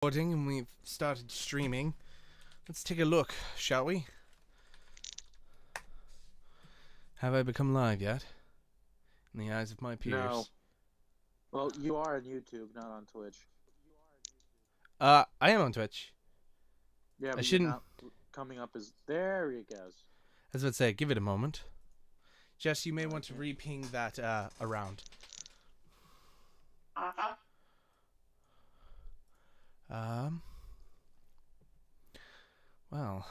Recording and we've started streaming. Let's take a look, shall we? Have I become live yet? In the eyes of my peers. No. Well, you are on YouTube, not on Twitch. I am on Twitch. Yeah, but I shouldn't. you're not coming up as... There he goes. I was about to say, give it a moment. Jess, you may want to re-ping that around. Well.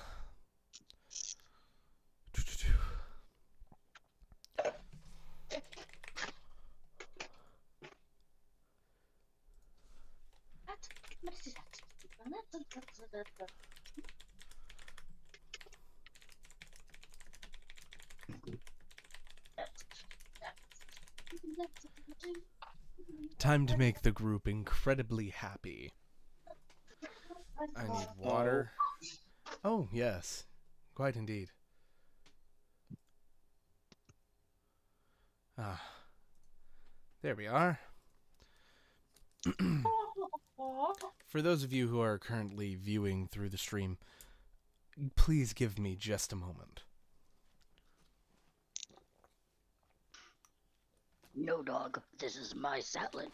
Time to make the group incredibly happy. I need water. Oh, yes. Quite indeed. Ah. There we are. For those of you who are currently viewing through the stream, please give me just a moment. No, dog. This is my salad.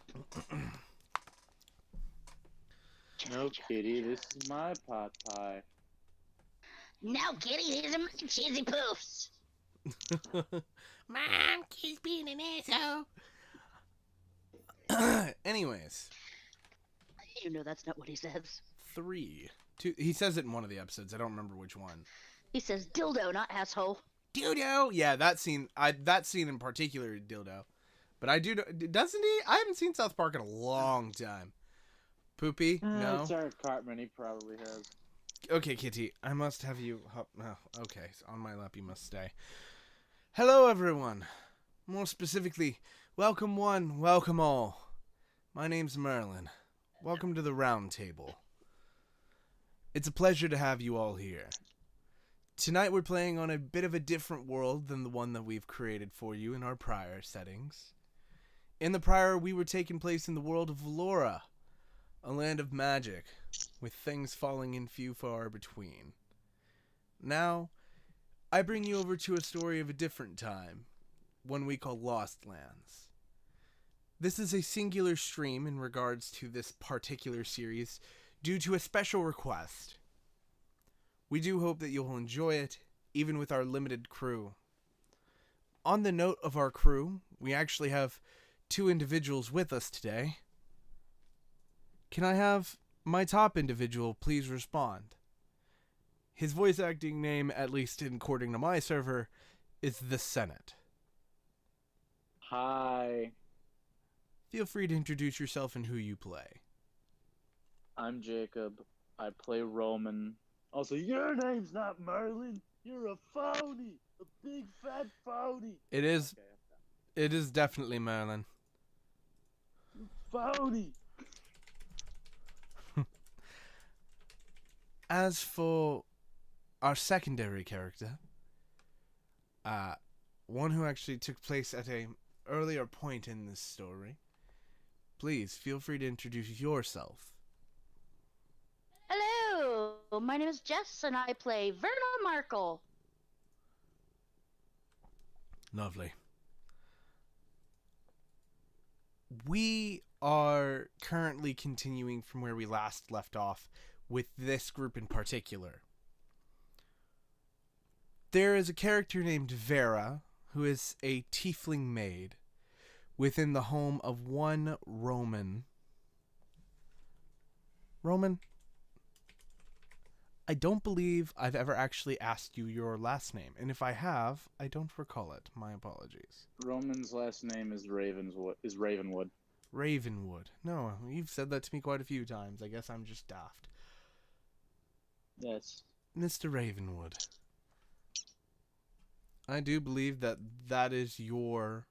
No, kitty, this is my pot pie. Now, kitty, these are my cheesy poofs. Mom, he's being an asshole. Anyways. You know that's not what he says. 3, 2. He says it in one of the episodes. I don't remember which one. He says dildo, not asshole. Dildo. Yeah, that scene. That scene in particular, dildo. But I do. Doesn't he? I haven't seen South Park in a long time. Poopy? No. It's our Cartman. He probably has. Okay, Kitty. I must have you. Okay, so on my lap you must stay. Hello, everyone. More specifically, welcome one, welcome all. My name's Merlin. Welcome to the round table. It's a pleasure to have you all here. Tonight we're playing on a bit of a different world than the one that we've created for you in our prior settings. In the prior, we were taking place in the world of Valora, a land of magic, with things falling in few far between. Now, I bring you over to a story of a different time, one we call Lost Lands. This is a singular stream in regards to this particular series due to a special request. We do hope that you'll enjoy it, even with our limited crew. On the note of our crew, we actually have 2 individuals with us today. Can I have my top individual please respond? His voice acting name, at least according to my server, is The Senate. Hi. Feel free to introduce yourself and who you play. I'm Jacob. I play Roman. Also, your name's not Merlin. You're a phony. A big fat phony. It is definitely Merlin. Phony. As for our secondary character, one who actually took place at an earlier point in this story, please feel free to introduce yourself. Hello, my name is Jess, and I play Vernal Markle. Lovely. We are currently continuing from where we last left off with this group in particular. There is a character named Vera, who is a tiefling maid, within the home of one Roman. Roman, I don't believe I've ever actually asked you your last name, and if I have, I don't recall it. My apologies. Roman's last name is Ravenwood. Ravenwood. No, you've said that to me quite a few times. I guess I'm just daft. Yes. Mr. Ravenwood. I do believe that that is your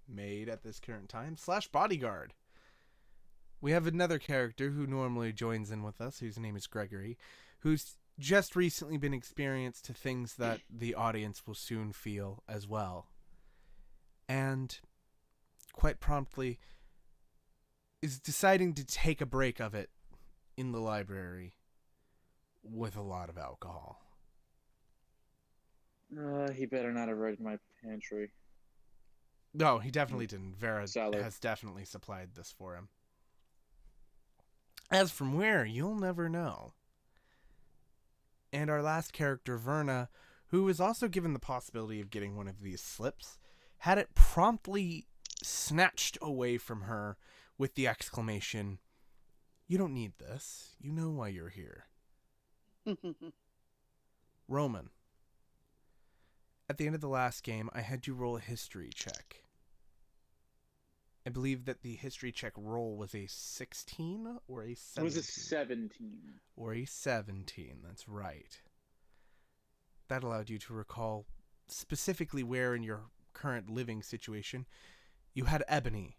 maid at this current time, / bodyguard. We have another character who normally joins in with us, whose name is Gregory, who's just recently been experienced to things that the audience will soon feel as well. And quite promptly is deciding to take a break of it in the library with a lot of alcohol. He better not have raided my pantry. No, he definitely didn't. Vera Cellar. has definitely supplied this for him. As from where, you'll never know. And our last character, Verna, who was also given the possibility of getting one of these slips, had it promptly snatched away from her with the exclamation, "You don't need this. You know why you're here." Roman. At the end of the last game, I had you roll a history check. I believe that the history check roll was a 16 or a 17? It was a 17. Or a 17, that's right. That allowed you to recall specifically where in your current living situation you had ebony,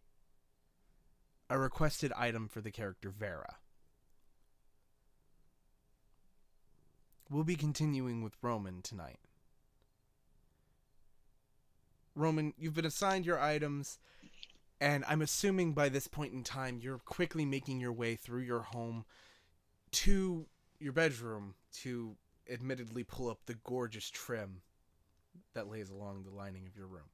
a requested item for the character Vera. We'll be continuing with Roman tonight. Roman, you've been assigned your items, and I'm assuming by this point in time you're quickly making your way through your home to your bedroom to admittedly pull up the gorgeous trim that lays along the lining of your room.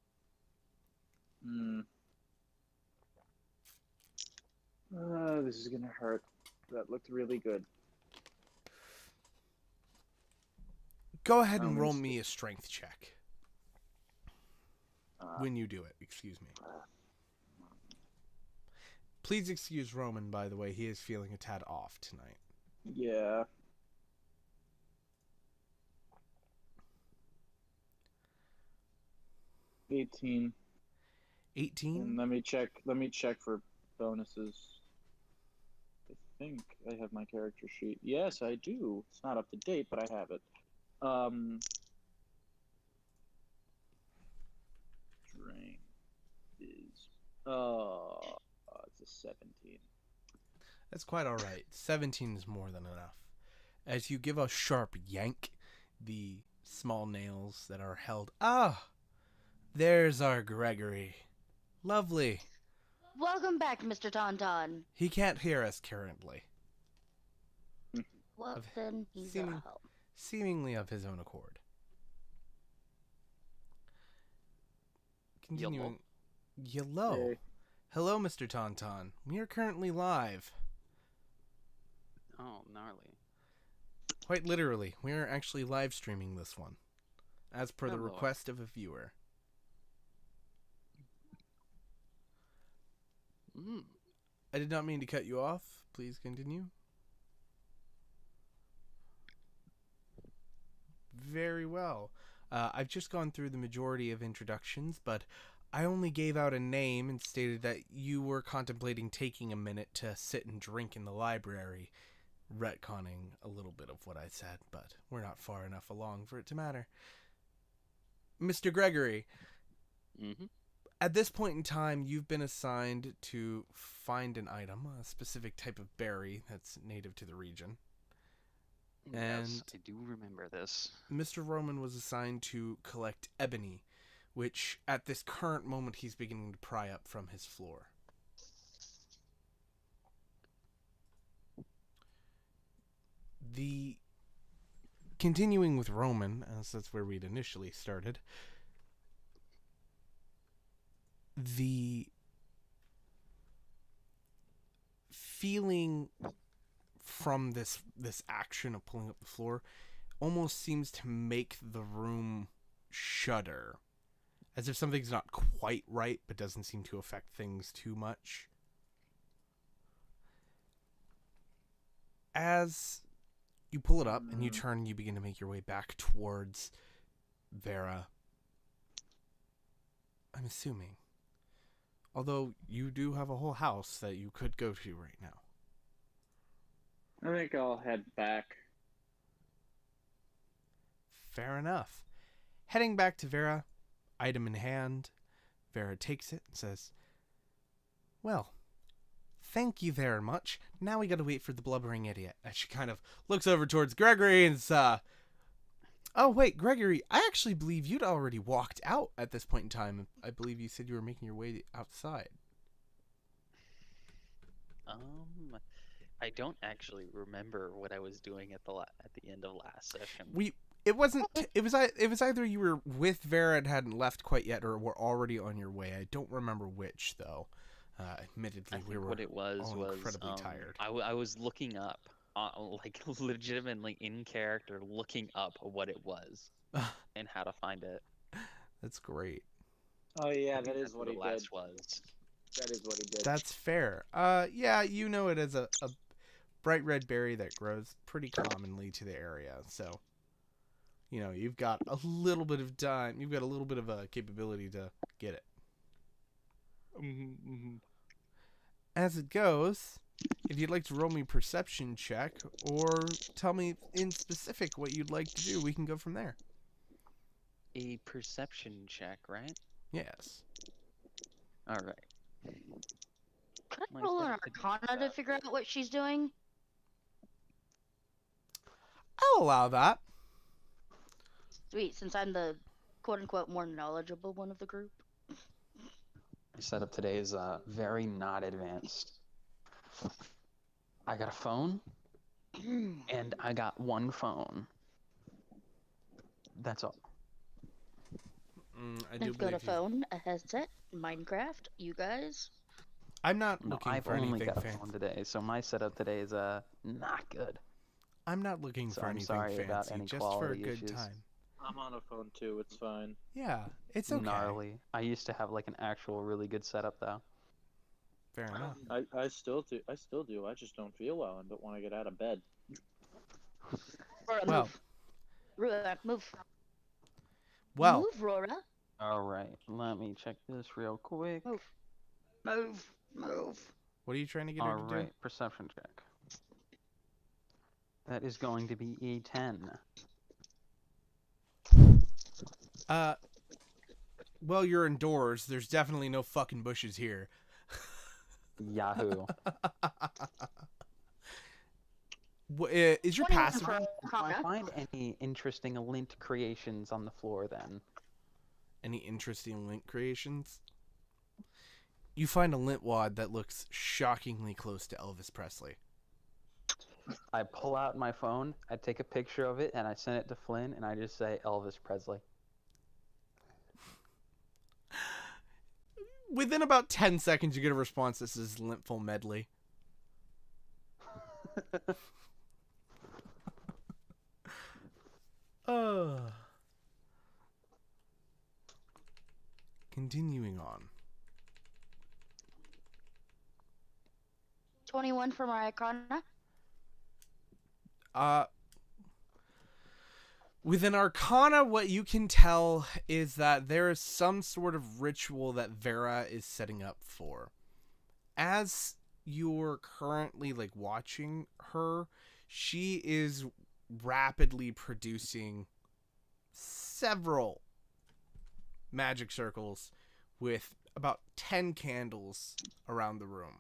This is gonna hurt. That looked really good. Go ahead and roll me a strength check. When you do it, excuse me. Please excuse Roman, by the way. He is feeling a tad off tonight. Yeah. $18. 18? And let me check for bonuses. I think I have my character sheet. Yes, I do. It's not up to date, but I have it. Strength is it's a 17. That's quite all right. 17 is more than enough. As you give a sharp yank, the small nails that are held... Ah! There's our Gregory. Lovely. Welcome back, Mr. Tauntaun. He can't hear us currently. Well, then he's seeming- at home. Seemingly of his own accord. Continuing. Yellow. Hey. Hello, Mr. Tauntaun. We are currently live. Oh, gnarly. Quite literally, we are actually live streaming this one, as per the Oh, Lord. request of a viewer. I did not mean to cut you off. Please continue. Very well. I've just gone through the majority of introductions, but I only gave out a name and stated that you were contemplating taking a minute to sit and drink in the library, retconning a little bit of what I said, but we're not far enough along for it to matter. Mr. Gregory, at this point in time, you've been assigned to find an item, a specific type of berry that's native to the region. Yes, And I do remember this. Mr. Roman was assigned to collect ebony, which at this current moment he's beginning to pry up from his floor. Continuing with Roman, as that's where we'd initially started, the feeling from this action of pulling up the floor almost seems to make the room shudder, as if something's not quite right but doesn't seem to affect things too much. As you pull it up and you turn and you begin to make your way back towards Vera, I'm assuming, although you do have a whole house that you could go to right now. I think I'll head back. Fair enough. Heading back to Vera, item in hand, Vera takes it and says, "Well, thank you very much. Now we gotta wait for the blubbering idiot." And she kind of looks over towards Gregory and says, "Oh, wait, Gregory, I actually believe you'd already walked out at this point in time. I believe you said you were making your way outside." I don't actually remember what I was doing at the end of last session. It wasn't. It was either you were with Vera and hadn't left quite yet, or were already on your way. I don't remember which though. Admittedly, we were what it was all incredibly tired. I was looking up, like legitimately in character, looking up what it was and how to find it. That's great. Oh yeah, I think that's what he it last did. was. That is what he did. That's fair. Yeah, you know it as a bright red berry that grows pretty commonly to the area. So, you know, you've got a little bit of time. You've got a little bit of a capability to get it. As it goes, if you'd like to roll me a perception check or tell me in specific what you'd like to do, we can go from there. A perception check, right? Yes. All right. Could I My roll an setup Arcana to figure out what she's doing? I'll allow that. Sweet, since I'm the quote-unquote more knowledgeable one of the group. My setup today is very not advanced. I got a phone, and I got one phone. That's all. I do I've got a believe you. phone, a headset, Minecraft, you guys. I'm not No, looking I've for only anything got a fancy. phone today, so my setup today is not good. I'm not looking So for I'm anything sorry about fancy, any just for a quality good issues. time. I'm on a phone too. It's fine. Yeah, it's okay. Gnarly. I used to have like an actual really good setup though. Fair enough. I still do. I just don't feel well and don't want to get out of bed. Rora, Well. move. Rora, move. Well, Move, Rora. All right, let me check this real quick. Move. Move. Move. what are you trying to get her All to right, perception check. That is going to be a 10. do? Well, you're indoors. There's definitely no fucking bushes here. Yahoo. Is your 21 passive? for Do I Arcana. find any interesting lint creations on the floor then? Any interesting lint creations? You find a lint wad that looks shockingly close to Elvis Presley. I pull out my phone, I take a picture of it, and I send it to Flynn, and I just say Elvis Presley. Within about 10 seconds, you get a response that says lintful medley. Continuing on. 21 for my Arcana. Within Arcana, what you can tell is that there is some sort of ritual that Vera is setting up for. As you're currently watching her, she is rapidly producing several magic circles with about 10 candles around the room.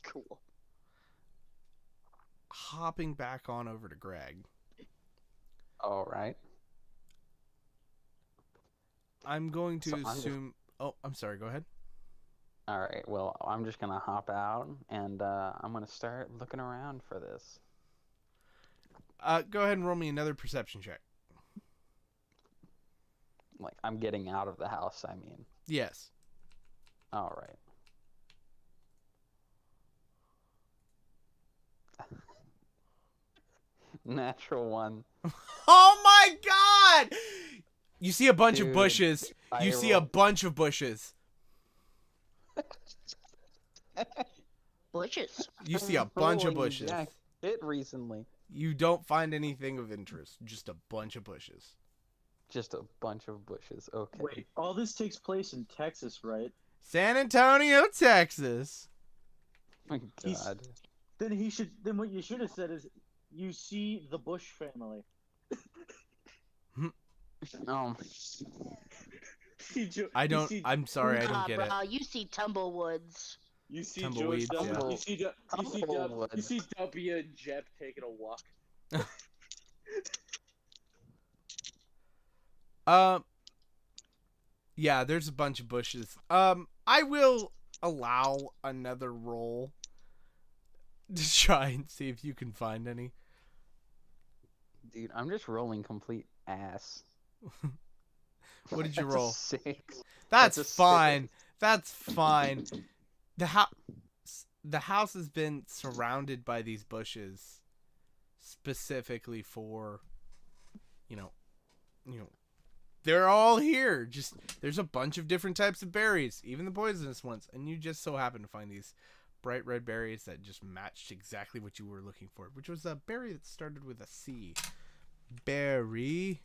Cool. Hopping back on over to Greg. All right. I'm going to So I'm just- assume... Oh, I'm sorry. Go ahead. All right, well, I'm just going to hop out, and I'm going to start looking around for this. Go ahead and roll me another perception check. Like, I'm getting out of the house, I mean. Yes. All right. Natural one. Oh my god! You see a bunch of Dude, bushes. You I see a rolled- bunch of bushes. Bushes. You see a bunch of Rolling bushes. jack hit recently. You don't find anything of interest. Just a bunch of bushes. Just a bunch of bushes. Okay. Wait, all this takes place in Texas, right? San Antonio, Texas. My He's- God. Then what you should have said is, you see the Bush family. I don't. I'm sorry, I don't get it. You see Tumblewoods. You see Tumbleweeds, George W. yeah. You see W and Jeb taking a walk. Yeah, there's a bunch of bushes. I will allow another roll to try and see if you can find any? Dude, I'm just rolling complete ass. What did you That's a roll? 6. That's That's a fine. 6. That's fine. The house has been surrounded by these bushes specifically for, you know, they're all here. Just there's a bunch of different types of berries, even the poisonous ones, and you just so happen to find these bright red berries that just matched exactly what you were looking for, which was a berry that started with a C. Berry.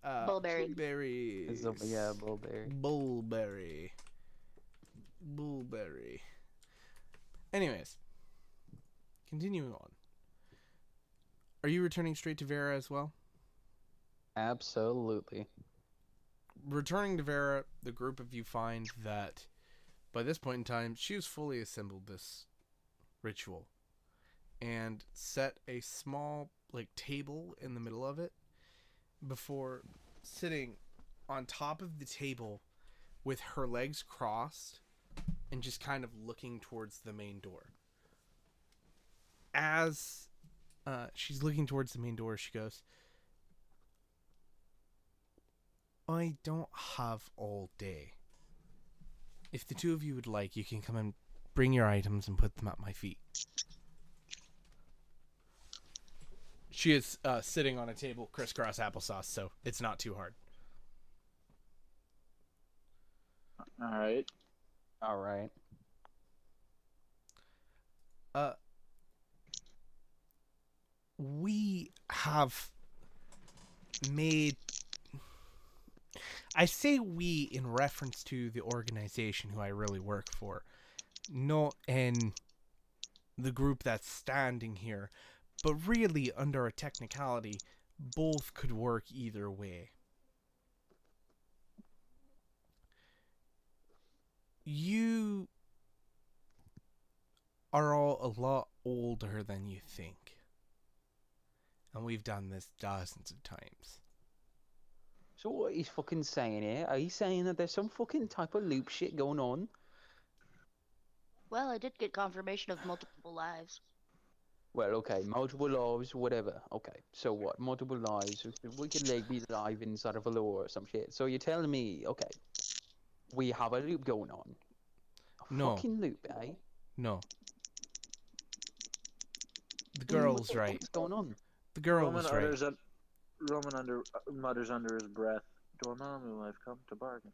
Bullberry. Berries. Yeah, bullberry. Bullberry. Anyways, continuing on. Are you returning straight to Vera as well? Absolutely. Returning to Vera, the group of you find that by this point in time, she's fully assembled this ritual and set a small table in the middle of it before sitting on top of the table with her legs crossed and just kind of looking towards the main door. As she's looking towards the main door, she goes, I don't have all day. If the two of you would like, you can come and bring your items and put them at my feet. She is sitting on a table, crisscross applesauce, so it's not too hard. Alright. Alright. We have made... I say we in reference to the organization who I really work for, not in the group that's standing here, but really under a technicality, both could work either way. You are all a lot older than you think, and we've done this dozens of times. So what he's fucking saying here? Are you saying that there's some fucking type of loop shit going on? Well, I did get confirmation of multiple lives. Well, okay, multiple lives, whatever. Okay, so what? Multiple lives. We could be live inside of a lore or some shit. So you're telling me, okay, we have a loop going on. A No. fucking loop, eh? No. The girl's right. What's going on? The girl was right. Roman mutters under his breath, Dormammu, I've come to bargain.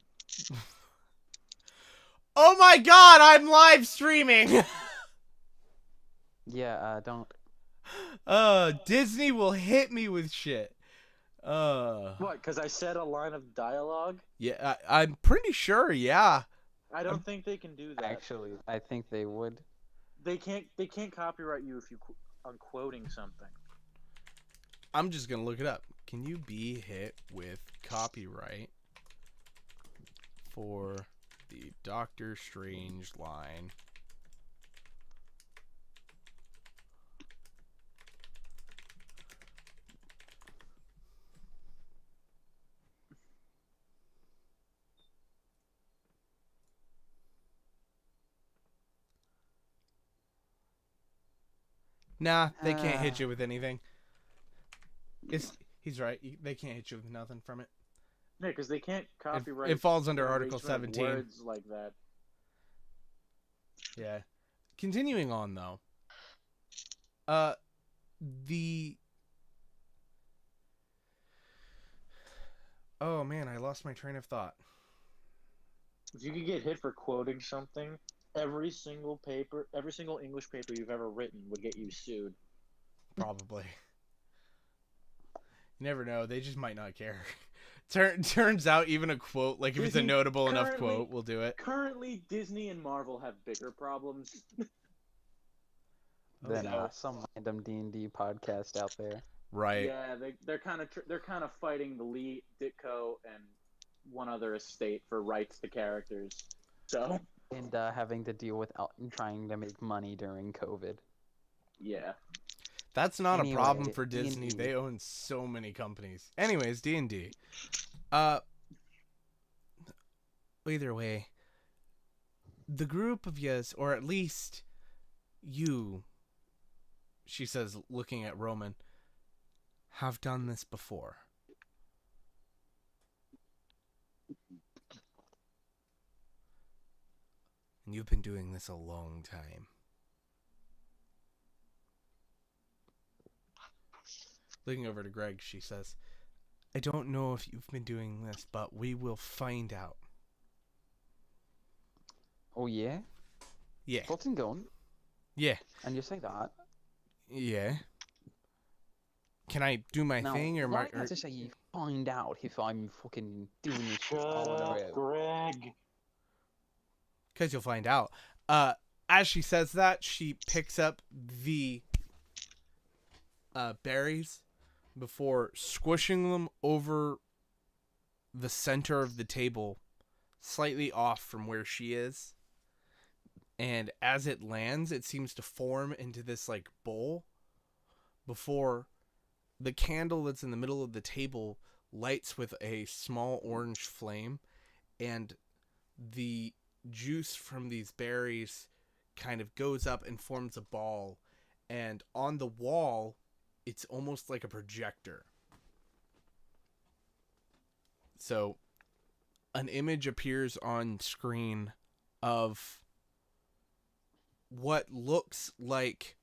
Oh my god, I'm live streaming! Yeah, don't. Disney will hit me with shit. What, because I said a line of dialogue? Yeah, I'm pretty sure, yeah. I don't think they can do that. Actually, I think they would. They can't copyright you if you I'm quoting something. I'm just gonna look it up. Can you be hit with copyright for the Doctor Strange line? Nah, they can't hit you with anything. He's right. They can't hit you with nothing from it. Yeah, because they can't copyright. It falls under the Article arrangement of 17. Words like that. Yeah. Continuing on though. Oh man, I lost my train of thought. If you could get hit for quoting something, every single English paper you've ever written would get you sued. Probably. You never know. They just might not care. Turns out even a quote, like if it's a notable enough quote, we'll do it. Currently, Disney and Marvel have bigger problems Than some random D&D podcast out there. Right. Yeah, they're kind of fighting the Lee Ditko and one other estate for rights to characters. So. And having to deal with trying to make money during COVID. Yeah. That's not a problem for D&D. Disney. They own so many companies. Anyways, D&D. Either way, the group of yous, or at least you, she says, looking at Roman, have done this before. And you've been doing this a long time. Looking over to Greg, she says, I don't know if you've been doing this, but we will find out. Oh, yeah? Yeah. Fucking going. Yeah. And you say that? Yeah. Can I do my Now, thing, or why my... can't I say you find out if I'm fucking doing this shit Shut all up, around? Greg. Because you'll find out. As she says that, she picks up the berries before squishing them over the center of the table, slightly off from where she is. And as it lands, it seems to form into this like bowl before the candle that's in the middle of the table lights with a small orange flame, and the juice from these berries kind of goes up and forms a ball, and on the wall it's almost like a projector. So an image appears on screen of what looks like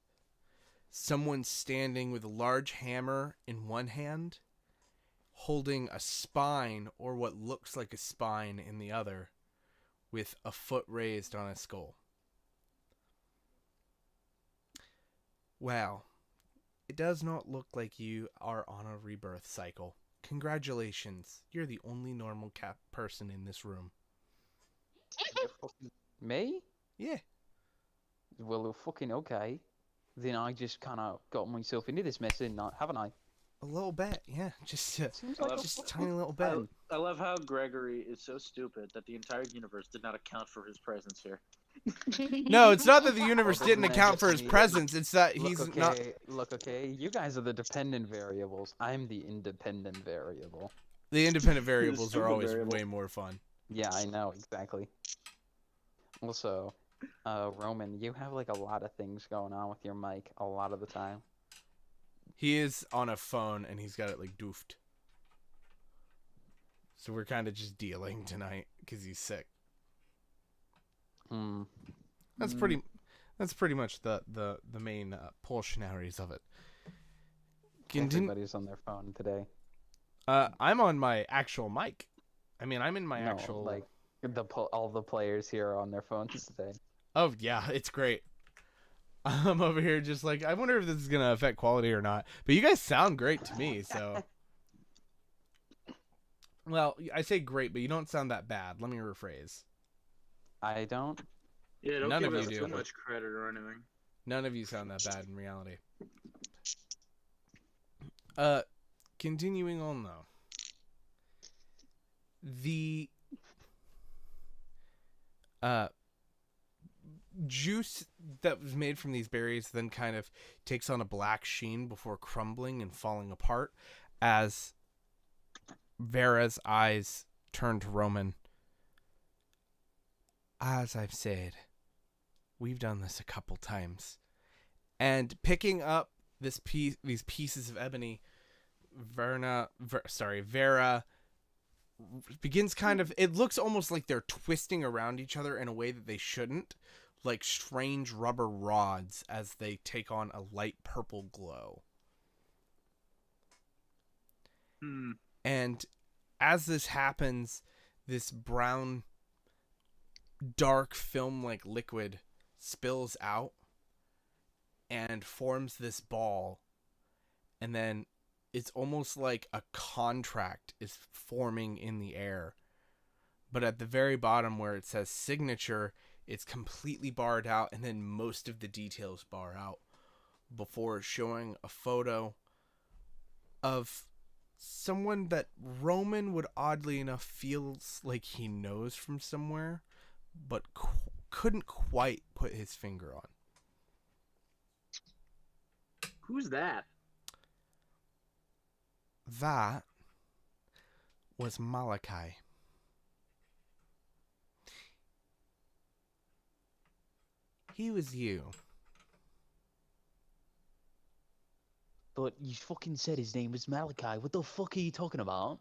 someone standing with a large hammer in one hand, holding a spine, or what looks like a spine, in the other, with a foot raised on a skull. Well, it does not look like you are on a rebirth cycle. Congratulations. You're the only normal person in this room. Me? Yeah. Well, fucking okay. Then I just kind of got myself into this mess, haven't I? A little bit, yeah. Just Seems like just a tiny little bit. I love how Gregory is so stupid that the entire universe did not account for his presence here. No, it's not that the universe Well, didn't doesn't that account just for his mean- presence. It's that he's Look, not... okay, look, okay. You guys are the dependent variables. I'm the independent variable. The independent variables are stupid always variable. way more fun. Yeah, I know, exactly. Also, Roman, you have like a lot of things going on with your mic a lot of the time. He is on a phone and he's got it like doofed. So we're kind of just dealing tonight because he's sick. Hmm. That's pretty much the main portionaries of it. Everybody's on their phone today. I'm on my actual mic. I mean, I'm in my No, actual... like all the players here are on their phones today. Oh, yeah, it's great. I'm over here just like, I wonder if this is going to affect quality or not. But you guys sound great to me, so... Well, I say great, but you don't sound that bad. Let me rephrase. I don't. Yeah, don't None give of us you too do. much credit or anything. None of you sound that bad in reality. Continuing on, though. The juice that was made from these berries then kind of takes on a black sheen before crumbling and falling apart as Vera's eyes turn to Roman. As I've said, we've done this a couple times. And picking up these pieces of ebony, Vera begins kind of... It looks almost like they're twisting around each other in a way that they shouldn't, like strange rubber rods as they take on a light purple glow. And as this happens, this brown, dark film-like liquid spills out and forms this ball, and then it's almost like a contract is forming in the air. But at the very bottom where it says signature, it's completely barred out, and then most of the details bar out before showing a photo of someone that Roman would oddly enough feels like he knows from somewhere, but couldn't quite put his finger on. Who's that? That was Malachi. he was you. But you fucking said his name was Malachi. What the fuck are you talking about?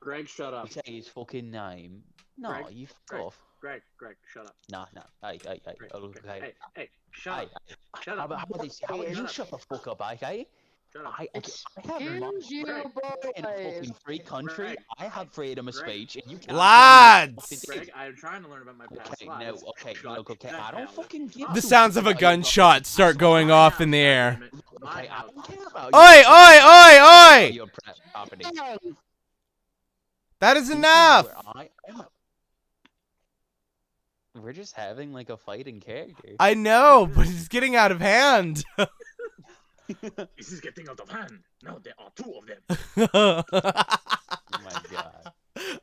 Greg, shut up. You say his fucking name. No, Greg, you fuck Greg. off. Greg, shut up. Nah. Hey, Greg, okay. hey, shut up. Shut How up. about this? How about Shut you up. shut the fuck up, okay? Shut up. I have Excuse you, Greg. in a fucking boys. free country. Greg. I have freedom of Greg. speech, and you can't. Lads! Greg, I'm trying to learn about my past Okay, lives. no, okay, Shut look, okay, the I don't hell fucking give The a sounds fuck of a about your gunshot start going off in the air. Okay, I don't care about Oi, oi, oi, oi! your property. That is This enough! where we're just having like a fight in character. I know, but it's getting out of hand. This is getting out of hand. No, there are two of them. Oh my god.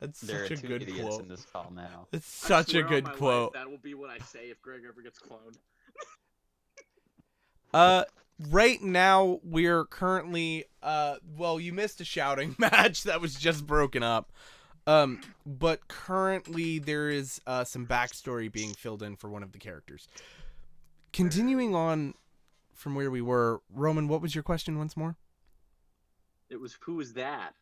That's There such are a two good idiots quote. in this call now. It's I such a swear on good my life, quote. that will be what I say if Greg ever gets cloned. Right now we're currently well, you missed a shouting match that was just broken up. But currently there is some backstory being filled in for one of the characters. Continuing on from where we were, Roman, what was your question once more? It was, who is that?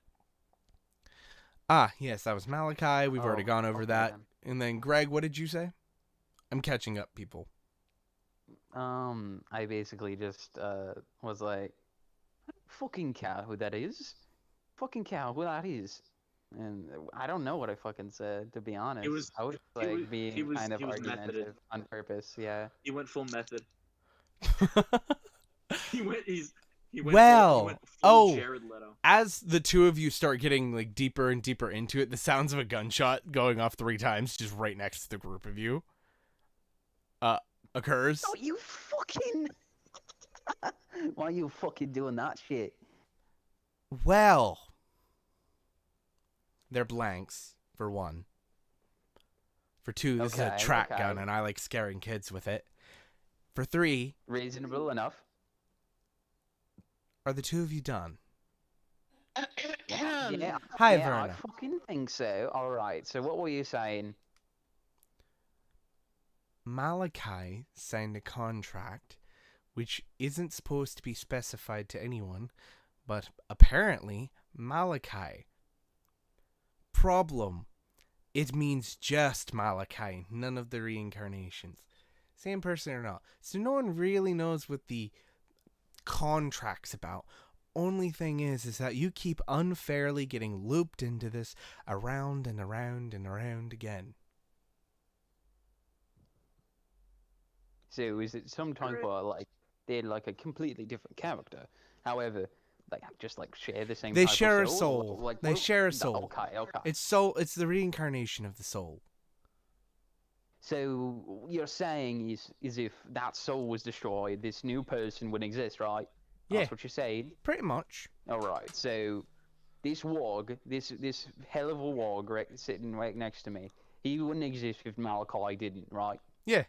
Ah, yes, that was Malachi. We've already gone over okay that. then. And then Greg, what did you say? I'm catching up, people. I basically just was like, fucking cow who that is. Fucking cow who that is. And I don't know what I fucking said, to be honest. I was like being kind of argumentative method. on purpose, yeah. He went full method. He went Well, full Jared Leto. as the two of you start getting like deeper and deeper into it, the sounds of a gunshot going off 3 times just right next to the group of you occurs. Oh, you fucking... Why are you fucking doing that shit? Well, they're blanks, for one. For 2, this is a track gun, and I like scaring kids with it. For 3, Reasonable enough. are the 2 of you done? Yeah, Hi, yeah, I Verna. fucking think so. Alright, so what were you saying? Malachi signed a contract which isn't supposed to be specified to anyone, but apparently Malachi. Problem. It means just Malachi, none of the reincarnations. Same person or not. So no one really knows what the contract's about. Only thing is that you keep unfairly getting looped into this around and around and around again. So is it some type of like they're like a completely different character? However, like just like share the same. They type share a of soul. Like They share a soul. Okay. It's the reincarnation of the soul. So you're saying is if that soul was destroyed, this new person would exist, right? Yeah. That's what you're saying. Pretty much. All right. So this warg, this hell of a warg sitting right next to me, he wouldn't exist if Malachi didn't, right? Yeah.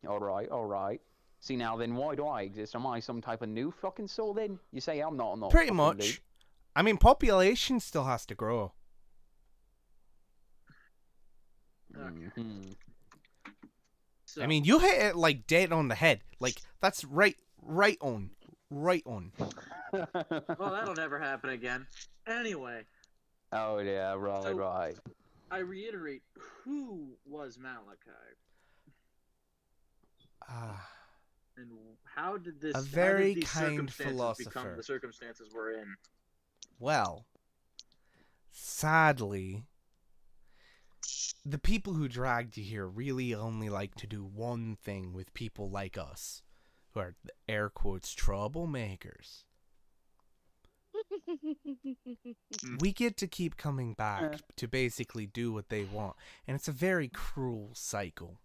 All right. See, now then, why do I exist? Am I some type of new fucking soul then? You say I'm not. Pretty fucking much. dude. I mean, population still has to grow. Mhm. So, I mean, you hit it like dead on the head. Like, that's right on. well, that'll never happen again. Anyway, Oh, yeah, right, So- right. I reiterate, who was Malachi? And how did this? A how did very these kind circumstances philosopher. become the circumstances we're in? Well, sadly, the people who dragged you here really only like to do one thing with people like us, who are, air quotes, troublemakers. We get to keep coming back to basically do what they want, and it's a very cruel cycle.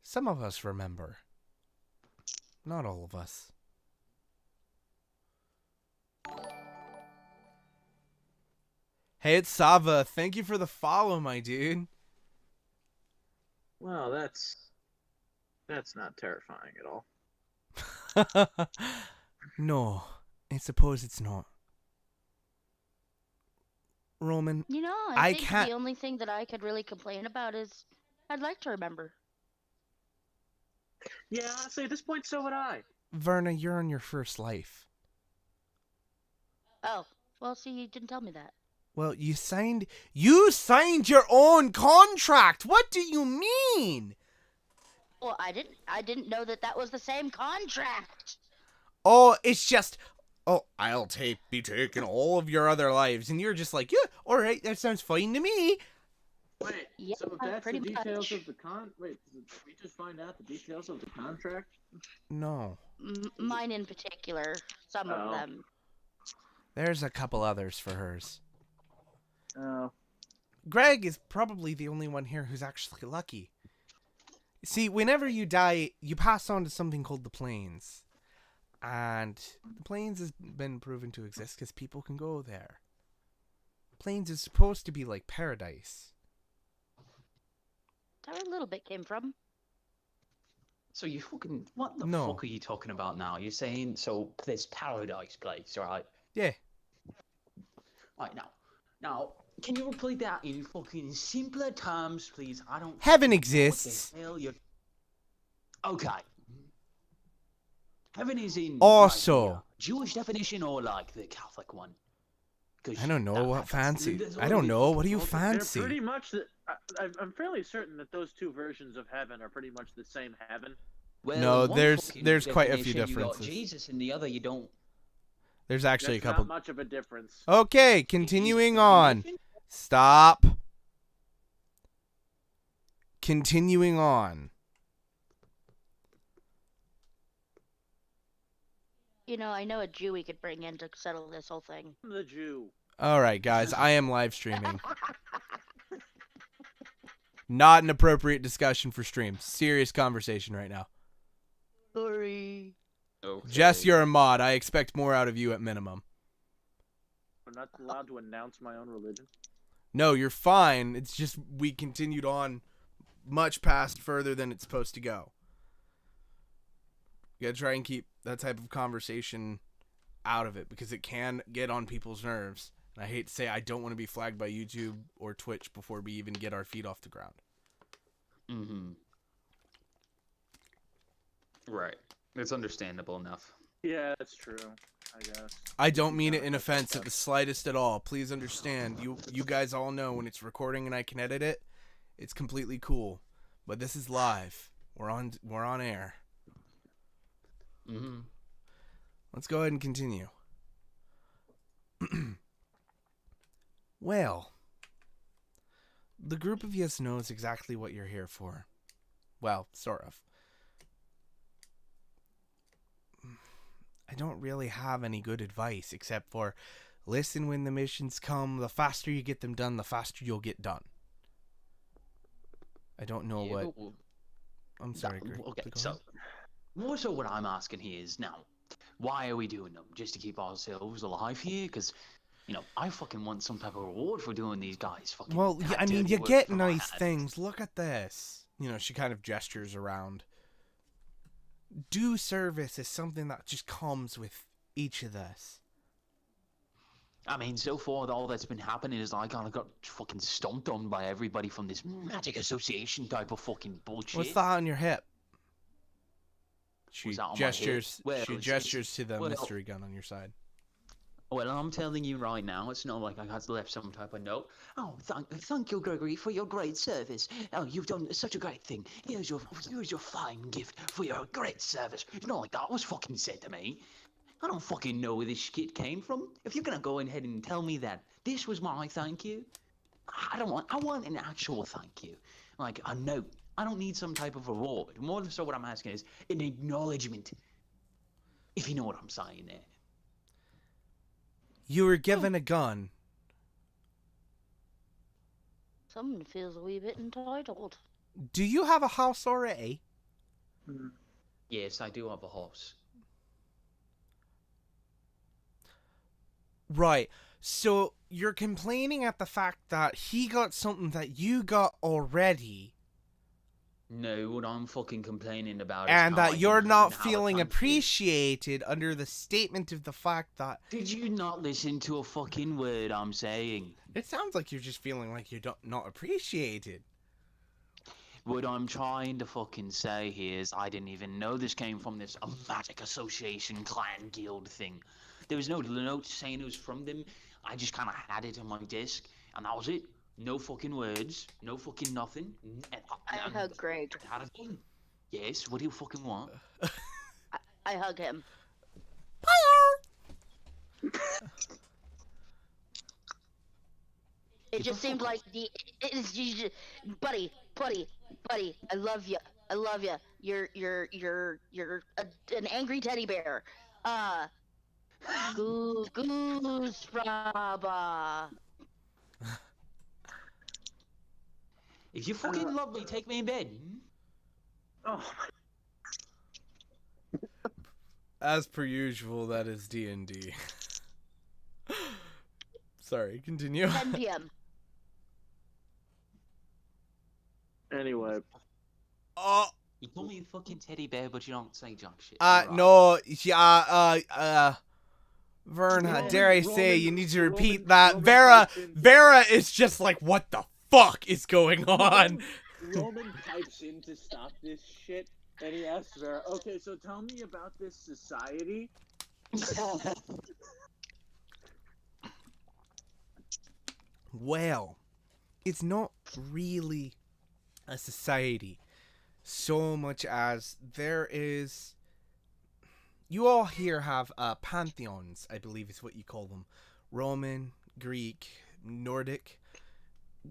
Some of us remember. Not all of us. Hey, it's Sava. Thank you for the follow, my dude. Well, that's not terrifying at all. No, I suppose it's not. Roman, You know, I I think can't- the only thing that I could really complain about is I'd like to remember. Yeah, honestly, at this point, so would I. Verna, you're on your first life. Oh, well, see, you didn't tell me that. Well, you signed your own contract. What do you mean? Well, I didn't know that was the same contract. Oh, it's just, oh, I'll be taking all of your other lives. And you're just like, yeah, all right, that sounds fine to me. Wait, Yeah, so if that's the pretty details much. of the wait, did we just find out the details of the contract? No. Mine in particular, some of them. There's a couple others for hers. Oh. Greg is probably the only one here who's actually lucky. See, whenever you die, you pass on to something called the plains. And the plains has been proven to exist because people can go there. Plains is supposed to be like paradise. That's where a little bit came from. So you fucking... What the No. fuck are you talking about now? You're saying, so, this paradise place, right? Yeah. Right, now, can you repeat that in fucking simpler terms, please? I don't... Heaven fucking know exists. What the hell you're... Okay. Heaven is in... Also. Like, Jewish definition or, like, the Catholic one? I don't know what fancy. that's I don't know. What do you Well, fancy? They're pretty much I'm fairly certain that those two versions of heaven are pretty much the same heaven. Well, No, in one there's fucking quite a few definition, you got differences. Jesus, and the other you don't. There's actually That's a couple. not much of a difference. Okay, continuing on. Stop. Continuing on. You know, I know a Jew we could bring in to settle this whole thing. I'm the Jew. All right, guys, I am live streaming. Not an appropriate discussion for stream. Serious conversation right now. Sorry. Okay. Jess, you're a mod. I expect more out of you at minimum. I'm not allowed to announce my own religion. No, you're fine. It's just we continued on much past further than it's supposed to go. You gotta try and keep that type of conversation out of it because it can get on people's nerves. And I hate to say I don't want to be flagged by YouTube or Twitch before we even get our feet off the ground. Mm-hmm. Right. It's understandable enough. Yeah, that's true. I guess. I don't mean it in offense at the slightest at all. Please understand. You guys all know when it's recording and I can edit it, it's completely cool. But this is live. We're on air. Mm-hmm. Let's go ahead and continue. Well, the group of yous knows exactly what you're here for. Well, sort of. I don't really have any good advice except for listen when the missions come. The faster you get them done, the faster you'll get done. I don't know what... I'm sorry, Greg. Okay, Go so ahead. more so what I'm asking here is now, why are we doing them? Just to keep ourselves alive here? Because, you know, I fucking want some type of reward for doing these guys fucking... Well, that I mean, dirty you work get for my nice hand. things. Look at this. You know, she kind of gestures around. Due service is something that just comes with each of us. I mean, so far, all that's been happening is I kind of got fucking stomped on by everybody from this magic association type of fucking bullshit. What's that on your hip? She What's that on my hip? gestures. Well, She it's- gestures to the well- mystery gun on your side. Well, I'm telling you right now, it's not like I had left some type of note. Oh, thank you, Gregory, for your great service. Oh, you've done such a great thing. Here's your fine gift for your great service. It's not like that was fucking said to me. I don't fucking know where this shit came from. If you're gonna go ahead and tell me that this was my thank you, I want an actual thank you. Like a note. I don't need some type of reward. More so what I'm asking is an acknowledgement. If you know what I'm saying there. You were given a gun. Someone feels a wee bit entitled. Do you have a house already? Yes, I do have a horse. Right. So you're complaining at the fact that he got something that you got already, No, what I'm fucking complaining about is and how I that you're can not have a feeling thank you. appreciated under the statement of the fact that Did you not listen to a fucking word I'm saying? it sounds like you're just feeling like you're not appreciated. What I'm trying to fucking say here is I didn't even know this came from this Magic Association clan guild thing. There was no note saying it was from them. I just kind of had it on my desk, and that was it. No fucking words, no fucking nothing. I hug Greg. Had a thing. Yes, what do you fucking want? I hug him. It just seemed like buddy. I love you. You're an angry teddy bear. Goose Fraba. If you fucking love me, take me in bed. Oh, As per usual, that is D&D. Sorry, continue. 10 p.m. Anyway, Oh, You call me a fucking teddy bear, but you don't say jack shit. no, yeah, Vern, how Roman- dare I say, Roman- you need to Roman- repeat that. Roman Vera types in- is just like, what the fuck is going on? Roman types in to stop this shit, and he asks Vera, okay, so tell me about this society. Well, it's not really a society so much as there is. You all here have pantheons, I believe is what you call them. Roman, Greek, Nordic.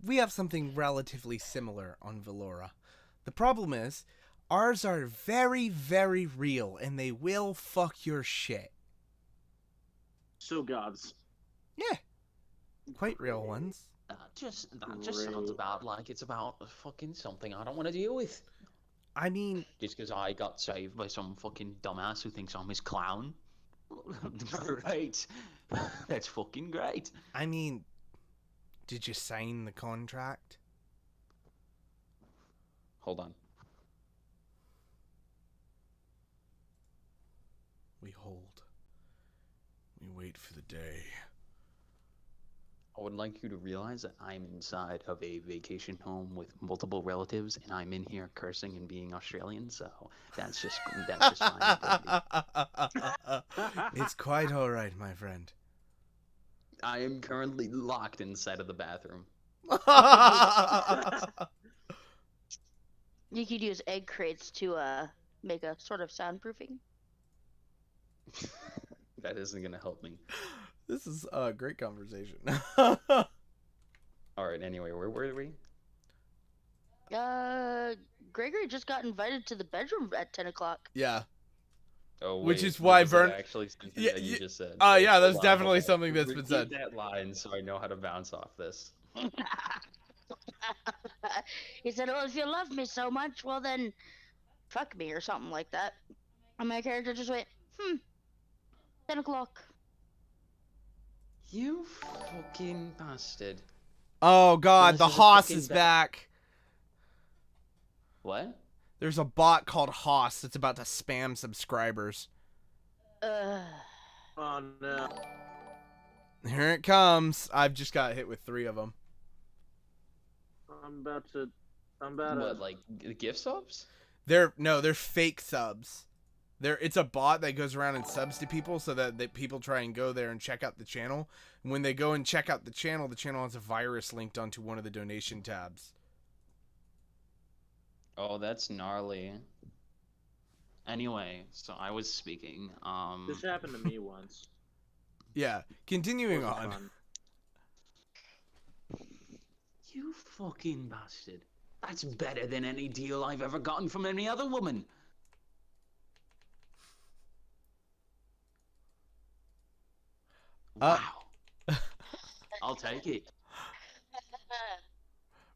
We have something relatively similar on Valora. The problem is, ours are very, very real, and they will fuck your shit. So gods. Yeah. Quite real ones. That just sounds about like it's about fucking something I don't want to deal with. I mean, Just because I got saved by some fucking dumbass who thinks I'm his clown. Great. That's fucking great. did you sign the contract? Hold on. We hold. We wait for the day. I would like you to realize that I'm inside of a vacation home with multiple relatives, and I'm in here cursing and being Australian, so that's just fine. It's quite alright, my friend. I am currently locked inside of the bathroom. You could use egg crates to make a sort of soundproofing. That isn't gonna help me. This is a great conversation. Alright, anyway, where were we? Gregory just got invited to the bedroom at 10 o'clock. Yeah. Oh, Which wait, is why was that Vern- actually something Yeah, that you yeah, just said. yeah, that's Hold on, definitely hold on. something that's been Repeat said. that line so I know how to bounce off this. He said, well, if you love me so much, well then, fuck me or something like that. And my character just went, 10 o'clock. You fucking bastard. Oh god, This the is a Hoss fucking is ba- back. What? There's a bot called Hoss that's about to spam subscribers. Oh no. Here it comes. I've just got hit with 3 of them. I'm about to. What, like gift subs? They're fake subs. It's a bot that goes around and subs to people so that people try and go there and check out the channel. And when they go and check out the channel has a virus linked onto one of the donation tabs. Oh, that's gnarly. Anyway, so I was speaking. This happened to me once. Yeah, continuing Wasn't on. fun. You fucking bastard. That's better than any deal I've ever gotten from any other woman. Wow. I'll take it.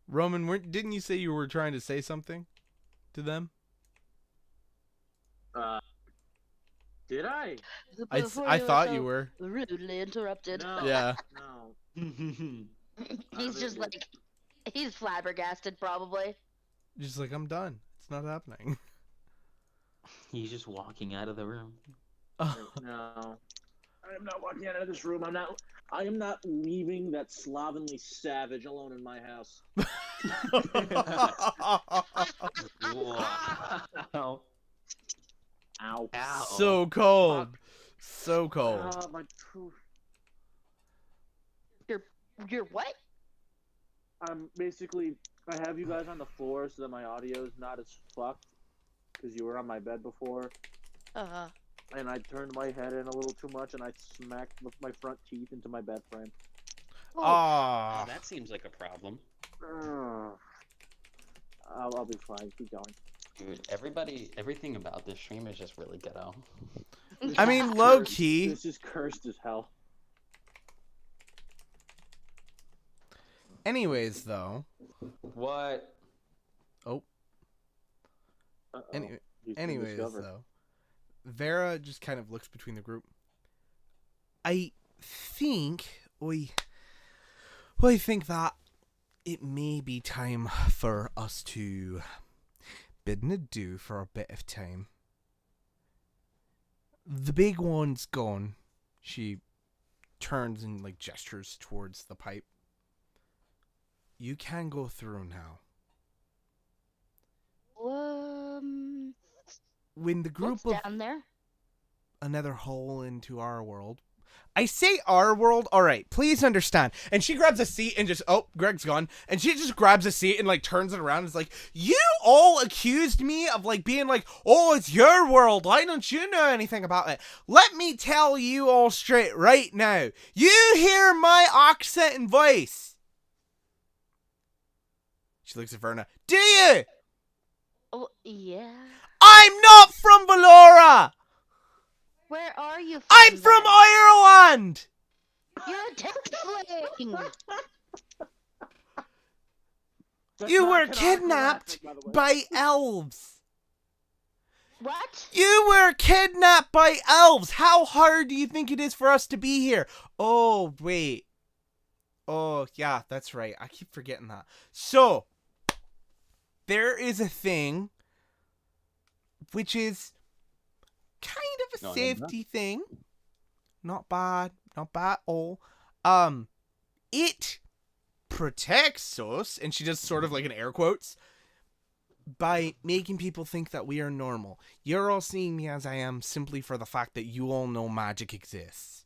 Roman, didn't you say you were trying to say something to them? Did I? Before I were thought so you were. Rudely interrupted. No. Yeah. No. He's just like, he's flabbergasted probably. Just like, I'm done. It's not happening. He's just walking out of the room. No. I am not walking out of this room. I am not leaving that slovenly savage alone in my house. Wow. Ow. Ow. So cold. So cold. Ah, my truth. You're what? Basically, I have you guys on the floor so that my audio is not as fucked. Because you were on my bed before. And I turned my head in a little too much and I smacked my front teeth into my bed frame. Oh, Ah. That seems like a problem. I'll be fine. Keep going. Dude, everything about this stream is just really ghetto. I mean, low key. This is cursed as hell. Anyways, though. What? Oh. Uh-oh. He's been Anyways, discovered. though. Vera just kind of looks between the group. I think I think that it may be time for us to bid an adieu for a bit of time. The big one's gone. She turns and like gestures towards the pipe. You can go through now. When the group what's of down there? another hole into our world. I say our world, alright, please understand. And she grabs a seat and just, oh, Greg's gone. And she just grabs a seat and like turns it around and is like, you all accused me of like being like, oh, it's your world. Why don't you know anything about it? Let me tell you all straight right now. You hear my accent and voice. She looks at Verna. Do you? Oh, yeah. I'm not from Valora. Where are you from? I'm from then? Ireland. You're a tiefling. That's You not were canonical kidnapped graphic, by the way. by elves. What? You were kidnapped by elves. How hard do you think it is for us to be here? Oh, wait. Oh, yeah, that's right. I keep forgetting that. So, there is a thing which is kind of a No, safety thing. Not bad. Not bad at all. It protects us, and she does sort of like an air quotes, by making people think that we are normal. You're all seeing me as I am simply for the fact that you all know magic exists.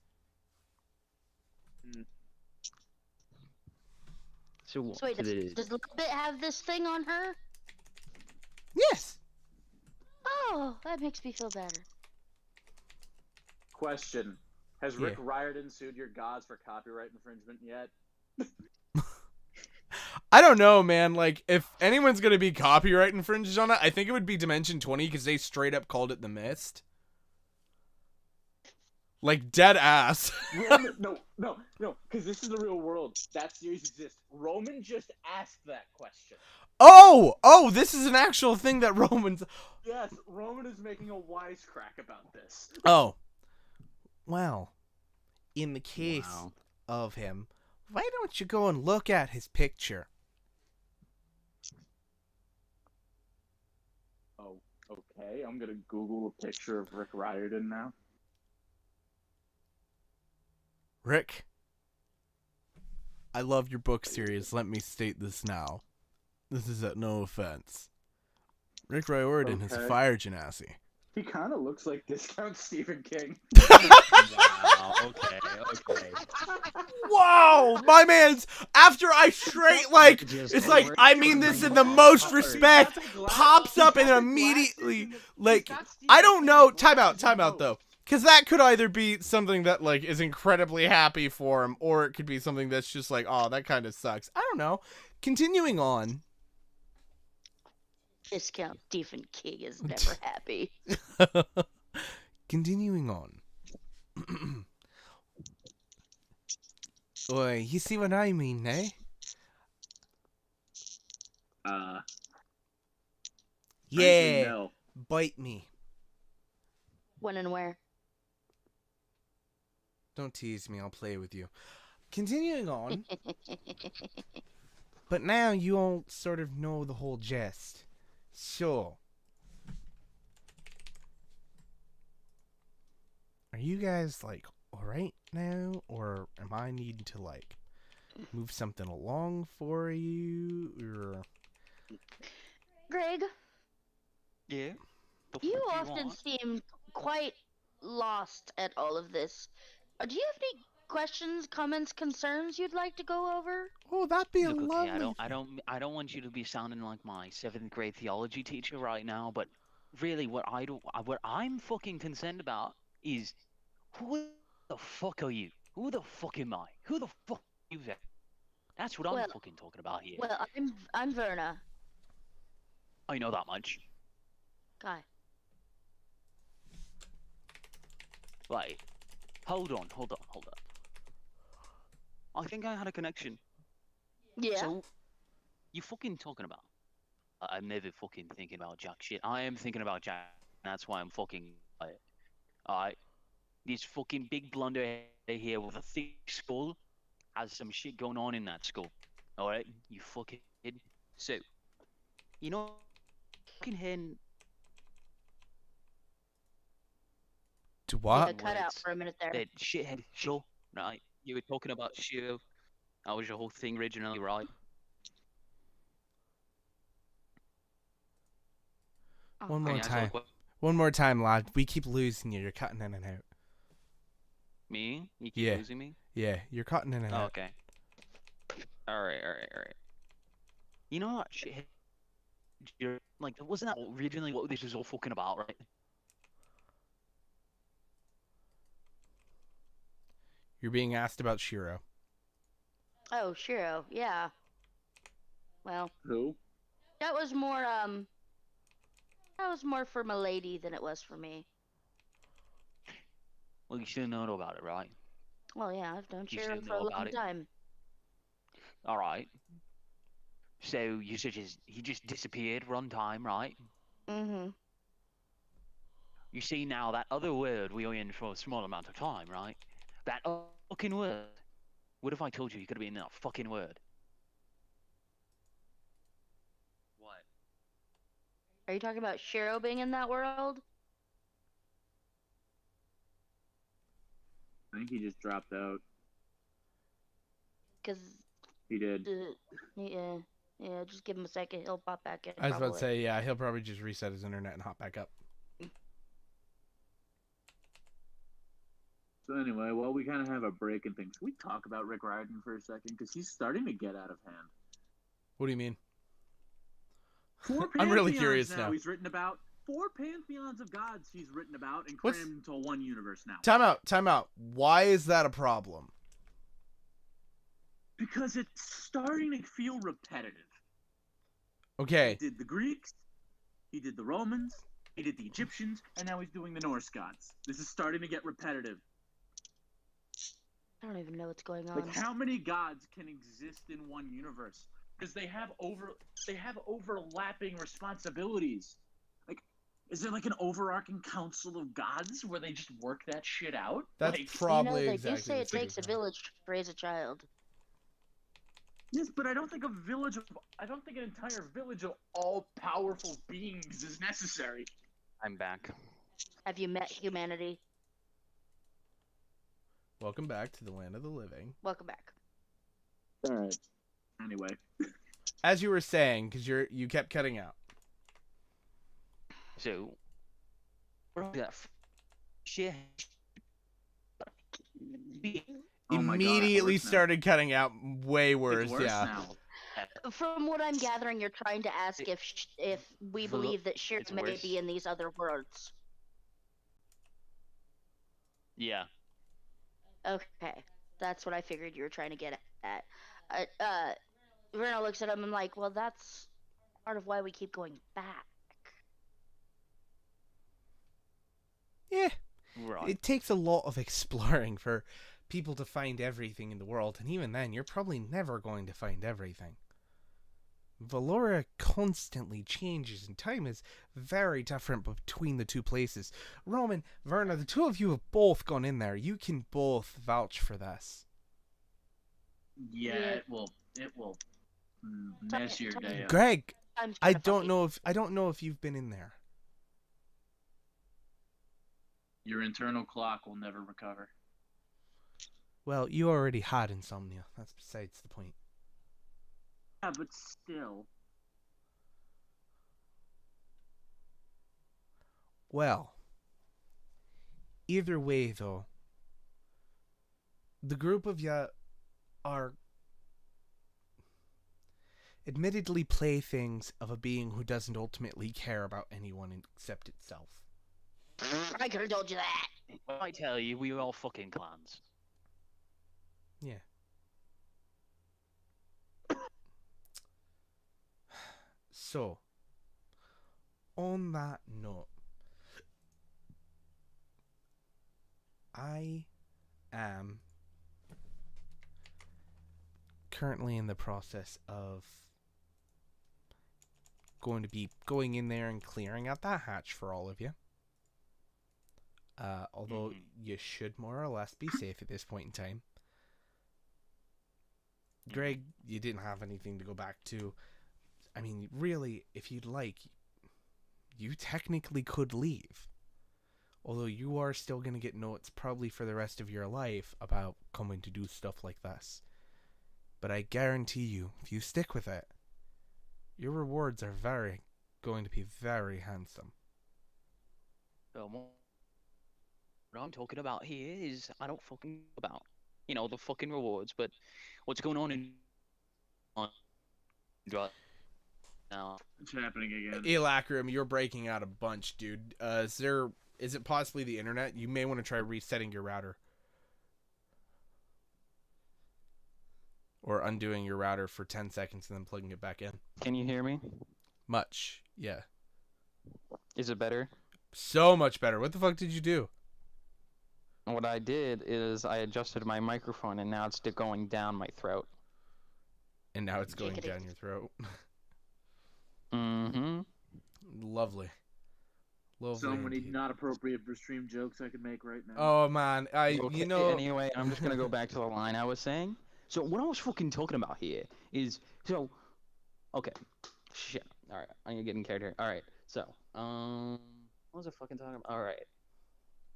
So what? So wait, does Little Bit have this thing on her? Yes. Oh, that makes me feel better. Question. Has Rick Yeah. Riordan sued your gods for copyright infringement yet? I don't know, man. Like, if anyone's gonna be copyright infringed on it, I think it would be Dimension 20 because they straight up called it the Mist. Like, dead ass. Roman, no, because this is the real world. That series exists. Roman just asked that question. Oh, this is an actual thing that Romans... Yes, Roman is making a wisecrack about this. Oh. Well, in the case Wow. of him, why don't you go and look at his picture? Oh, okay. I'm gonna Google a picture of Rick Riordan now. Rick, I love your book series. Let me state this now. This is at no offense. Rick Riordan is a Okay. fire genasi. He kind of looks like Discount Stephen King. Wow. Okay. Wow, my man's, after I straight, like, it's like, I mean this in the most respect, pops up and immediately, like, I don't know, time out though. Because that could either be something that, like, is incredibly happy for him, or it could be something that's just like, oh, that kind of sucks. I don't know. Continuing on. Discount Stephen King is never happy. Continuing on. Oi, you see what I mean, eh? Yeah, No. bite me. When and where? Don't tease me, I'll play with you. Continuing on. But now you all sort of know the whole gist. So, are you guys, like, alright now? Or am I needing to, like, move something along for you? Or... Greg, Yeah. you often seem quite lost at all of this. Do you have any questions, comments, concerns you'd like to go over? Oh, that'd be Look, okay, lovely. I don't want you to be sounding like my 7th grade theology teacher right now, but really, what I'm fucking concerned about is who the fuck are you? Who the fuck am I? Who the fuck are you? That's what I'm fucking talking about here. Well, I'm Verna. I know that much. Guy. Right. Hold on. I think I had a connection. Yeah. So, you fucking talking about? I'm never fucking thinking about jack shit. I am thinking about jack. That's why I'm fucking. Alright. This fucking big blunder here with a thick skull has some shit going on in that skull. Alright? You fucking. So, you know, fucking hen. To what? Yeah, cut out for a minute there. That shithead show, right? You were talking about Shiro. That was your whole thing originally, right? One more Okay, time. One more time, lad. We keep losing you. You're cutting in and out. Me? You keep losing me? Yeah, you're cutting in and out. Okay. Alright. You know what shithead? You're like, wasn't that originally what this was all fucking about, right? You're being asked about Shiro. Oh, Shiro, yeah. Well. Who? That was more for Milady than it was for me. Well, you should know about it, right? Well, yeah, I've known You Shiro should for a know long about it. time. Alright. So, you said he just disappeared one time, right? Mm-hmm. You see now, that other word we were in for a small amount of time, right? That fucking word. What if I told you could have been that fucking word? What? Are you talking about Shiro being in that world? I think he just dropped out. Because... He did. Yeah, just give him a second. He'll pop back in. I was about to say, yeah, he'll probably just reset his internet and hop back up. So anyway, while we kind of have a break and things, can we talk about Rick Riordan for a second? Because he's starting to get out of hand. What do you mean? 4 I'm really pantheons curious now. He's written about 4 pantheons of gods he's written about and crammed into one universe now. Time out. Why is that a problem? Because it's starting to feel repetitive. Okay. He did the Greeks, he did the Romans, he did the Egyptians, and now he's doing the Norse gods. This is starting to get repetitive. I don't even know what's going on. Like, how many gods can exist in one universe? Because they have overlapping responsibilities. Like, is there like an overarching council of gods where they just work that shit out? That's like, probably they exactly. do say it takes a village to raise a child. Yes, but I don't think an entire village of all-powerful beings is necessary. I'm back. Have you met humanity? Welcome back to the land of the living. Welcome back. All right. Anyway, as you were saying, because you kept cutting out. So, shit. Immediately started cutting out. Way worse. It's worse Yeah. now. From what I'm gathering, you're trying to ask if we believe that Shiro may be in these other worlds. Yeah. Okay, that's what I figured you were trying to get at. Reno looks at him and like, well, that's part of why we keep going back. Yeah. Right. It takes a lot of exploring for people to find everything in the world, and even then, you're probably never going to find everything. Valoria constantly changes, and time is very different between the two places. Roman, Verna, the two of you have both gone in there. You can both vouch for this. Yeah, it will mess your day up. Greg, I don't know if you've been in there. Your internal clock will never recover. Well, you already had insomnia. That's besides the point. Yeah, but still. Well, either way, though, the group of ya are admittedly playthings of a being who doesn't ultimately care about anyone except itself. I could have told you that. Well, I tell you, we were all fucking clans. Yeah. So, on that note, I am currently in the process of going to be going in there and clearing out that hatch for all of you. Although you should more or less be safe at this point in time. Greg, you didn't have anything to go back to. I mean, really, if you'd like, you technically could leave. Although you are still going to get notes probably for the rest of your life about coming to do stuff like this. But I guarantee you, if you stick with it, your rewards are going to be very handsome. What I'm talking about here is I don't fucking know about, the fucking rewards, but what's going on in now? It's happening again. Elacrim, you're breaking out a bunch, dude. Is it possibly the internet? You may want to try resetting your router. Or undoing your router for 10 seconds and then plugging it back in. Can you hear me? Much, yeah. Is it better? So much better. What the fuck did you do? What I did is I adjusted my microphone, and now it's going down my throat. And now it's going down your throat. Mm-hmm. Lovely. So many not appropriate for stream jokes I could make right now. Oh man, Anyway, I'm just gonna go back to the line I was saying. So what I was fucking talking about here is okay, shit. All right, I'm getting character. All right, so what was I fucking talking about? All right,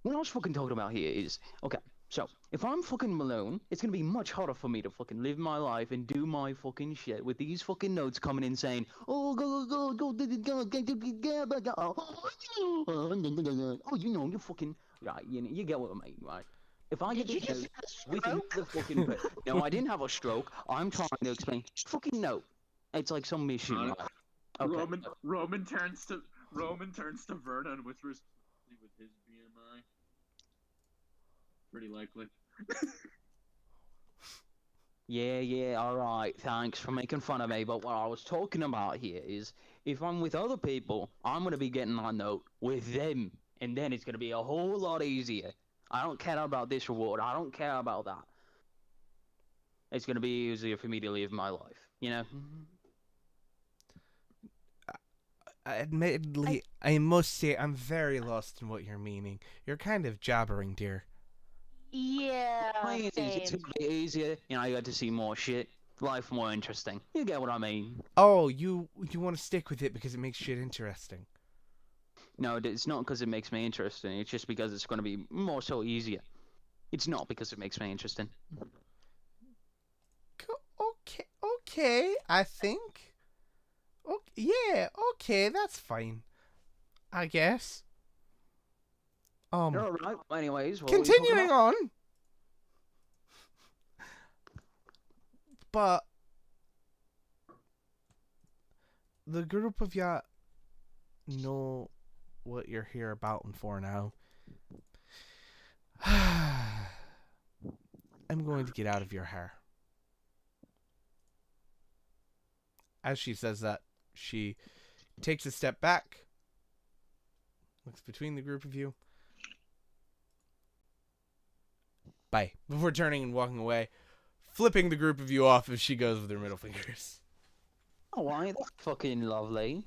what I was fucking talking about here is okay. So if I'm fucking Malone, it's gonna be much harder for me to fucking live my life and do my fucking shit with these fucking notes coming in saying, oh you fucking right. You get what I mean, right? If I get Did you this just note have a with stroke? another fucking no, I didn't have a stroke. I'm trying to explain. Fucking note. It's like some mission. Right? Okay. Roman turns to Verna and whispers with his BMI. Pretty likely. Yeah, alright, thanks for making fun of me, but what I was talking about here is, if I'm with other people, I'm gonna be getting my note with them, and then it's gonna be a whole lot easier. I don't care about this reward, I don't care about that. It's gonna be easier for me to live my life, you know? Admittedly, I must say I'm very lost in what you're meaning. You're kind of jabbering, dear. Yeah, It's same. gonna be easier, I got to see more shit, life more interesting. You get what I mean? Oh, you want to stick with it because it makes shit interesting. No, it's not because it makes me interesting, it's just because it's gonna be more so easier. It's not because it makes me interesting. Okay, I think. Yeah, okay, that's fine. I guess. Alright, anyways, continuing on. But the group of ya know what you're here about and for now. I'm going to get out of your hair. As she says that, she takes a step back, looks between the group of you. Bye. Before turning and walking away, flipping the group of you off as she goes with her middle fingers. Oh, ain't that fucking lovely?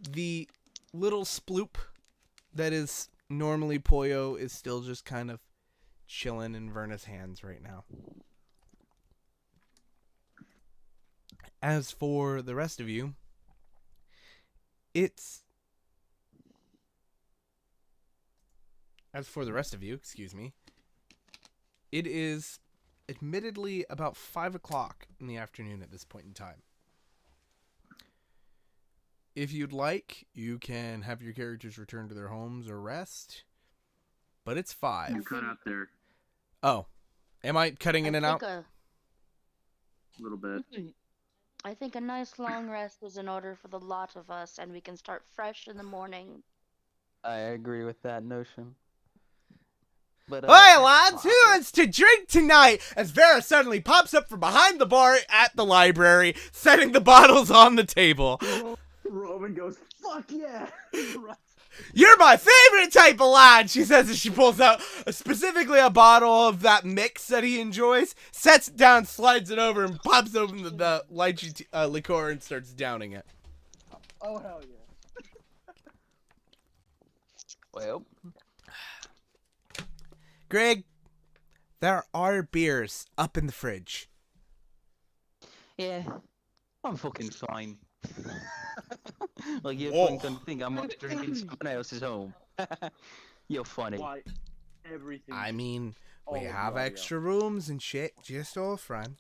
The little sploop that is normally Poyo is still just kind of chilling in Verna's hands right now. As for the rest of you, excuse me, It is admittedly about 5 o'clock in the afternoon at this point in time. If you'd like, you can have your characters return to their homes or rest. But it's 5. You cut out there Oh. Am I cutting in and out? a little bit. I think a nice long rest is in order for the lot of us, and we can start fresh in the morning. I agree with that notion. But, Hey lads, who wants to drink tonight? As Vera suddenly pops up from behind the bar at the library, setting the bottles on the table. Roman goes, fuck yeah! You're my favorite type of lad, she says as she pulls out specifically a bottle of that mix that he enjoys, sets it down, slides it over, and pops open the lychee liqueur and starts downing it. Oh, hell yeah. Well, Greg, there are beers up in the fridge. yeah, I'm fucking fine. Like, you're Whoa. fucking gonna think I'm drinking someone else's home. You're funny. Why? Everything. I mean, we all of have the audio. extra rooms and shit, just all fun.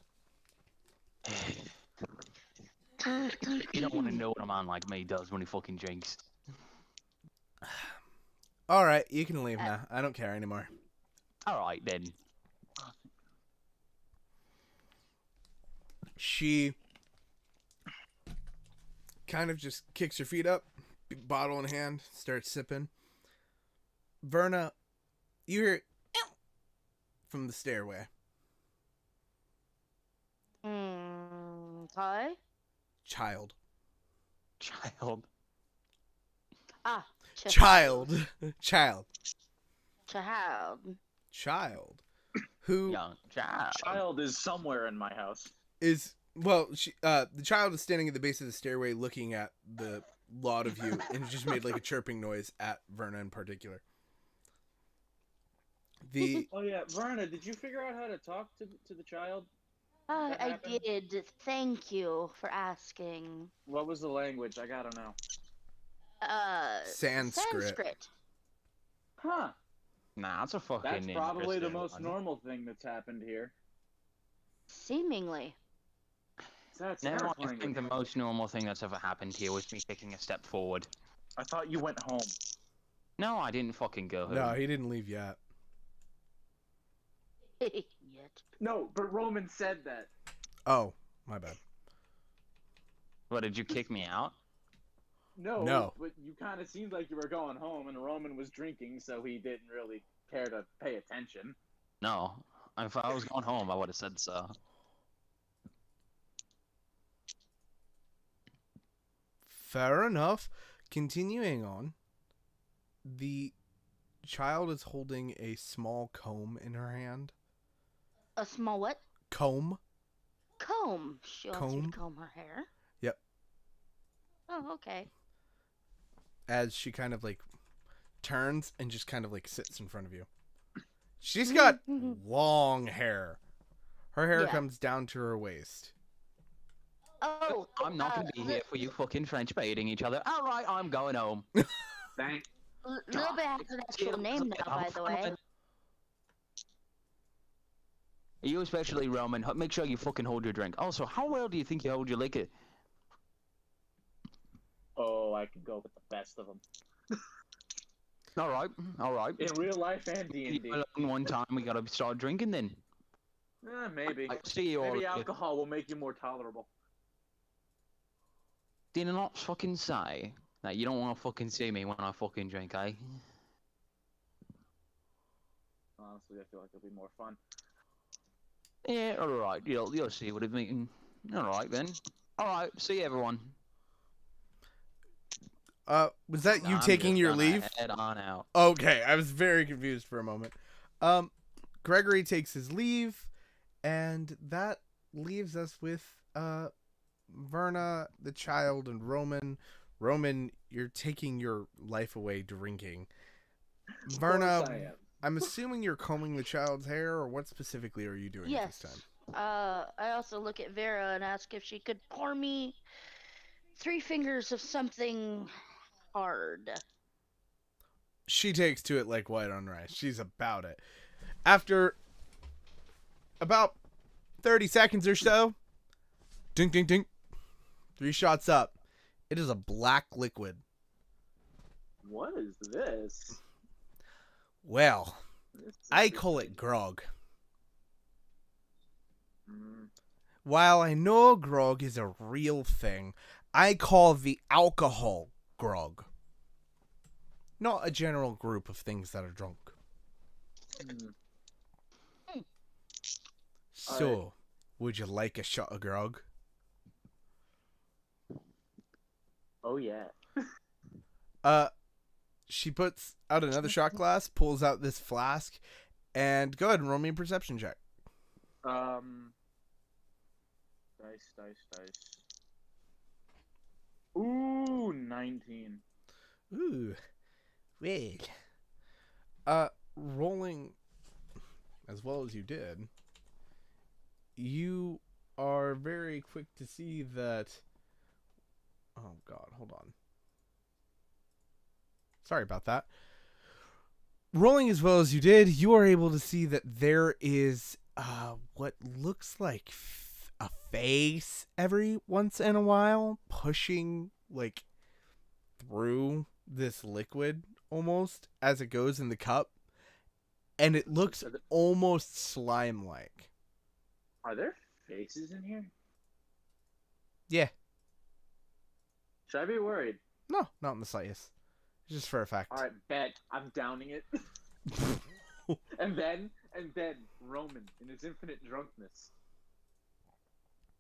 You don't want to know what a man like me does when he fucking drinks. Alright, you can leave now. I don't care anymore. Alright then. She kind of just kicks her feet up, big bottle in hand, starts sipping. Verna, you hear "Ew" from the stairway. Hi? Child. Child. Ah, Child. Child. Child. Child. Who Young child. Child is somewhere in my house. is, well, the child is standing at the base of the stairway looking at the lot of you and just made like a chirping noise at Verna in particular. The Oh yeah, Verna, did you figure out how to talk to the child? I happened? did. Thank you for asking. What was the language? I gotta know. Sanskrit. Huh. Nah, that's a fucking That's probably the interesting most one. normal thing that's happened here. Seemingly. That's No, I terrifying. think the most normal thing that's ever happened here was me taking a step forward. I thought you went home. No, I didn't fucking go home. No, he didn't leave yet. Yet. No, but Roman said that. Oh, my bad. What, did you kick me out? No. But you kind of seemed like you were going home, and Roman was drinking, so he didn't really care to pay attention. No. If I was going home, I would have said so. Fair enough. Continuing on, the child is holding a small comb in her hand. A small what? Comb? Comb. She wants you Comb? to comb her hair. Yep. Oh, okay. As she kind of like turns and just kind of like sits in front of you. She's got long hair. Her hair Yeah. comes down to her waist. Oh, I'm not gonna be here for you fucking French baiting each other. Alright, I'm going home. Thank. Little bit has an actual name now, by the way. You especially, Roman, make sure you fucking hold your drink. Also, how well do you think you hold your liquor? Oh, I could go with the best of them. Alright, alright. In real life and D&D. One time we gotta start drinking then. Maybe. See you all. Maybe alcohol will make you more tolerable. Did I not fucking say that you don't want to fucking see me when I fucking drink, eh? Honestly, I feel like it'll be more fun. Yeah, alright, you'll see what I mean. Alright then. Alright, see everyone. Was that you I'm taking just your gonna leave? Head on out. Okay, I was very confused for a moment. Gregory takes his leave, and that leaves us with Verna, the child, and Roman. Roman, you're taking your life away drinking. Verna, I'm assuming you're combing the child's hair, or what specifically are you doing at yes. this time? I also look at Vera and ask if she could pour me 3 fingers of something hard. She takes to it like white on rice. She's about it. After about 30 seconds or so. Ding, ding, ding. 3 shots up. It is a black liquid. What is this? Well, This is I call it grog. Mm. While I know grog is a real thing, I call the alcohol grog. Not a general group of things that are drunk. Mm. So, would you like a shot of grog? Oh yeah. She puts out another shot glass, pulls out this flask, and go ahead and roll me a perception check. Dice. Ooh, 19. Ooh. Well. Rolling as well as you did, you are very quick to see that... Oh, God, hold on. Sorry about that. Rolling as well as you did, you are able to see that there is what looks like a face every once in a while pushing like through this liquid almost as it goes in the cup, and it looks almost slime-like. Are there faces in here? Yeah. Should I be worried? No, not in the slightest. Just for a fact. All right, bet I'm downing it. and then Roman, in his infinite drunkenness,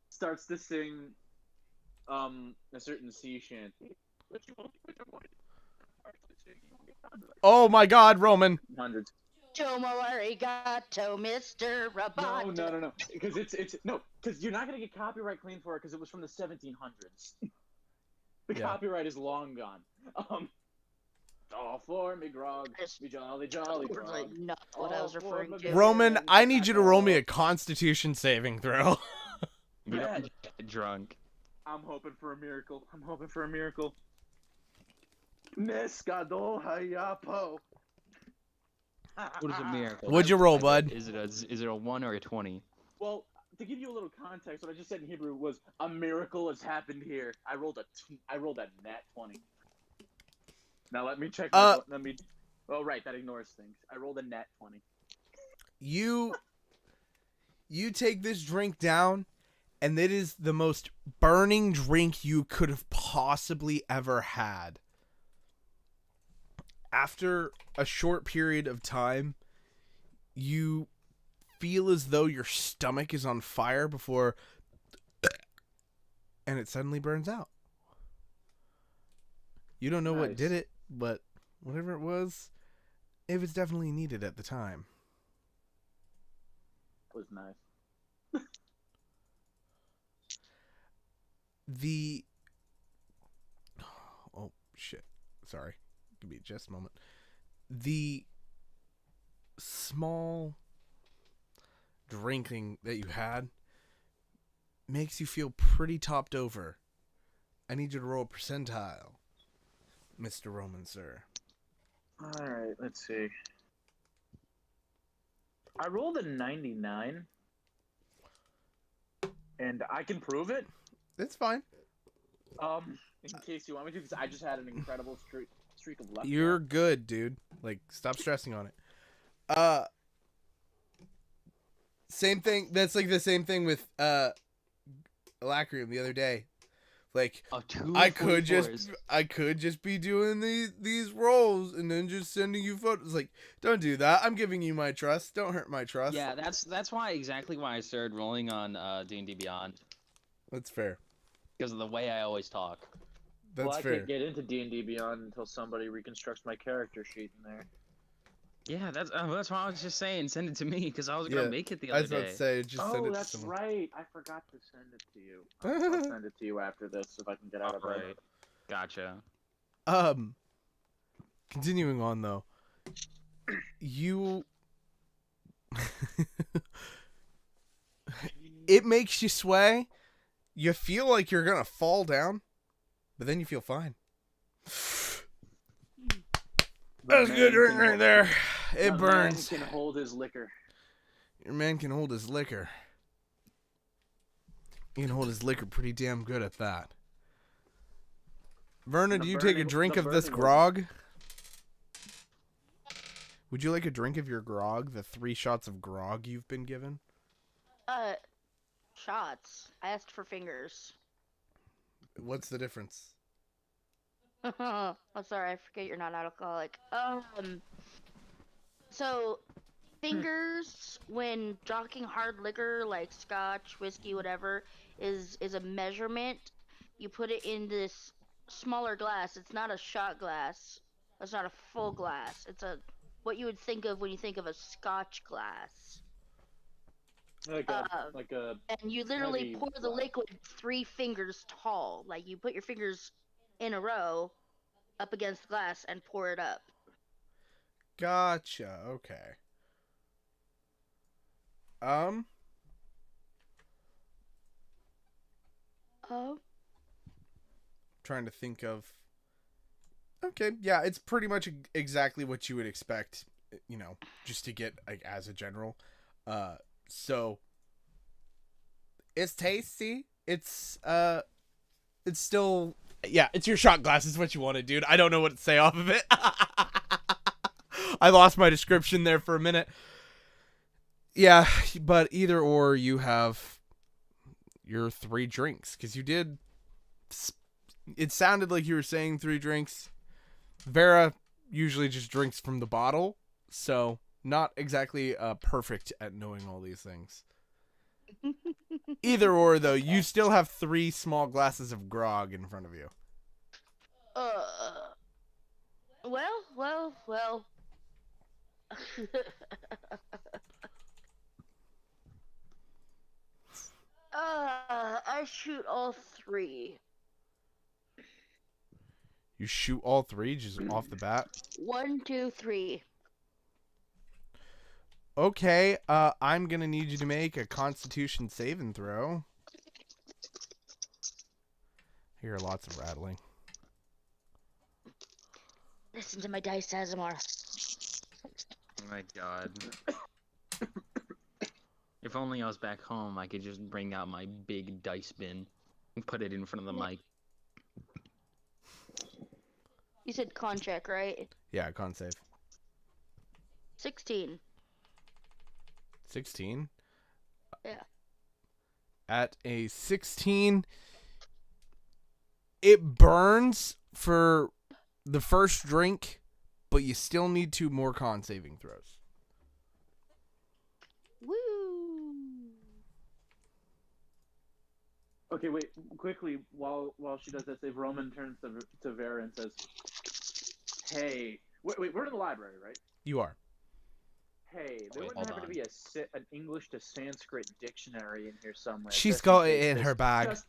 starts to sing a certain sea shanty. Oh my God, Roman! Hundreds. Tomo arigato, Mr. Robot. No. Because you're not gonna get copyright claim for it because it was from the 1700s. The copyright is long gone. All for me grog, me jolly grog. Not what I was referring to. Roman, I need you to roll me a Constitution saving throw. You don't get drunk. I'm hoping for a miracle. Nescado hayapo. What is a miracle? What'd you roll, bud? Is it a 1 or a 20? Well, to give you a little context, what I just said in Hebrew was a miracle has happened here. I rolled a nat 20. Now let me check. Oh, right, that ignores things. I rolled a nat 20. You take this drink down, and it is the most burning drink you could have possibly ever had. After a short period of time, you feel as though your stomach is on fire before, and it suddenly burns out. You don't know what did it, but whatever it was definitely needed at the time. It was nice. Oh, shit. Sorry. Give me just a moment. The small drinking that you had makes you feel pretty topped over. I need you to roll a percentile, Mr. Roman, sir. Alright, let's see. I rolled a 99. And I can prove it. It's fine. In case you want me to, because I just had an incredible streak of luck. You're good, dude. Like, stop stressing on it. Same thing. That's like the same thing with Alacrium the other day. Like, I could just be doing these rolls and then just sending you photos. Like, don't do that. I'm giving you my trust. Don't hurt my trust. Yeah, that's exactly why I started rolling on D&D Beyond. That's fair. Because of the way I always talk. That's fair. I can't get into D&D Beyond until somebody reconstructs my character sheet in there. Yeah, that's why I was just saying, send it to me, because I was gonna make it the other day. I was about to say, just send it to someone. Right. I forgot to send it to you. I'll send it to you after this if I can get out of it. Gotcha. Continuing on though, it makes you sway. You feel like you're gonna fall down, but then you feel fine. That's a good drink right there. It burns. Man can hold his liquor. Your man can hold his liquor. He can hold his liquor pretty damn good at that. Verna, do you take a drink of this grog? Would you like a drink of your grog? The 3 shots of grog you've been given? Shots. I asked for fingers. What's the difference? I'm sorry, I forget you're not alcoholic. So fingers when drinking hard liquor like scotch, whiskey, whatever, is a measurement. You put it in this smaller glass. It's not a shot glass. It's not a full glass. It's what you would think of when you think of a scotch glass. Like a and you literally heavy pour the glass. liquid 3 fingers tall. Like you put your fingers in a row up against the glass and pour it up. Gotcha. Okay. Trying to think of. Okay, yeah, it's pretty much exactly what you would expect, you know, just to get like as a general. So it's tasty. It's still, yeah, it's your shot glass is what you wanted, dude. I don't know what to say off of it. I lost my description there for a minute. Yeah, but either or, you have your 3 drinks, because you did. It sounded like you were saying 3 drinks. Vera usually just drinks from the bottle, so not exactly perfect at knowing all these things. Either or, though, you still have 3 small glasses of grog in front of you. Well. I shoot all 3. You shoot all 3 just off the bat? 1, 2, 3. Okay, I'm gonna need you to make a Constitution saving throw. I hear lots of rattling. Listen to my dice, Azamar. Oh my god. If only I was back home, I could just bring out my big dice bin and put it in front of the mic. You said con check, right? Yeah, con save. 16. 16? Yeah. At a 16, it burns for the first drink, but you still need 2 more con saving throws. Woo! Okay, wait. Quickly, while she does that save, Roman turns to Vera and says, "Hey, wait, we're in the library, right? You are. Hey, there Wait, wouldn't hold happen to on. be an English to Sanskrit dictionary in here somewhere." She's just got in it case in this- her bag. just-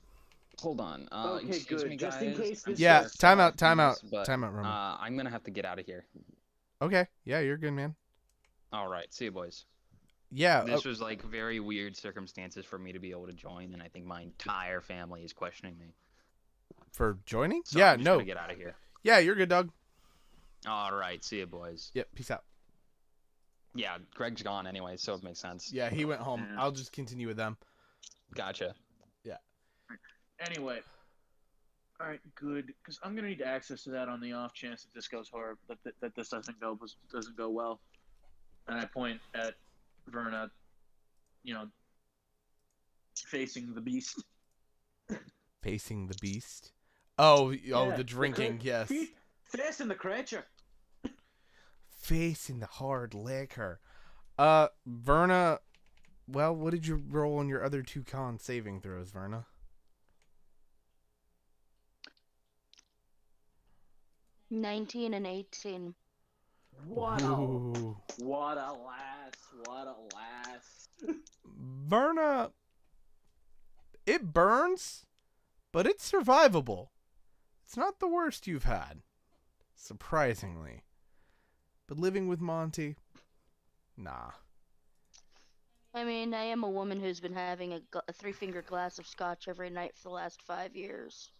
Hold on. Okay, Excuse good. me, Just in guys. case I'm this- Yeah, so time out, sorry to do this, but, Roman. I'm gonna have to get out of here. Okay, yeah, you're good, man. Alright, see you boys. Yeah, This was like very weird circumstances for me to be able to join, and I think my entire family is questioning me. for joining? So Yeah, I'm just no. gonna get out of here. Yeah, you're good, dog. Alright, see you boys. Yep, peace out. Yeah, Greg's gone anyway, so it makes sense. Yeah, he went home. Yeah. I'll just continue with them. Gotcha. Anyway. All right, good. Because I'm gonna need access to that on the off chance that this goes horrible, that this doesn't go well. And I point at Verna, facing the beast. Facing the beast. Oh, Yeah, the drinking, yes. Facing the creature. Facing the hard liquor. Verna, well, what did you roll on your other 2 con saving throws, Verna? $19 and $18. What Ooh. what a lass. Verna, it burns, but it's survivable. It's not the worst you've had, surprisingly. But living with Monty, nah. I mean, I am a woman who's been having a 3-finger glass of scotch every night for the last 5 years.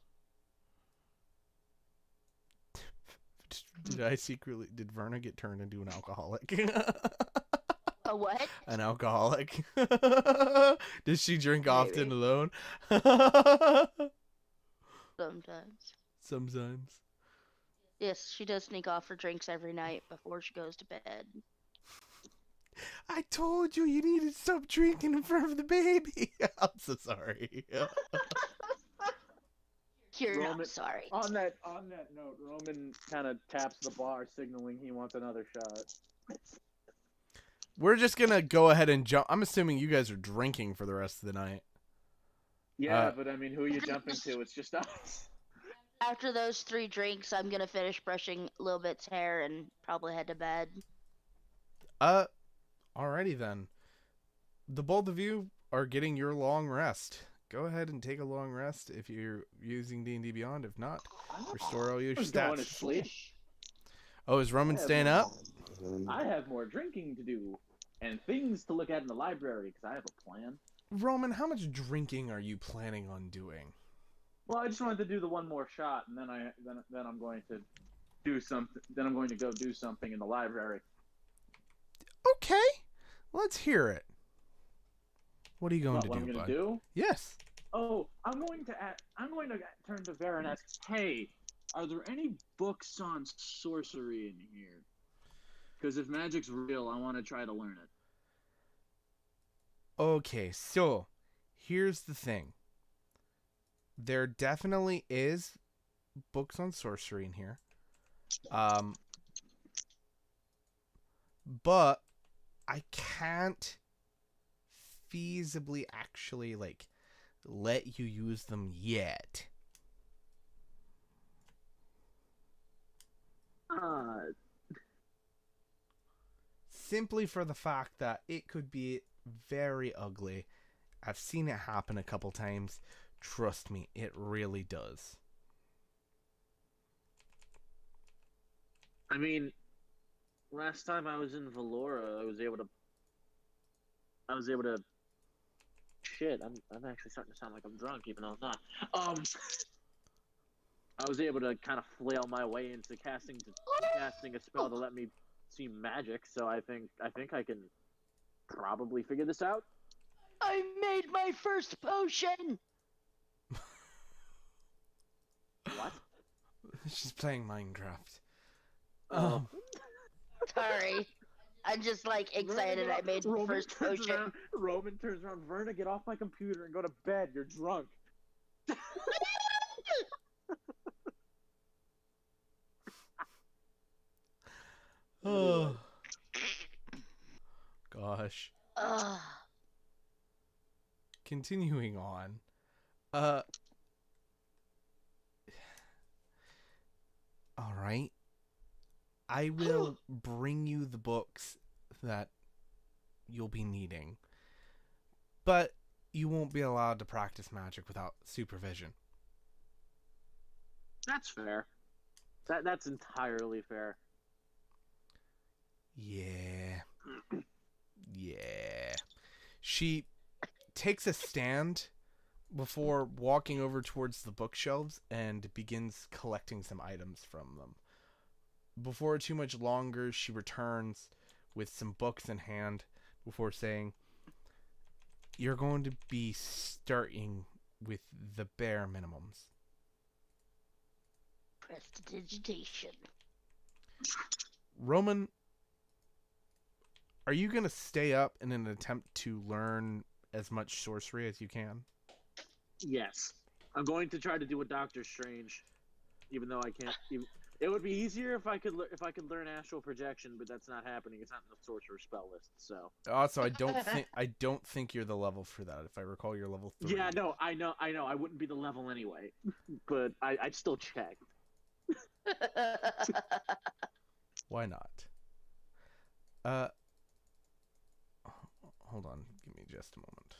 Did Verna get turned into an alcoholic? A what? An alcoholic. Does she drink often Maybe. alone? Sometimes. Sometimes. Yes, she does sneak off for drinks every night before she goes to bed. I told you needed to stop drinking in front of the baby. I'm so sorry. You're Roman- not sorry. On that note, Roman kind of taps the bar, signaling he wants another shot. We're just gonna go ahead and jump. I'm assuming you guys are drinking for the rest of the night. Yeah, but I mean, who are you jumping to? It's just us. After those 3 drinks, I'm gonna finish brushing Lil Bit's hair and probably head to bed. Alrighty then. The both of you are getting your long rest. Go ahead and take a long rest if you're using D&D Beyond. If not, restore all your Who's going to stats. sleep? Oh, is Roman staying up? I have more drinking to do and things to look at in the library because I have a plan. Roman, how much drinking are you planning on doing? Well, I just wanted to do the one more shot, and then I'm going to do something. Then I'm going to go do something in the library. Okay, let's hear it. What are you going to What do, I'm going bud? to do? Yes. Oh, I'm going to turn to Vera and ask, hey, are there any books on sorcery in here? Because if magic's real, I want to try to learn it. Okay, so here's the thing. There definitely is books on sorcery in here. But I can't feasibly actually let you use them yet. Simply for the fact that it could be very ugly. I've seen it happen a couple times. Trust me, it really does. I mean, last time I was in Valora, I was able to. Shit, I'm actually starting to sound like I'm drunk, even though I'm not. I was able to kind of flail my way into casting a spell to let me see magic. So I think I can probably figure this out. I made my first potion! What? She's playing Minecraft. Oh. Sorry. I'm just excited I made the first potion. Roman turns around. Verna, get off my computer and go to bed. You're drunk. Oh. Gosh. Continuing on. Alright. I will bring you the books that you'll be needing. But you won't be allowed to practice magic without supervision. That's fair. That's entirely fair. Yeah. Yeah. She takes a stand before walking over towards the bookshelves and begins collecting some items from them. Before too much longer, she returns with some books in hand before saying, "You're going to be starting with the bare minimums." Prestidigitation. Roman, are you going to stay up in an attempt to learn as much sorcery as you can? Yes. I'm going to try to do a Doctor Strange, even though I can't. It would be easier if I could learn astral projection, but that's not happening. It's not in the sorcerer spell list. So. Also, I don't think you're the level for that. If I recall, you're level 3. Yeah, no, I know. I wouldn't be the level anyway, but I'd still check. Why not? Hold on. Give me just a moment.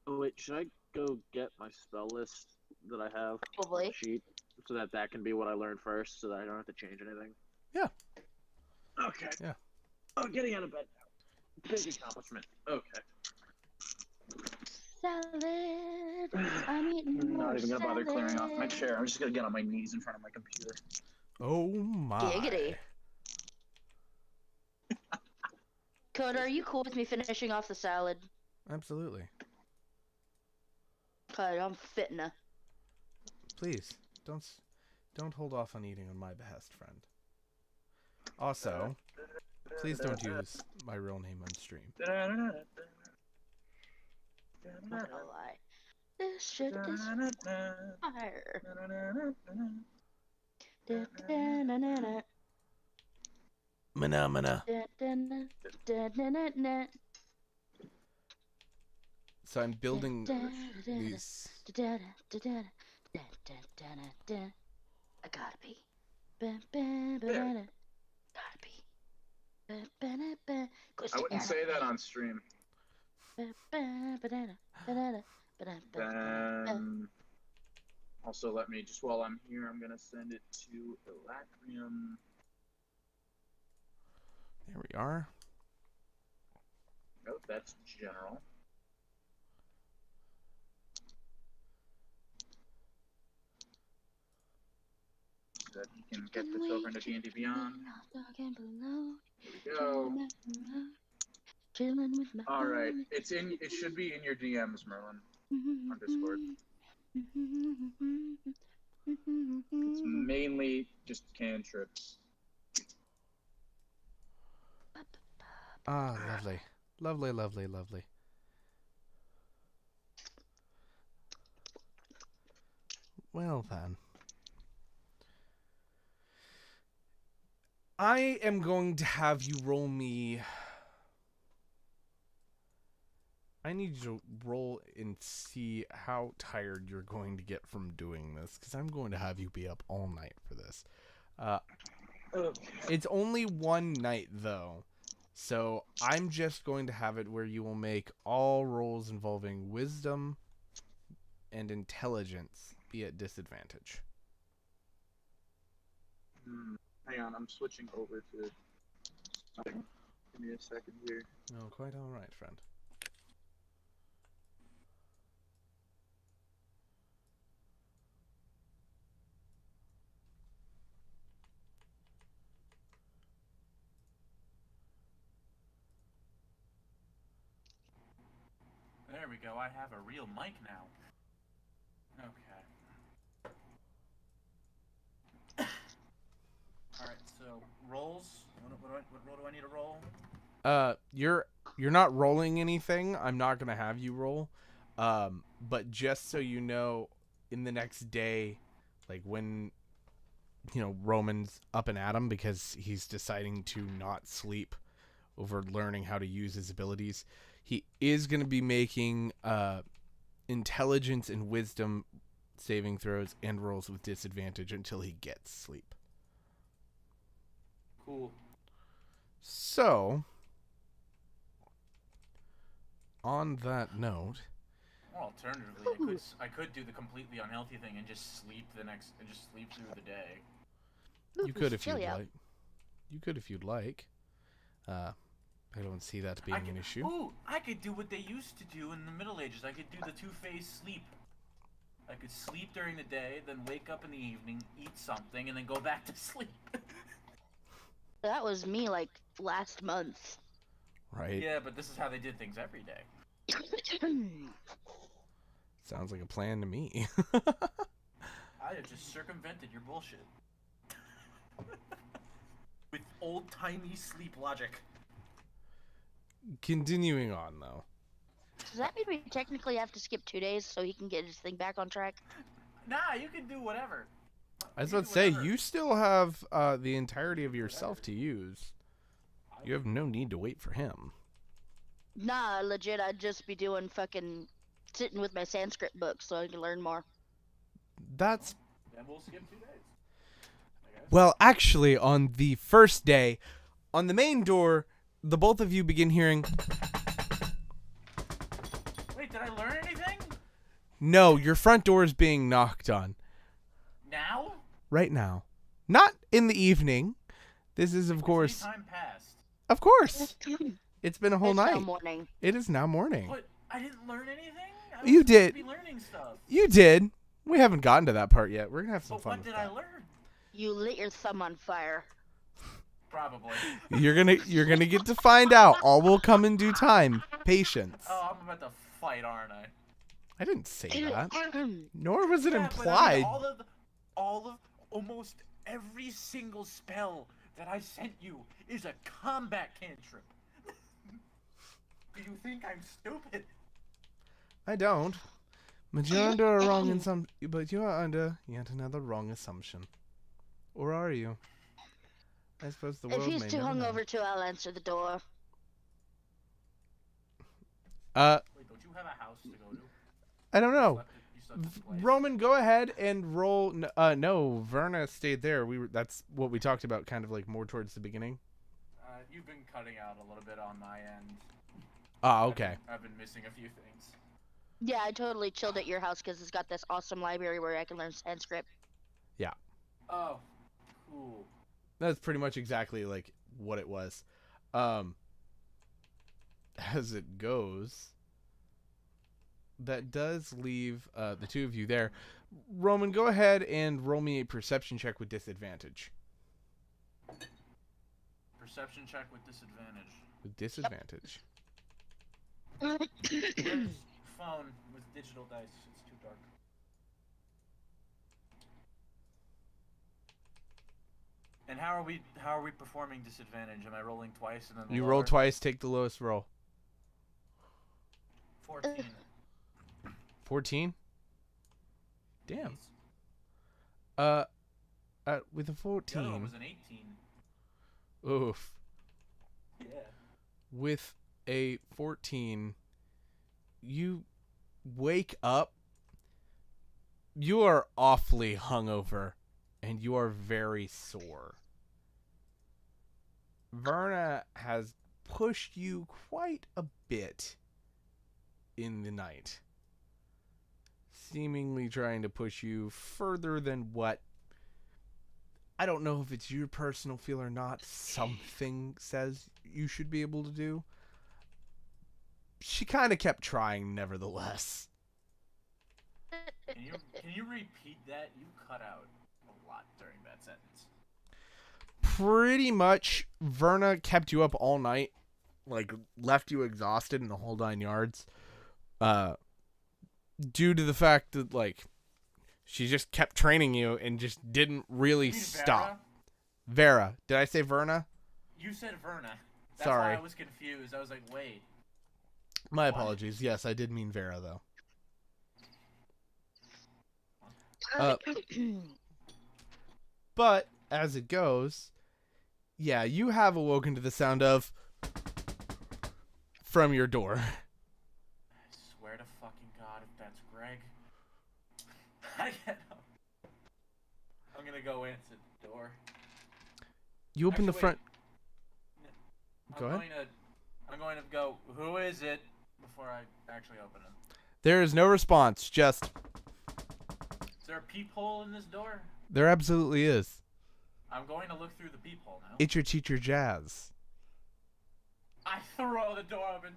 Oh wait, should I go get my spell list that I have Probably. on the sheet so that can be what I learn first, so that I don't have to change anything? Yeah. Okay. Yeah. Oh, getting out of bed now. Big accomplishment. Okay. Salad. I'm eating I'm more not even gonna bother clearing off my salad. chair. I'm just gonna get on my knees in front of my computer. Oh my. Giggity. Coda, are you cool with me finishing off the salad? Absolutely. Cause I'm fitna. Please, don't hold off on eating on my behest, friend. Also, please don't use my real name on stream. I'm not gonna lie. This shit is fire. Mana. So I'm building these. I gotta be. Gotta be. I wouldn't say that on stream. Also, let me, just while I'm here, I'm gonna send it to Elacrium. There we are. Nope, that's general. So that he can get this over into D&D Beyond. Here we go. Alright, it should be in your DMs, Merlin, on Discord. It's mainly just cantrips. Ah, lovely. Lovely. Well then. I am going to have you roll me... I need you to roll and see how tired you're going to get from doing this, because I'm going to have you be up all night for this. It's only one night, though, so I'm just going to have it where you will make all rolls involving wisdom and intelligence be at disadvantage. Hang on, I'm switching over to something. Give me a second here. No, quite all right, friend. There we go, I have a real mic now. Okay. Alright, so, rolls. What roll do I need to roll? You're not rolling anything. I'm not going to have you roll. But just so you know, in the next day, like when, Roman's up and at him because he's deciding to not sleep over learning how to use his abilities, he is going to be making intelligence and wisdom saving throws and rolls with disadvantage until he gets sleep. Cool. So, on that note... Or alternatively, I could do the completely unhealthy thing and just sleep through the day. You could if you'd like. You could if you'd like. I don't see that being an issue. Ooh, I could do what they used to do in the Middle Ages. I could do the two-phase sleep. I could sleep during the day, then wake up in the evening, eat something, and then go back to sleep. That was me, like, last month. Right. Yeah, but this is how they did things every day. Sounds like a plan to me. I have just circumvented your bullshit. With old-timey sleep logic. Continuing on, though. Does that mean we technically have to skip 2 days so he can get his thing back on track? Nah, you can do whatever. I was about to say, you still have the entirety of yourself to use. You have no need to wait for him. Nah, legit, I'd just be doing fucking sitting with my Sanskrit book so I can learn more. That's... Then we'll skip 2 days. Well, actually, on the first day, on the main door, the both of you begin hearing... Wait, did I learn anything? No, your front door is being knocked on. Now? Right now. Not in the evening. This is, of course... Time passed. Of course. It's been a whole night. It's now morning. It is now morning. But I didn't learn anything? You did. Be learning stuff. You did. We haven't gotten to that part yet. We're going to have some fun What with did that. I learn? You lit your thumb on fire. Probably. You're gonna get to find out. All will come in due time. Patience. Oh, I'm about to fight, aren't I? I didn't say that. Nor was it Yeah, but implied. I mean, almost every single spell that I sent you is a combat cantrip. Do you think I'm stupid? I don't. But you're under a wrong But you are under yet another wrong assumption. Or are you? I suppose the world If he's may too never know. hungover to, I'll answer the door. Wait, don't you have a house to go to? I don't know. You slept at the place? Roman, go ahead and roll. No, Verna stayed there. That's what we talked about, kind of like more towards the beginning. You've been cutting out a little bit on my end. Ah, okay. I've been missing a few things. Yeah, I totally chilled at your house because it's got this awesome library where I can learn Sanskrit. Yeah. Oh, cool. That's pretty much exactly like what it was. As it goes, that does leave the two of you there. Roman, go ahead and roll me a perception check with disadvantage. Perception check with disadvantage. With disadvantage. Where's phone with digital dice? It's too dark. And how are we performing disadvantage? Am I rolling twice and then You lower? roll twice, take the lowest roll. 14. 14? Damn. With a 14. The other one was an 18. Oof. Yeah. With a 14, you wake up. You are awfully hungover, and you are very sore. Verna has pushed you quite a bit in the night, seemingly trying to push you further than what, I don't know if it's your personal feel or not, something says you should be able to do. She kind of kept trying nevertheless. Can you repeat that? You cut out a lot during that sentence. Pretty much, Verna kept you up all night, like left you exhausted in the whole 9 yards, due to the fact that like she just kept training you and just didn't really stop. Vera. Did I say Verna? You said Verna. That's Sorry. why I was confused. I was like, wait. My apologies. Yes, I did mean Vera though. But as it goes, yeah, you have awoken to the sound of from your door. I swear to fucking God, if that's Greg, I get up. I'm gonna go answer the door. You open the Actually, front. wait. Go ahead. I'm going to go, who is it, before I actually open it. There is no response. Just Is there a peephole in this door? there absolutely is. I'm going to look through the peephole now. It's your teacher, Jazz. I throw the door open.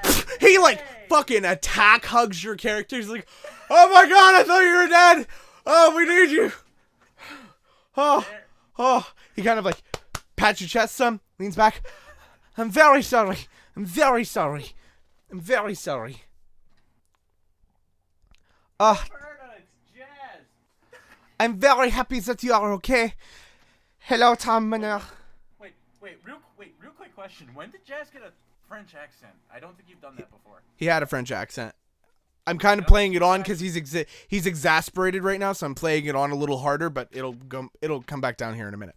Jazz! He like fucking attack hugs your character. He's like, "Oh my God, I thought you were dead. Oh, we need you." Oh. He kind of like pats your chest some, leans back. I'm very sorry. I'm very sorry. I'm very sorry. It's Jazz. I'm very happy that you are okay. Hello, Tom Manor. Wait, real quick question. When did Jazz get a French accent? I don't think you've done that before. He had a French accent. I'm kind of playing it on because he's exasperated right now, so I'm playing it on a little harder, but it'll come back down here in a minute.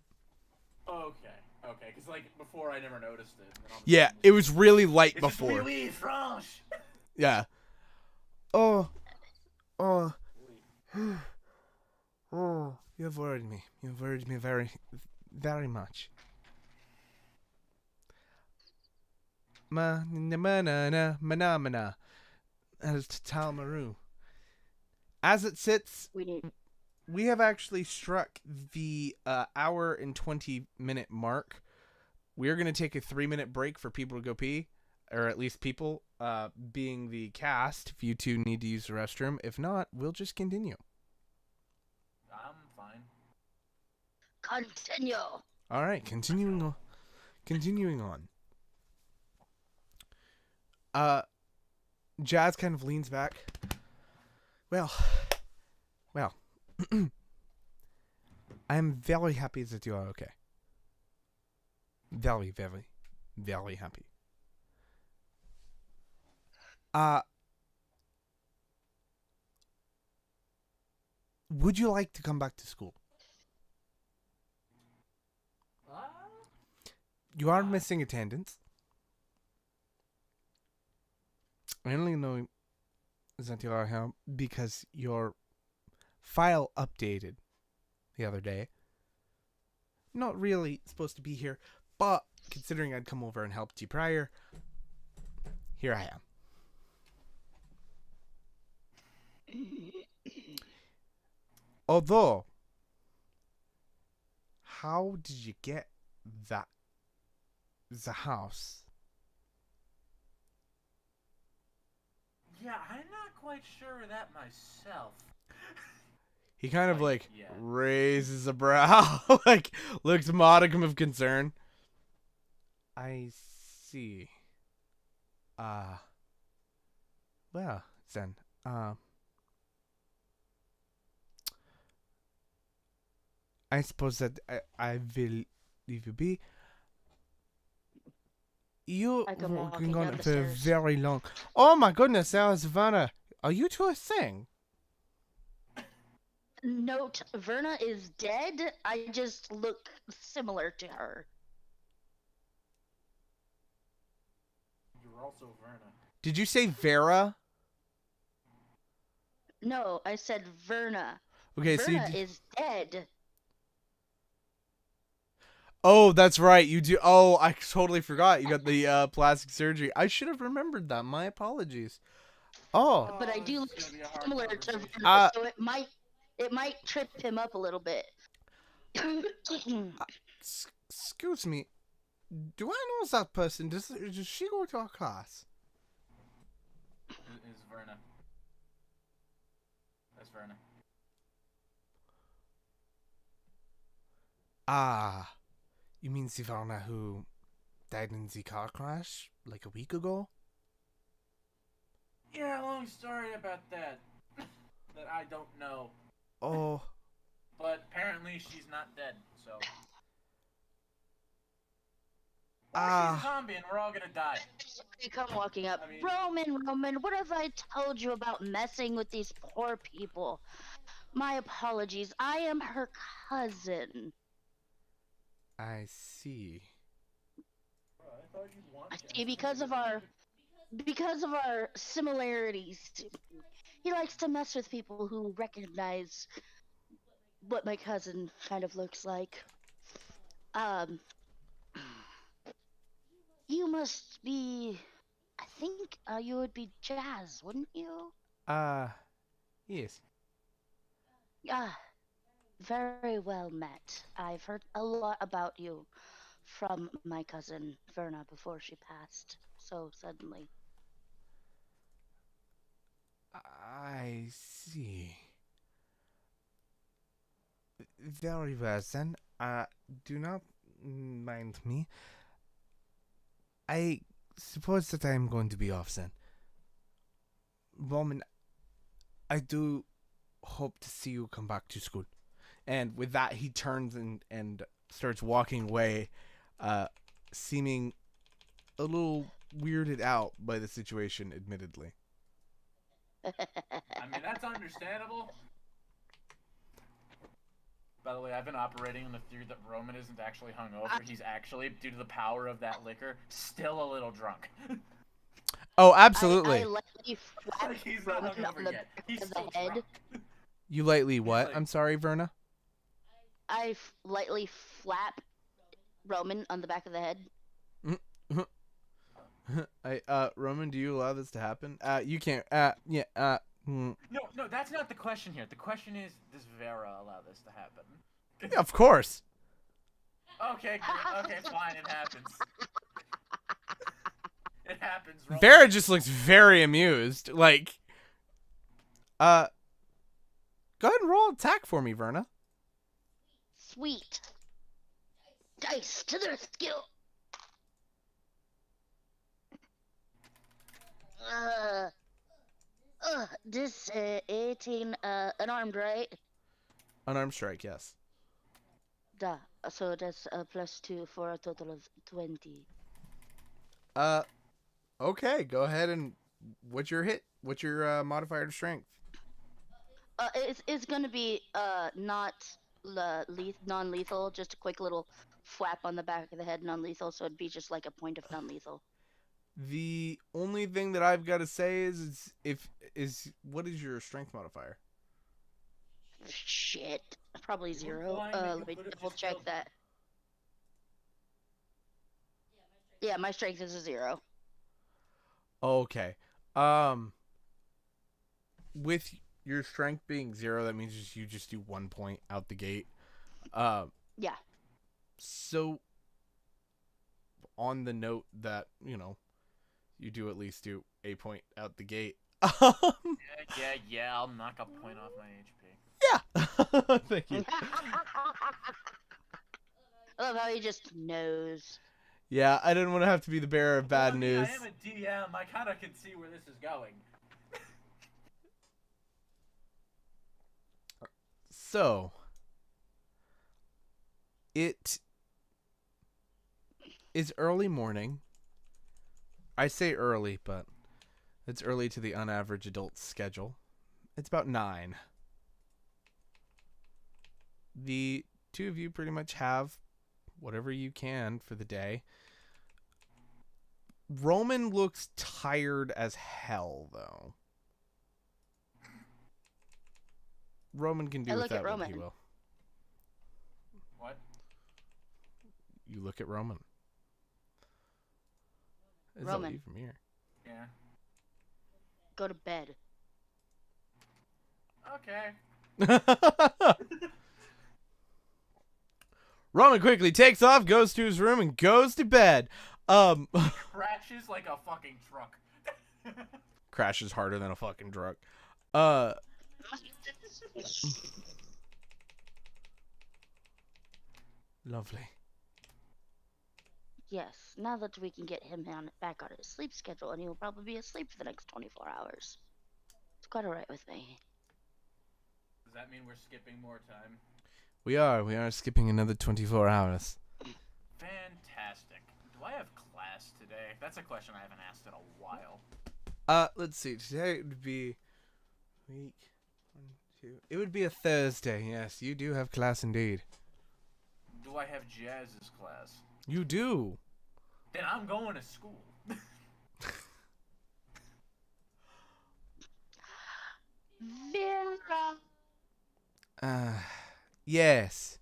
Okay, because like before I never noticed it. Yeah, it was really light It's before. really French. Yeah. Oh. You've worried me. You've worried me very, very much. Mana. As to Talmaru. As it sits, we have actually struck the hour and 20-minute mark. We're going to take a 3-minute break for people to go pee, or at least people, being the cast, if you two need to use the restroom. If not, we'll just continue. I'm fine. Continue. All right, continuing on. Continuing on. Jazz kind of leans back. Well. I'm very happy that you are okay. Very, very, very happy. Would you like to come back to school? You are missing attendance. I only know that you are here because your file updated the other day. Not really supposed to be here, but considering I'd come over and helped you prior, here I am. Although, how did you get the house? Yeah, I'm not quite sure of that myself. He kind of raises a brow, like looks modicum of concern. I see. Well, then, I suppose that I will leave you be. You I come working walking on down it the for stairs. very long. Oh my goodness, that was Vanna. Are you two a thing? Note, Verna is dead. I just look similar to her. You're also Verna. Did you say Vera? No, I said Verna. Okay, so Verna is dead. Oh, that's right. You do. Oh, I totally forgot. You got the plastic surgery. I should have remembered that. My apologies. Oh. But I do look this is gonna be a hard similar to conversation. Verna, so it might trip him up a little bit. Excuse me. Do I know that person? Does she go to our class? Is Verna. That's Verna. Ah. You mean Sivana who died in the car crash like a week ago? Yeah, long story about that. That I don't know. Oh. But apparently she's not dead, so. Or she's a zombie and we're all gonna die. You come walking up. I mean- Roman, what have I told you about messing with these poor people? My apologies. I am her cousin. I see. I see, because of our similarities, he likes to mess with people who recognize what my cousin kind of looks like. You must be, I think you would be Jazz, wouldn't you? Yes. Very well met. I've heard a lot about you from my cousin Verna before she passed so suddenly. I see. Very well then. Do not mind me. I suppose that I am going to be off then. Roman, I do hope to see you come back to school. And with that, he turns and starts walking away, seeming a little weirded out by the situation, admittedly. I mean, that's understandable. By the way, I've been operating on the theory that Roman isn't actually hungover. He's actually, due to the power of that liquor, still a little drunk. Oh, absolutely. I lightly flap He's not Roman on hungover the yet. back He's of still the head. drunk. You lightly what? like- I'm sorry, Verna? I lightly flap Roman on the back of the head. Roman, do you allow this to happen? You can't. No, that's not the question here. The question is, does Vera allow this to happen? Yeah, of course. Okay, fine, it happens. It happens. Roman. Vera just looks very amused. Like, go ahead and roll attack for me, Verna. Sweet. Dice to the rescue. This 18 unarmed, right? Unarmed strike, yes. Duh. So that's +2 for a total of 20. Okay, go ahead and what's your hit? What's your modifier to strength? It's gonna be not non-lethal, just a quick little flap on the back of the head, non-lethal. So it'd be just like a point of non-lethal. The only thing that I've got to say is what is your strength modifier? Shit, probably 0. implying that you Let me could've double just check killed- that. Yeah, my strength is a 0. Okay. With your strength being 0, that means you just do 1 point out the gate. Yeah. So on the note that, you do at least do a point out the gate. Yeah, I'll knock a point off my HP. Yeah. Thank you. I love how he just knows. Yeah, I didn't want to have to be the bearer of bad Well, news. I am a DM. I kind of can see where this is going. So, it is early morning. I say early, but it's early to the unaverage adult schedule. It's about 9. The two of you pretty much have whatever you can for the day. Roman looks tired as hell, though. Roman can do I with look at that what he Roman. will. What? You look at Roman. Is that Roman. you from here? Yeah. Go to bed. Okay. Roman quickly takes off, goes to his room, and goes to bed. Crashes like a fucking truck. Crashes harder than a fucking truck. Lovely. Yes, now that we can get him back on his sleep schedule, and he will probably be asleep for the next 24 hours. It's quite alright with me. Does that mean we're skipping more time? We are skipping another 24 hours. Fantastic. Do I have class today? That's a question I haven't asked in a while. Let's see. Today it would be week 1, 2. It would be a Thursday. Yes, you do have class indeed. Do I have Jazz's class? You do. Then I'm going to school. Vera! Yes.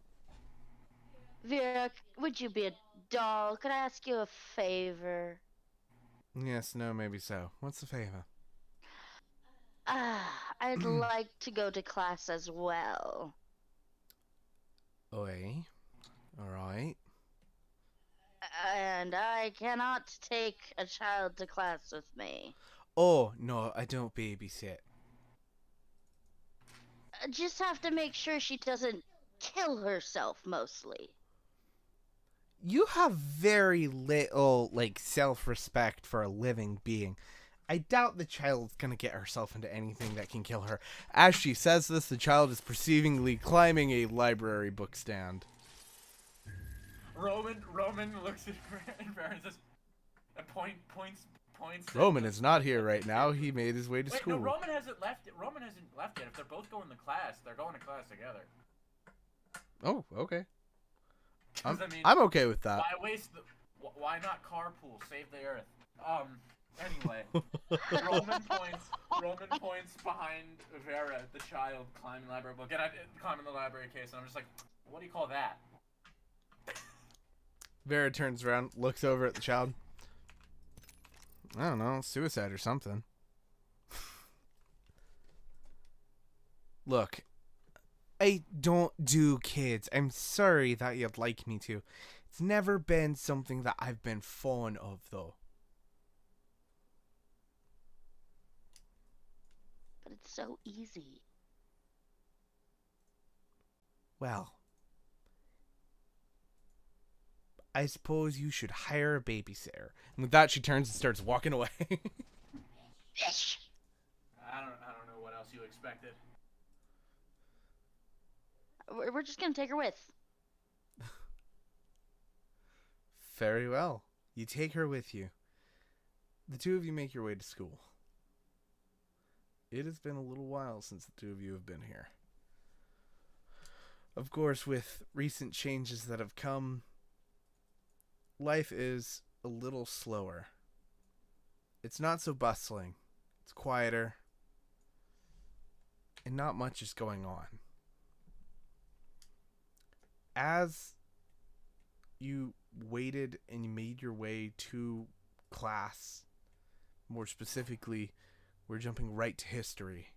Vera, would you be a doll? Could I ask you a favor? Yes, no, maybe so. What's the favor? I'd like to go to class as well. Oi. Alright. And I cannot take a child to class with me. Oh, no, I don't babysit. I just have to make sure she doesn't kill herself, mostly. You have very little, self-respect for a living being. I doubt the child's gonna get herself into anything that can kill her. As she says this, the child is perceivingly climbing a library book stand. Roman looks at Vera and says, points. Roman is not here right now. He made his way to Wait, school. no, Roman hasn't left. Roman hasn't left yet. If they're both going to class, they're going to class together. Oh, okay. 'Cause, I mean, I'm okay with that. Why not carpool? Save the earth. Anyway, Roman points behind Vera, the child, climbing the library book, and I climbing the library case, and I'm just like, what do you call that? Vera turns around, looks over at the child. I don't know, suicide or something. Look, I don't do kids. I'm sorry that you'd like me to. It's never been something that I've been fond of, though. But it's so easy. Well, I suppose you should hire a babysitter. And with that, she turns and starts walking away. Fish. I don't know what else you expected. We're just gonna take her with. Very well. You take her with you. The two of you make your way to school. It has been a little while since the two of you have been here. Of course, with recent changes that have come, life is a little slower. It's not so bustling. It's quieter. And not much is going on. As you waited and you made your way to class, more specifically, we're jumping right to history.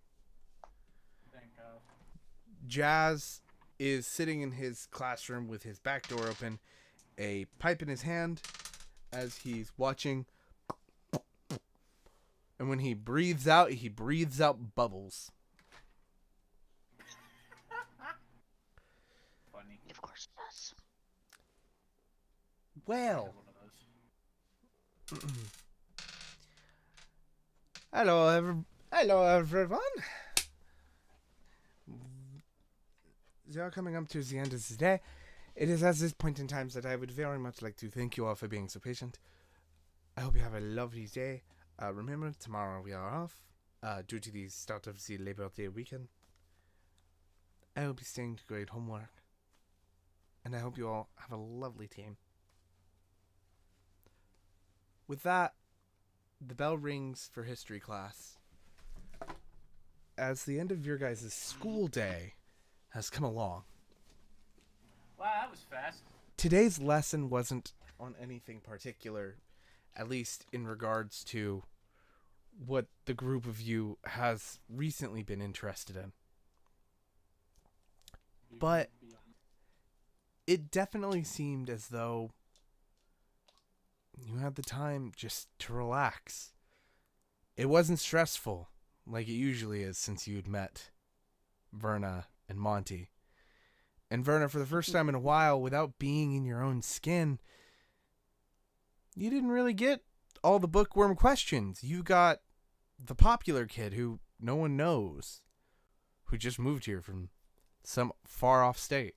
Thank God. Jazz is sitting in his classroom with his back door open, a pipe in his hand, as he's watching. And when he breathes out bubbles. Funny. Of course it does. Well. One of those. Hello everyone. We are coming up to the end of the day. It is at this point in time that I would very much like to thank you all for being so patient. I hope you have a lovely day. Remember, tomorrow we are off due to the start of the Labor Day weekend. I will be staying to grade homework. And I hope you all have a lovely team. With that, the bell rings for history class. As the end of your guys' school day has come along. Wow, that was fast. Today's lesson wasn't on anything particular, at least in regards to what the group of you has recently been interested in. But it definitely seemed as though you had the time just to relax. It wasn't stressful like it usually is since you'd met Verna and Monty. And Verna, for the first time in a while, without being in your own skin, you didn't really get all the bookworm questions. You got the popular kid who no one knows, who just moved here from some far off state.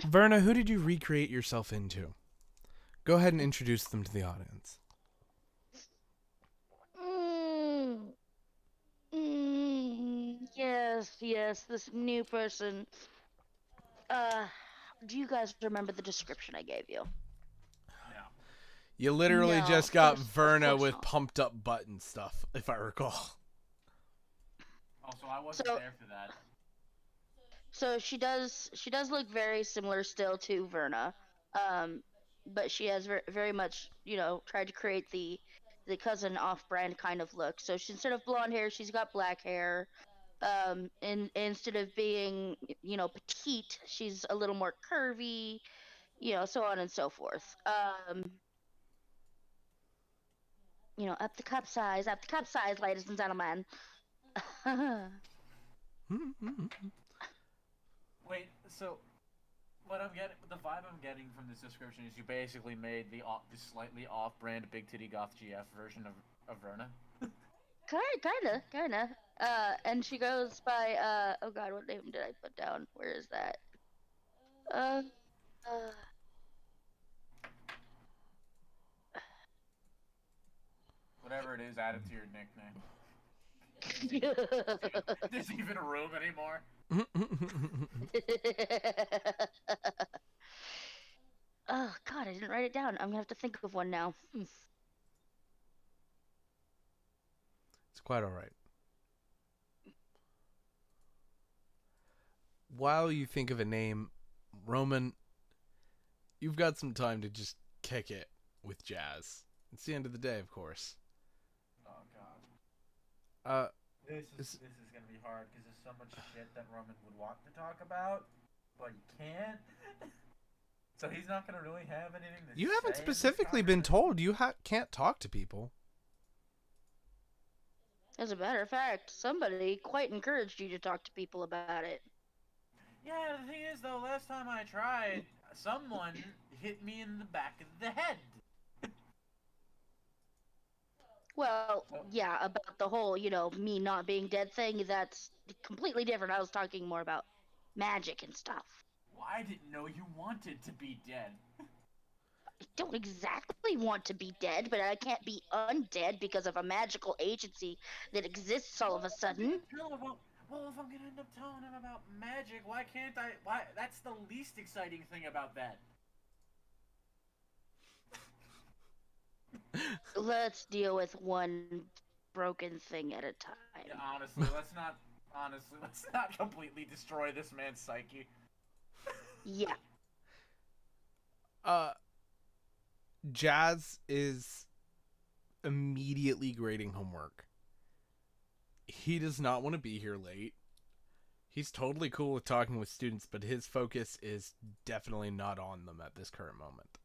Verna, who did you recreate yourself into? Go ahead and introduce them to the audience. Yes, this new person. Do you guys remember the description I gave you? No. You literally No, just got of course Verna with not. pumped up button stuff, if I recall. Also, I wasn't So- there for that. So she does look very similar still to Verna, but she has very much, tried to create the cousin off-brand kind of look. So instead of blonde hair, she's got black hair. And instead of being, petite, she's a little more curvy, so on and so forth. Up the cup size, ladies and gentlemen. Wait, so what I'm getting, the vibe I'm getting from this description is you basically made the slightly off-brand Big Titty Goth GF version of Verna. Kinda. And she goes by, oh god, what name did I put down? Where is that? Whatever it is, add it to your nickname. There's even room anymore. Oh god, I didn't write it down. I'm gonna have to think of one now. It's quite alright. While you think of a name, Roman, you've got some time to just kick it with Jazz. It's the end of the day, of course. Oh god. This Is- is gonna be hard because there's so much shit that Roman would want to talk about, but he can't. So he's not gonna really have anything to say. You haven't in this specifically been conversation. told you can't talk to people. As a matter of fact, somebody quite encouraged you to talk to people about it. Yeah, the thing is, though, last time I tried, someone hit me in the back of the head. Well, yeah, about the whole, me not being dead thing, that's completely different. I was talking more about magic and stuff. Well, I didn't know you wanted to be dead. I don't exactly want to be dead, but I can't be undead because of a magical agency that exists all of a sudden. Well, if I'm gonna end up telling him about magic, why can't I? Why? That's the least exciting thing about that. Let's deal with one broken thing at a time. Yeah, honestly, let's not completely destroy this man's psyche. Yeah. Jazz is immediately grading homework. He does not want to be here late. He's totally cool with talking with students, but his focus is definitely not on them at this current moment.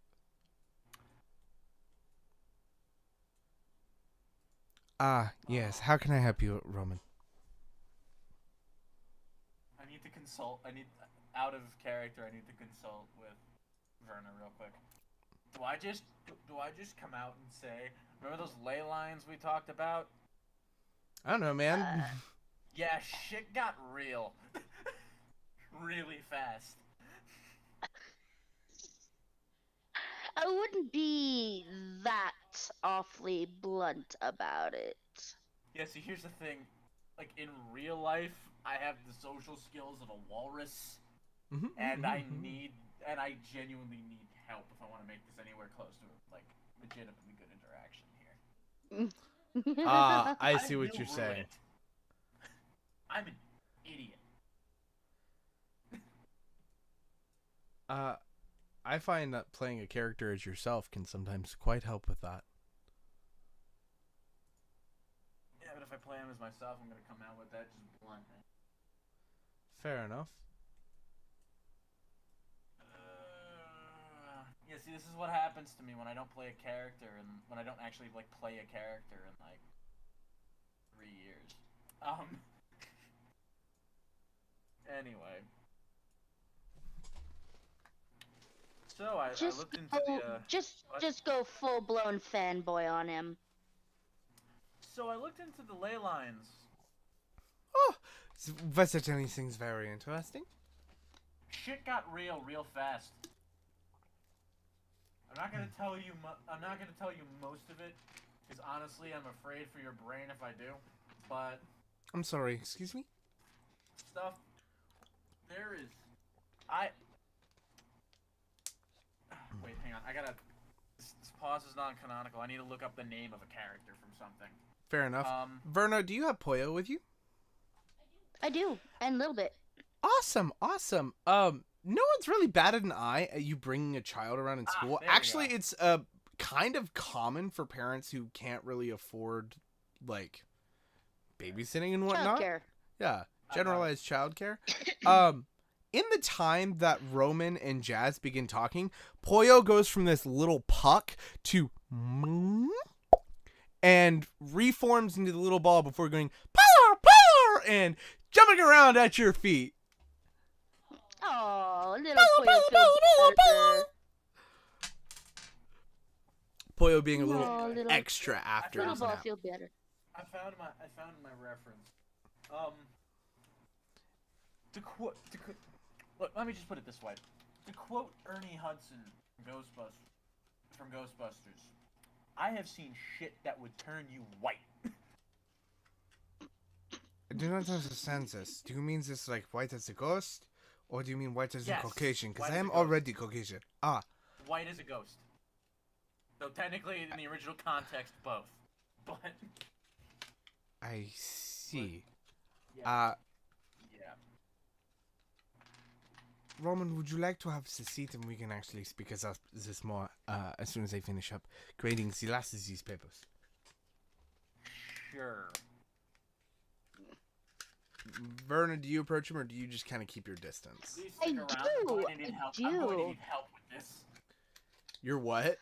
Yes. How can I help you, Roman? I need to consult. Out of character, I need to consult with Werner real quick. Do I just come out and say, remember those ley lines we talked about? I don't know, man. Yeah, shit got real. Really fast. I wouldn't be that awfully blunt about it. Yeah, see, here's the thing. Like, in real life, I have the social skills of a walrus. And I genuinely need help if I want to make this anywhere close to, like, legitimately good interaction here. I see what you're saying. I'm an idiot. I find that playing a character as yourself can sometimes quite help with that. Yeah, but if I play him as myself, I'm gonna come out with that just blunt. Fair enough. Yeah, see, this is what happens to me when I don't play a character, and when I don't actually, like, play a character in, like, 3 years. Anyway. So, I looked into the, Just go full-blown fanboy on him. So, I looked into the ley lines. Oh, was it anything very interesting? Shit got real fast. I'm not gonna tell you most of it, because honestly, I'm afraid for your brain if I do. But I'm sorry. Excuse me. Stuff. There is. Wait, hang on. I gotta. This pause is non-canonical. I need to look up the name of a character from something. Fair enough. Verna, do you have Poyo with you? I do, and a little bit. Awesome. No one's really batted an eye at you bringing a child around in school. Actually, it's kind of common for parents who can't really afford, like, babysitting and whatnot. Childcare. Yeah, generalized childcare. In the time that Roman and Jazz begin talking, Poyo goes from this little puck to and reforms into the little ball before going power and jumping around at your feet. Oh, little Poyo feels better. Poyo being a little extra after his nap. Feel better. I found my reference. Look, let me just put it this way. To quote Ernie Hudson from Ghostbusters, I have seen shit that would turn you white. I do not understand this. Do you mean this like white as a ghost? Or do you mean white as a Caucasian? Because I am already Caucasian. White as a ghost. So technically, in the original context, both. But I see. Yeah. Roman, would you like to have the seat and we can actually speak as this more as soon as I finish up grading the last of these papers? Sure. Verna, do you approach him or do you just kind of keep your distance? Please stick around. I'm going to need help with this. You're what?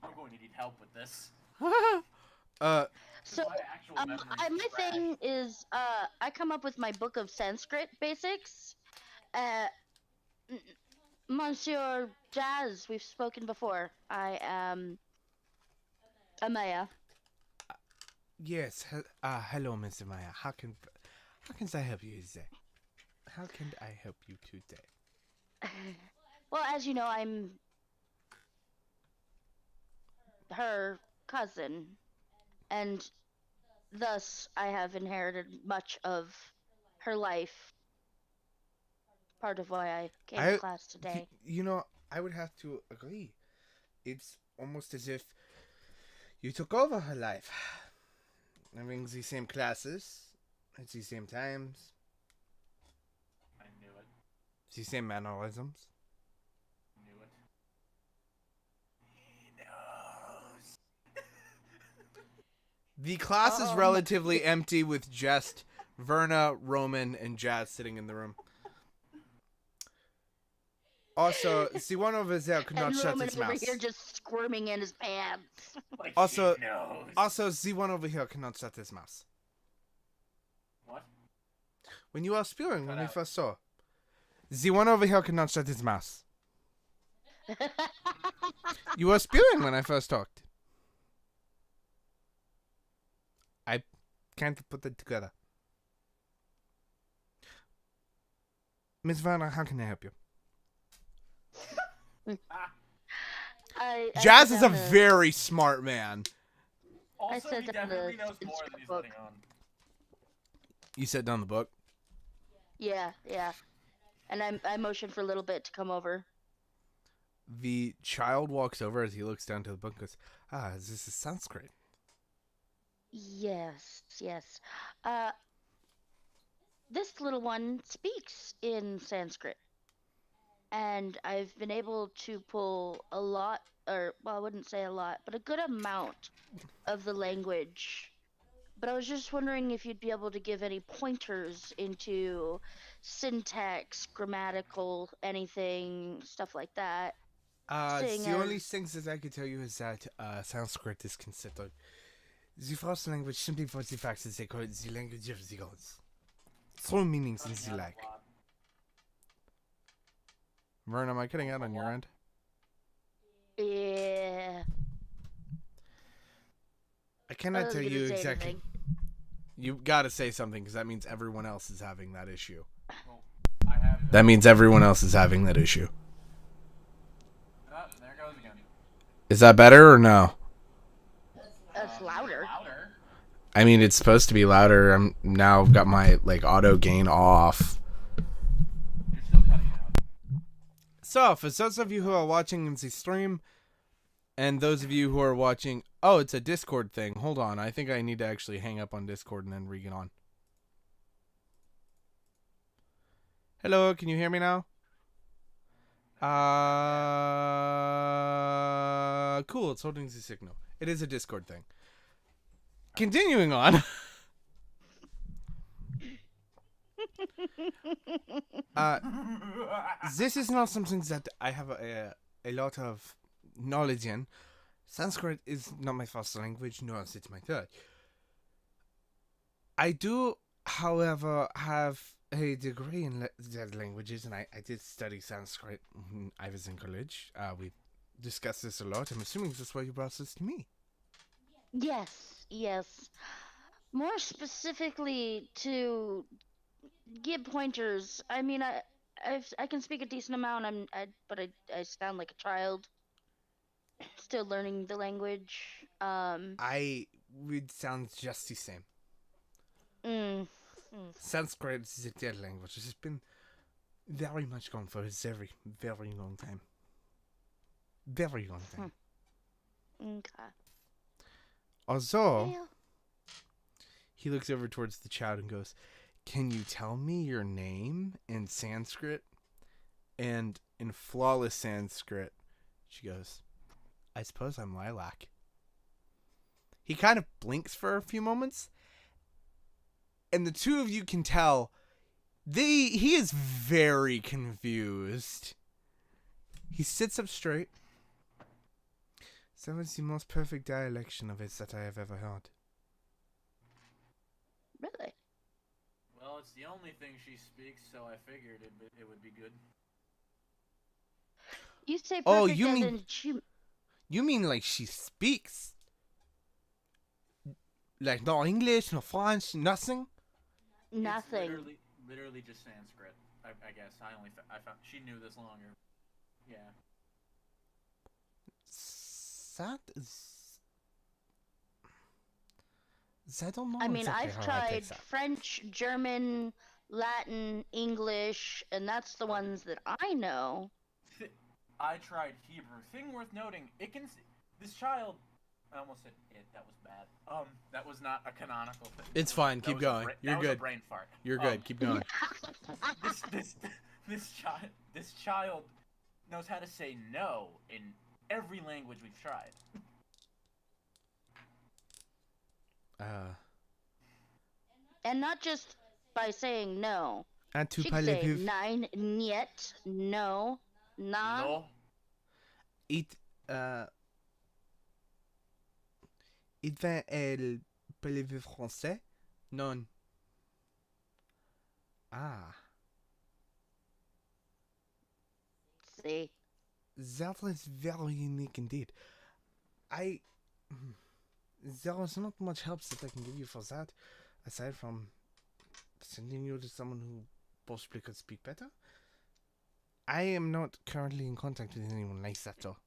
I'm going to need help with this. So, my thing is, I come up with my book of Sanskrit basics, Monsieur Jazz, we've spoken before. I am Amaya. Yes. Hello, Mr. Maya. How can I help you today? How can I help you today? Well, as you know, I'm her cousin, and thus I have inherited much of her life. Part of why I came to class today. You know, I would have to agree. It's almost as if you took over her life. Having the same classes, at the same times, I knew it. the same mannerisms. Knew it. He knows. The class is relatively empty with just Verna, Roman, and Jazz sitting in the room. Also, the one over there could not shut Roman his mouth. over here just squirming in his pants. Like Also, he knows. also, the one over here cannot shut his mouth. What? When you are spewing, when we out. first saw, the one over here cannot shut his mouth. You were spewing when I first talked. I can't put that together. Miss Werner, how can I help you? Jazz is a very smart man. Also, said he that definitely the knows more than he's book. letting on. You set down the book? Yeah. And I motioned for a little bit to come over. The child walks over as he looks down to the book and goes, this is Sanskrit. Yes. This little one speaks in Sanskrit. And I've been able to pull a lot, I wouldn't say a lot, but a good amount of the language. But I was just wondering if you'd be able to give any pointers into syntax, grammatical, anything, stuff like that. The only things that I can tell you is that Sanskrit is considered the first language simply for the fact that they call it the language of the gods. Three meanings in the like. Vern, am I cutting out on your end? Yeah. I cannot tell you exactly. Anything. You gotta say something because that means everyone else is having that issue. Well, I have it. That means everyone else is having that issue. Oh, there it goes again. Is that better or no? That's louder. I mean, it's supposed to be louder. I'm now got my auto gain off. You're still cutting out. So, for those of you who are watching in the stream, and those of you who are watching... Oh, it's a Discord thing. Hold on. I think I need to actually hang up on Discord and then re-get on. Hello, can you hear me now? Cool, it's holding the signal. It is a Discord thing. Continuing on. This is not something that I have a lot of knowledge in. Sanskrit is not my first language, nor is it my third. I do, however, have a degree in languages, and I did study Sanskrit when I was in college. We discussed this a lot. I'm assuming this is why you brought this to me. Yes. More specifically, to give pointers. I mean, I can speak a decent amount. But I sound like a child, still learning the language. I would sound just the same. Sanskrit is a dead language. It has been very much gone for a very, very long time. Very long time. Okay. Also, Yeah. he looks over towards the child and goes, "Can you tell me your name in Sanskrit?" And in flawless Sanskrit, she goes, "I suppose I'm Lilac." He kind of blinks for a few moments, and the two of you can tell he is very confused. He sits up straight. That was the most perfect dialect of it that I have ever heard. Really? Well, it's the only thing she speaks, so I figured it would be good. You say perfect Oh, as in she... You mean like she speaks? Like no English, no French, nothing? Nothing. It's literally just Sanskrit. I guess I found she knew this longer. Yeah. I don't know. I mean, exactly I've how I tried take that. French, German, Latin, English, and that's the ones that I know. I tried Hebrew. Thing worth noting, this child. I almost said it. That was bad. That was not a canonical thing. It's fine. Keep going. You're good. A brain fart. You're good. Keep going. This child knows how to say no in every language we've tried. And not just by saying no. And tu She could say parlez-vous? nine, niet, no, na. No. Elle parlez-vous français? Non. Ah. See. That is very unique indeed. There is not much help that I can give you for that, aside from sending you to someone who possibly could speak better. I am not currently in contact with anyone like that, though.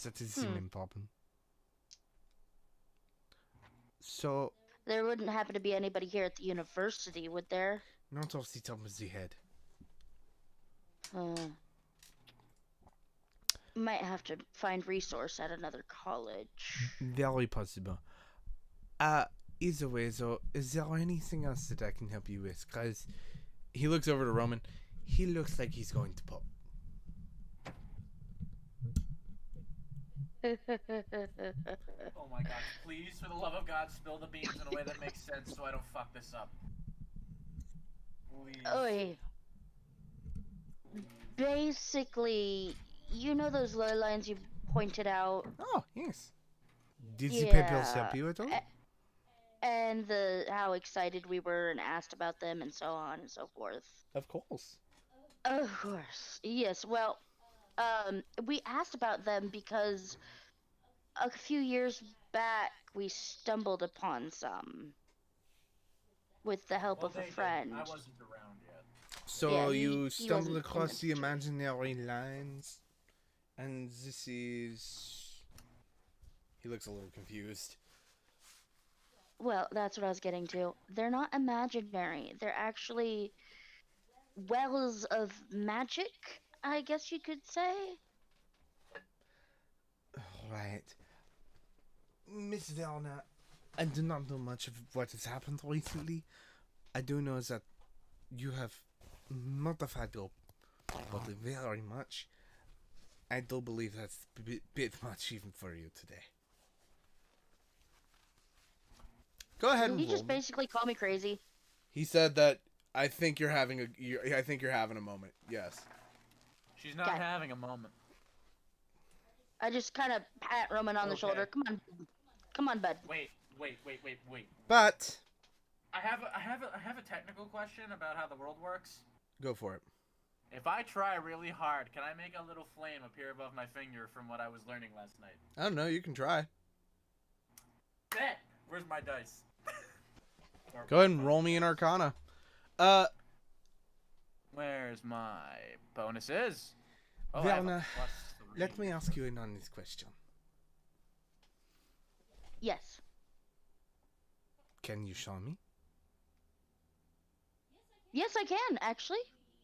That is the main problem. So... There wouldn't happen to be anybody here at the university, would there? Not off the top of the head. Might have to find resource at another college. Very possible. Either way, though, is there anything else that I can help you with? Because he looks over to Roman. He looks like he's going to pop. Oh my god, please, for the love of God, spill the beans in a way that makes sense so I don't fuck this up. Please. Oi. Basically, you know those ley lines you pointed out? Oh, yes. Did the papers help you at all? And how excited we were and asked about them and so on and so forth. Of course. Of course. Yes, well, we asked about them because a few years back we stumbled upon some with the help of a friend. I wasn't around yet. So Yeah, you he stumbled wasn't across the in the imaginary lines, and this is... He looks a little confused. Well, that's what I was getting to. They're not imaginary. They're actually wells of magic, I guess you could say. Right. Miss Velna, I do not know much of what has happened recently. I do know that you have modified your body very much. I do believe that's a bit much even for you today. Go ahead and He roll. just basically called me crazy. He said that I think you're having a moment. Yes. She's not Okay. having a moment. I just kind of pat Roman on the shoulder. Come on, bud. Wait. But I have a technical question about how the world works. go for it. If I try really hard, can I make a little flame appear above my finger from what I was learning last night? I don't know. You can try. Bet. Where's my dice? Go ahead and roll me an Arcana. Where's my bonuses? Oh, Velna, +3. let me ask you an honest question. Yes. Can you show me? Yes, I can, actually.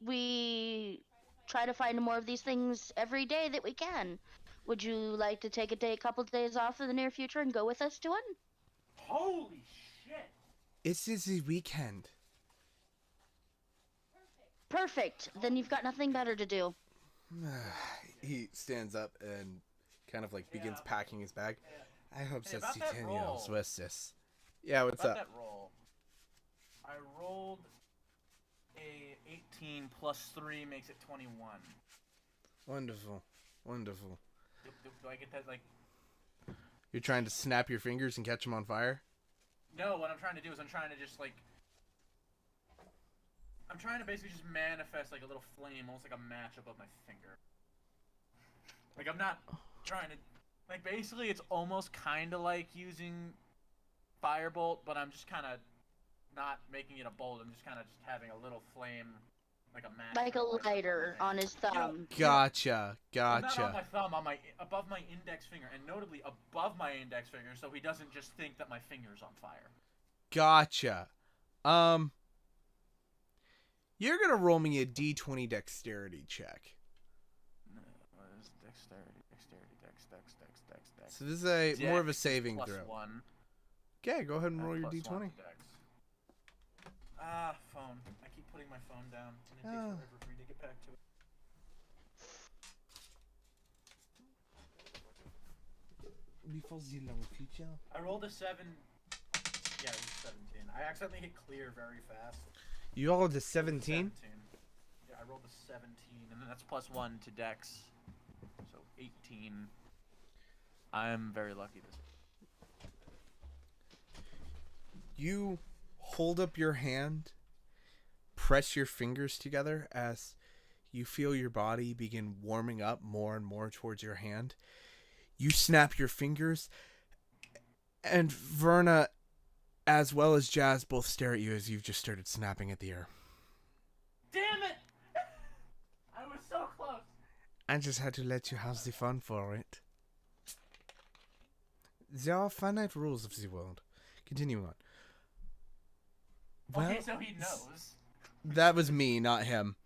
We try to find more of these things every day that we can. Would you like to take a couple days off in the near future and go with us to one? Holy shit! It is the weekend. Perfect. Then you've got nothing better to do. He stands up and kind of like begins packing his bag. I hope Hey, that's about that 10 roll. years. What's this? Yeah, what's About up? that roll. I rolled a 18 plus 3 makes it 21. Wonderful. Wonderful. Do I get that, like... You're trying to snap your fingers and catch them on fire? No, what I'm trying to do is I'm trying to just, like... I'm trying to basically just manifest like a little flame, almost like a match above my finger. Like I'm not trying to, like basically it's almost kind of like using firebolt, but I'm just kind of not making it a bolt. I'm just kind of just having a little flame, like a match. Like a lighter on his thumb. Gotcha. Well, not on my thumb, on above my index finger, and notably above my index finger, so he doesn't just think that my finger's on fire. Gotcha. You're gonna roll me a d20 dexterity check. No, what is dexterity, dex. So this is more of a saving plus throw. 1. Okay, go ahead and roll your Plus 1 d20. to dex. Phone. I keep putting my phone down, and it takes forever for me to get back to it. Before the long future. I rolled a 7. Yeah, it was 17. I accidentally hit clear very fast. You rolled a 17? Yeah, I rolled a 17, and then that's plus 1 to dex. So 18. I'm very lucky this week. You hold up your hand, press your fingers together as you feel your body begin warming up more and more towards your hand. You snap your fingers, and Verna, as well as Jazz, both stare at you as you've just started snapping at the air. Damn it! I was so close! I just had to let you have the fun for it. There are finite rules of the world. Continuing on. Well, Okay, so he knows. That was me, not him.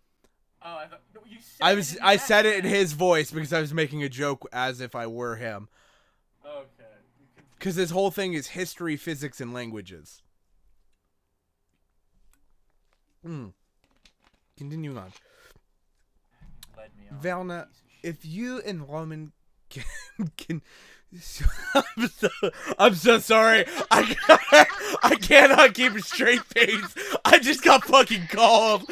Oh, I thought no, you said I said it in his voice because I was making a joke as if I were him. Okay. Because this whole thing is history, physics, and languages. Continuing on. Led me on, Verna, piece of shit. if you and Roman can I'm so sorry. I cannot keep a straight face. I just got fucking called.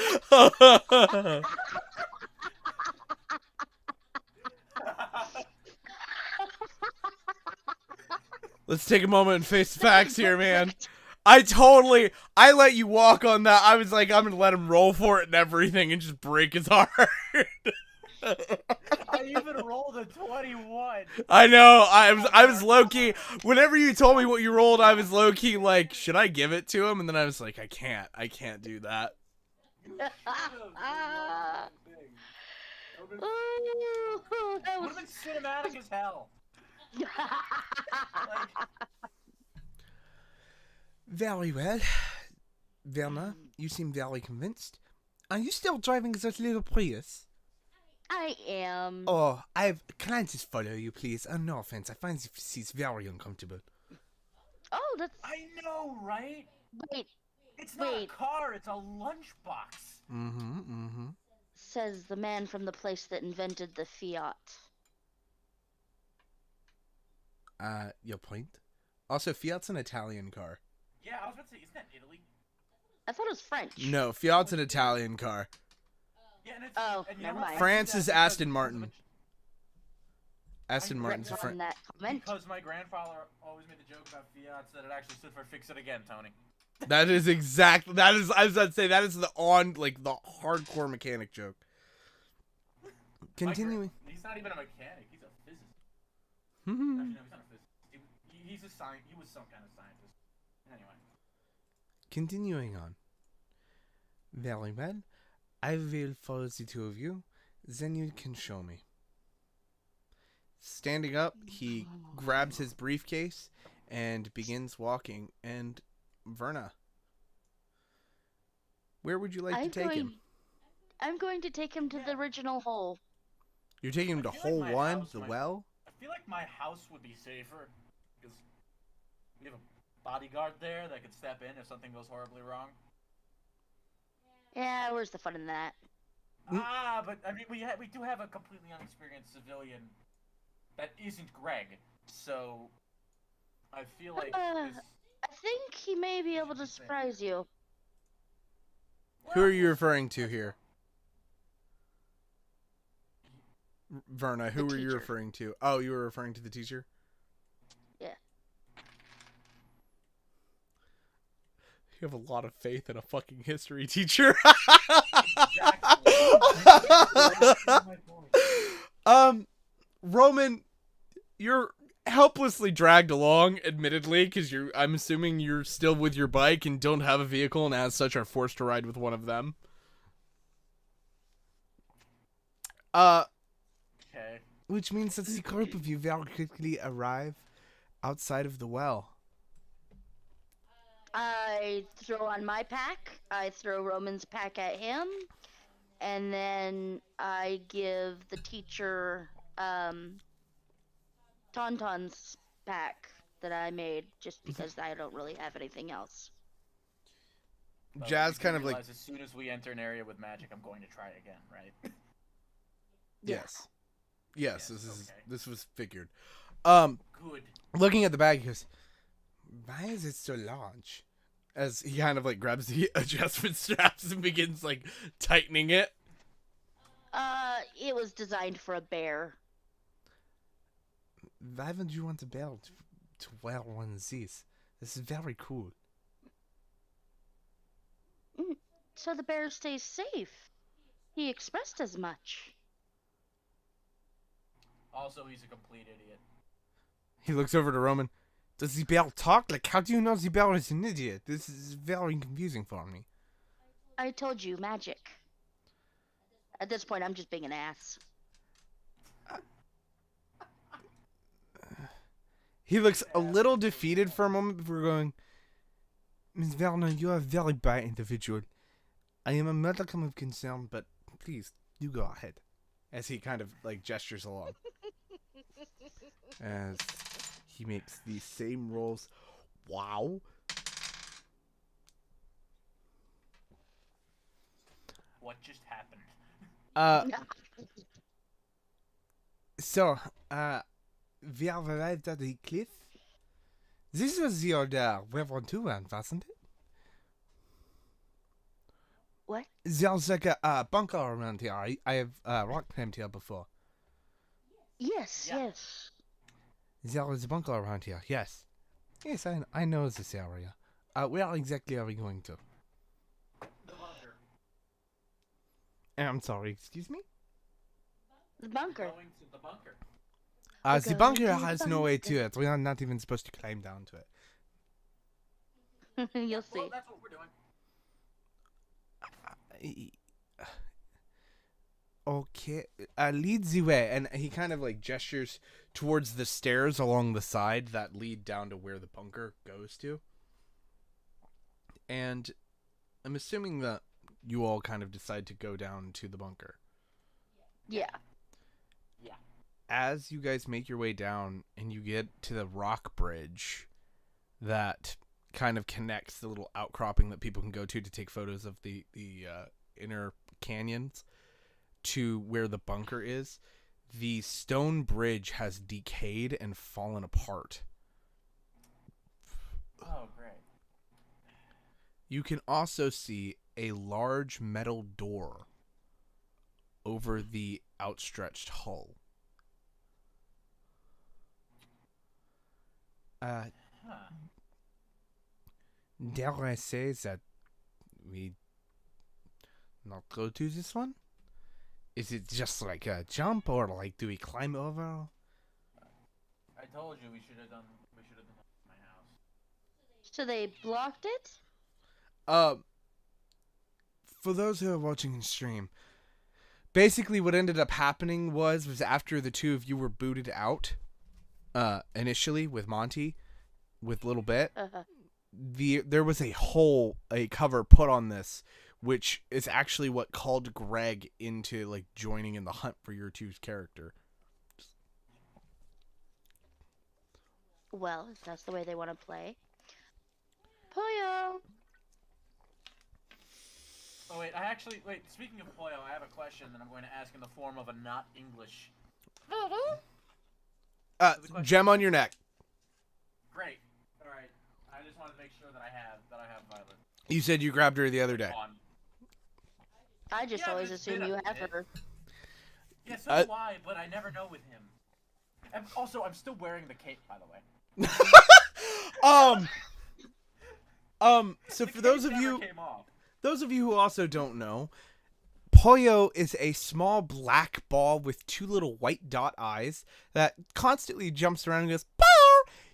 Let's take a moment and face the facts here, man. I let you walk on that. I was like, I'm gonna let him roll for it and everything and just break his heart. I even rolled a 21. I know. I was low key. Whenever you told me what you rolled, I was low key like, should I give it to him? And then I was like, I can't do that. That would have been cinematic as hell. Very well. Verna, you seem very convinced. Are you still driving that little Prius? I am. Oh, can I just follow you, please? Oh, no offense. I find this very uncomfortable. Oh, that's. I know, right? Wait. It's not a car, it's a lunchbox. Mm-hmm. Says the man from the place that invented the Fiat. Your point? Also, Fiat's an Italian car. Yeah, I was about to say, isn't that Italy? I thought it was French. No, Fiat's an Italian car. Yeah, and it's, Oh, and you never know what? mind. France is Aston Martin. Aston Martin's a on that comment. Because my grandfather always made the joke about Fiat that it actually stood for fix it again, Tony. That is exactly. That is. I was about to say that is the hardcore mechanic joke. Continuing. He's not even a mechanic. He's a physicist. Hmm. Actually, no, he's not a physicist. He's a scientist. He was some kind of scientist. Anyway. Continuing on. Very well. I will follow the two of you. Then you can show me. Standing up, he grabs his briefcase and begins walking. And Verna, where would you like to take him? I'm going to take him to the original hole. You're taking him to hole one, the well? I feel like my house would be safer because we have a bodyguard there that could step in if something goes horribly wrong. Yeah, where's the fun in that? But I mean, we do have a completely unexperienced civilian that isn't Greg, so I feel like I think he may be able to surprise you. Who are you referring to here? Verna, who were you referring to? Oh, you were referring to the teacher? Yeah. You have a lot of faith in a fucking history teacher. Roman, you're helplessly dragged along, admittedly, because I'm assuming you're still with your bike and don't have a vehicle, and as such are forced to ride with one of them. Okay. Which means that the group of you very quickly arrive outside of the well. I throw on my pack. I throw Roman's pack at him, and then I give the teacher Tauntaun's pack that I made, just because I don't really have anything else. Jazz kind of like. As soon as we enter an area with magic, I'm going to try again, right? Yes. Yes, this was figured. Good. Looking at the bag, he goes, "Why is it so large?" As he kind of like grabs the adjustment straps and begins like tightening it. It was designed for a bear. Why would you want a bear to wear one of these? This is very cool. So the bear stays safe. He expressed as much. Also, he's a complete idiot. He looks over to Roman. Does the bear talk? Like, how do you know the bear is an idiot? This is very confusing for me. I told you, magic. At this point, I'm just being an ass. He looks a little defeated for a moment before going, "Miss Vernon, you are a very bad individual. I am a modicum of concern, but please, you go ahead." As he kind of, like, gestures along. As he makes the same rolls. Wow. What just happened? So, we have arrived at the cliff. This was the old Reverend Turan, wasn't it? What? There's like a bunker around here. I have rock climbed here before. Yes, Yeah. yes. There is a bunker around here, yes. Yes, I know this area. Where exactly are we going to? The bunker. I'm sorry, excuse me? The bunker. Going to the bunker. The bunker has no way to it. We are not even supposed to climb down to it. You'll see. Well, that's what we're doing. Okay, lead the way, and he kind of like gestures towards the stairs along the side that lead down to where the bunker goes to. And I'm assuming that you all kind of decide to go down to the bunker. Yeah. Yeah. As you guys make your way down and you get to the rock bridge that kind of connects the little outcropping that people can go to take photos of the inner canyons to where the bunker is, the stone bridge has decayed and fallen apart. Oh, great. You can also see a large metal door over the outstretched hull. Dare I say that we not go to this one? Is it just like a jump, or like do we climb over? I told you we should have done that at my house. So they blocked it? For those who are watching in stream, basically what ended up happening was after the two of you were booted out, initially with Monty, with Little Bit, there was a cover put on this, which is actually what called Greg into like joining in the hunt for your two's character. Well, if that's the way they want to play. Pollo! Oh, wait, speaking of Pollo, I have a question that I'm going to ask in the form of a not English. Gem on your neck. Great. Alright. I just want to make sure that I have Violet. You said you grabbed her the other day. I just always but assume you have her. Yeah, so do I, but I never know with him. And also, I'm still wearing the cape, by the way. So The for those cape of never you came off. who also don't know, Pollo is a small black ball with two little white dot eyes that constantly jumps around and goes, "Pow!"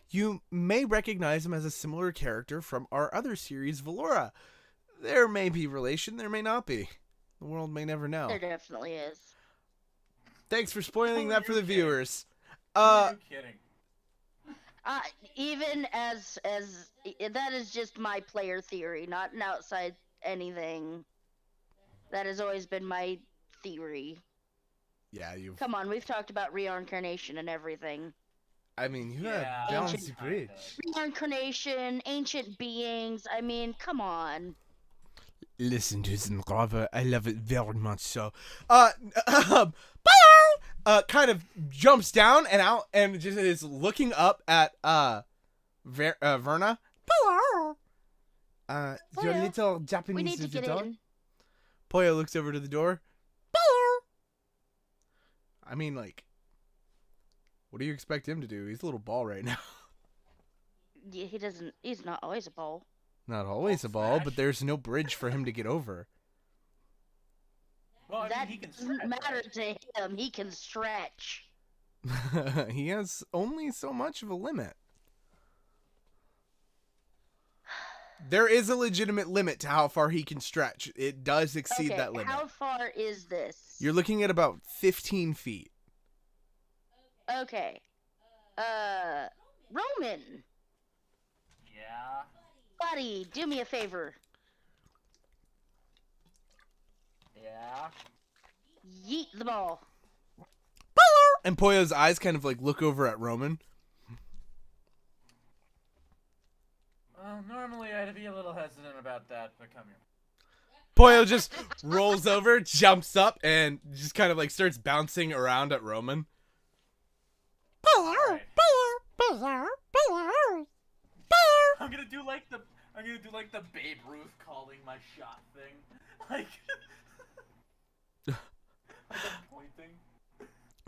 You may recognize him as a similar character from our other series, Valora. There may be relation, there may not be. The world may never know. There definitely is. Thanks for spoiling Who that are for you the kidding? viewers. Who are you kidding? Even as that is just my player theory, not an outside anything. That has always been my theory. Yeah, you've... Come on, we've talked about reincarnation and everything. I mean, you Yeah, have Balance Ancient- Bridge. Reincarnation, ancient beings. I mean, come on. Listen to some Grava. I love it very much so. Kind of jumps down and out and just is looking up at Verna. Your Pollo, little We Japanese need to little get dog. in. Pollo looks over to the door. I mean, like, what do you expect him to do? He's a little ball right now. Yeah, he's not always a ball. Not always a ball, Smash. but there's no bridge for him to get over. Well, I mean, That he can doesn't stretch, matter right? to him. He can stretch. He has only so much of a limit. There is a legitimate limit to how far he can stretch. It does exceed Okay, that limit. how far is this? You're looking at about 15 feet. Okay. Roman, Yeah. buddy, do me a favor. Yeah. Yeet the ball. And Pollo's eyes kind of like look over at Roman. Well, normally I'd be a little hesitant about that, but come here. Pollo just rolls over, jumps up, and just kind of like starts bouncing around at Roman. Alright. I'm gonna do like the Babe Ruth calling my shot thing, like I'm pointing.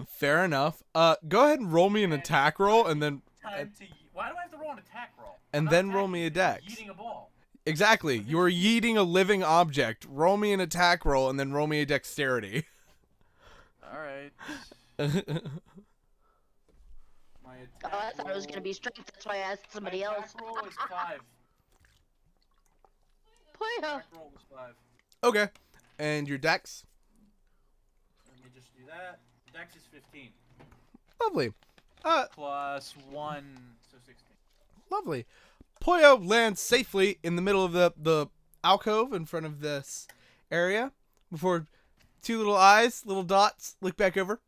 Fair enough. Go ahead and roll me an attack roll, and then Time to. Why do I have to roll an attack roll? And I'm not then roll attacking me a you, dex. I'm eating a ball. exactly. You're yeeting a living object. Roll me an attack roll, and then roll me a dexterity. All right. My Oh, attack I thought it was gonna be strength. That's why I asked somebody my else. attack roll is 5. Pollo. Attack roll was 5. Okay. And your dex? Let me just do that. Dex is 15. Lovely. Plus 1, so 16. Lovely. Pollo lands safely in the middle of the alcove in front of this area before two little eyes, little dots, look back over.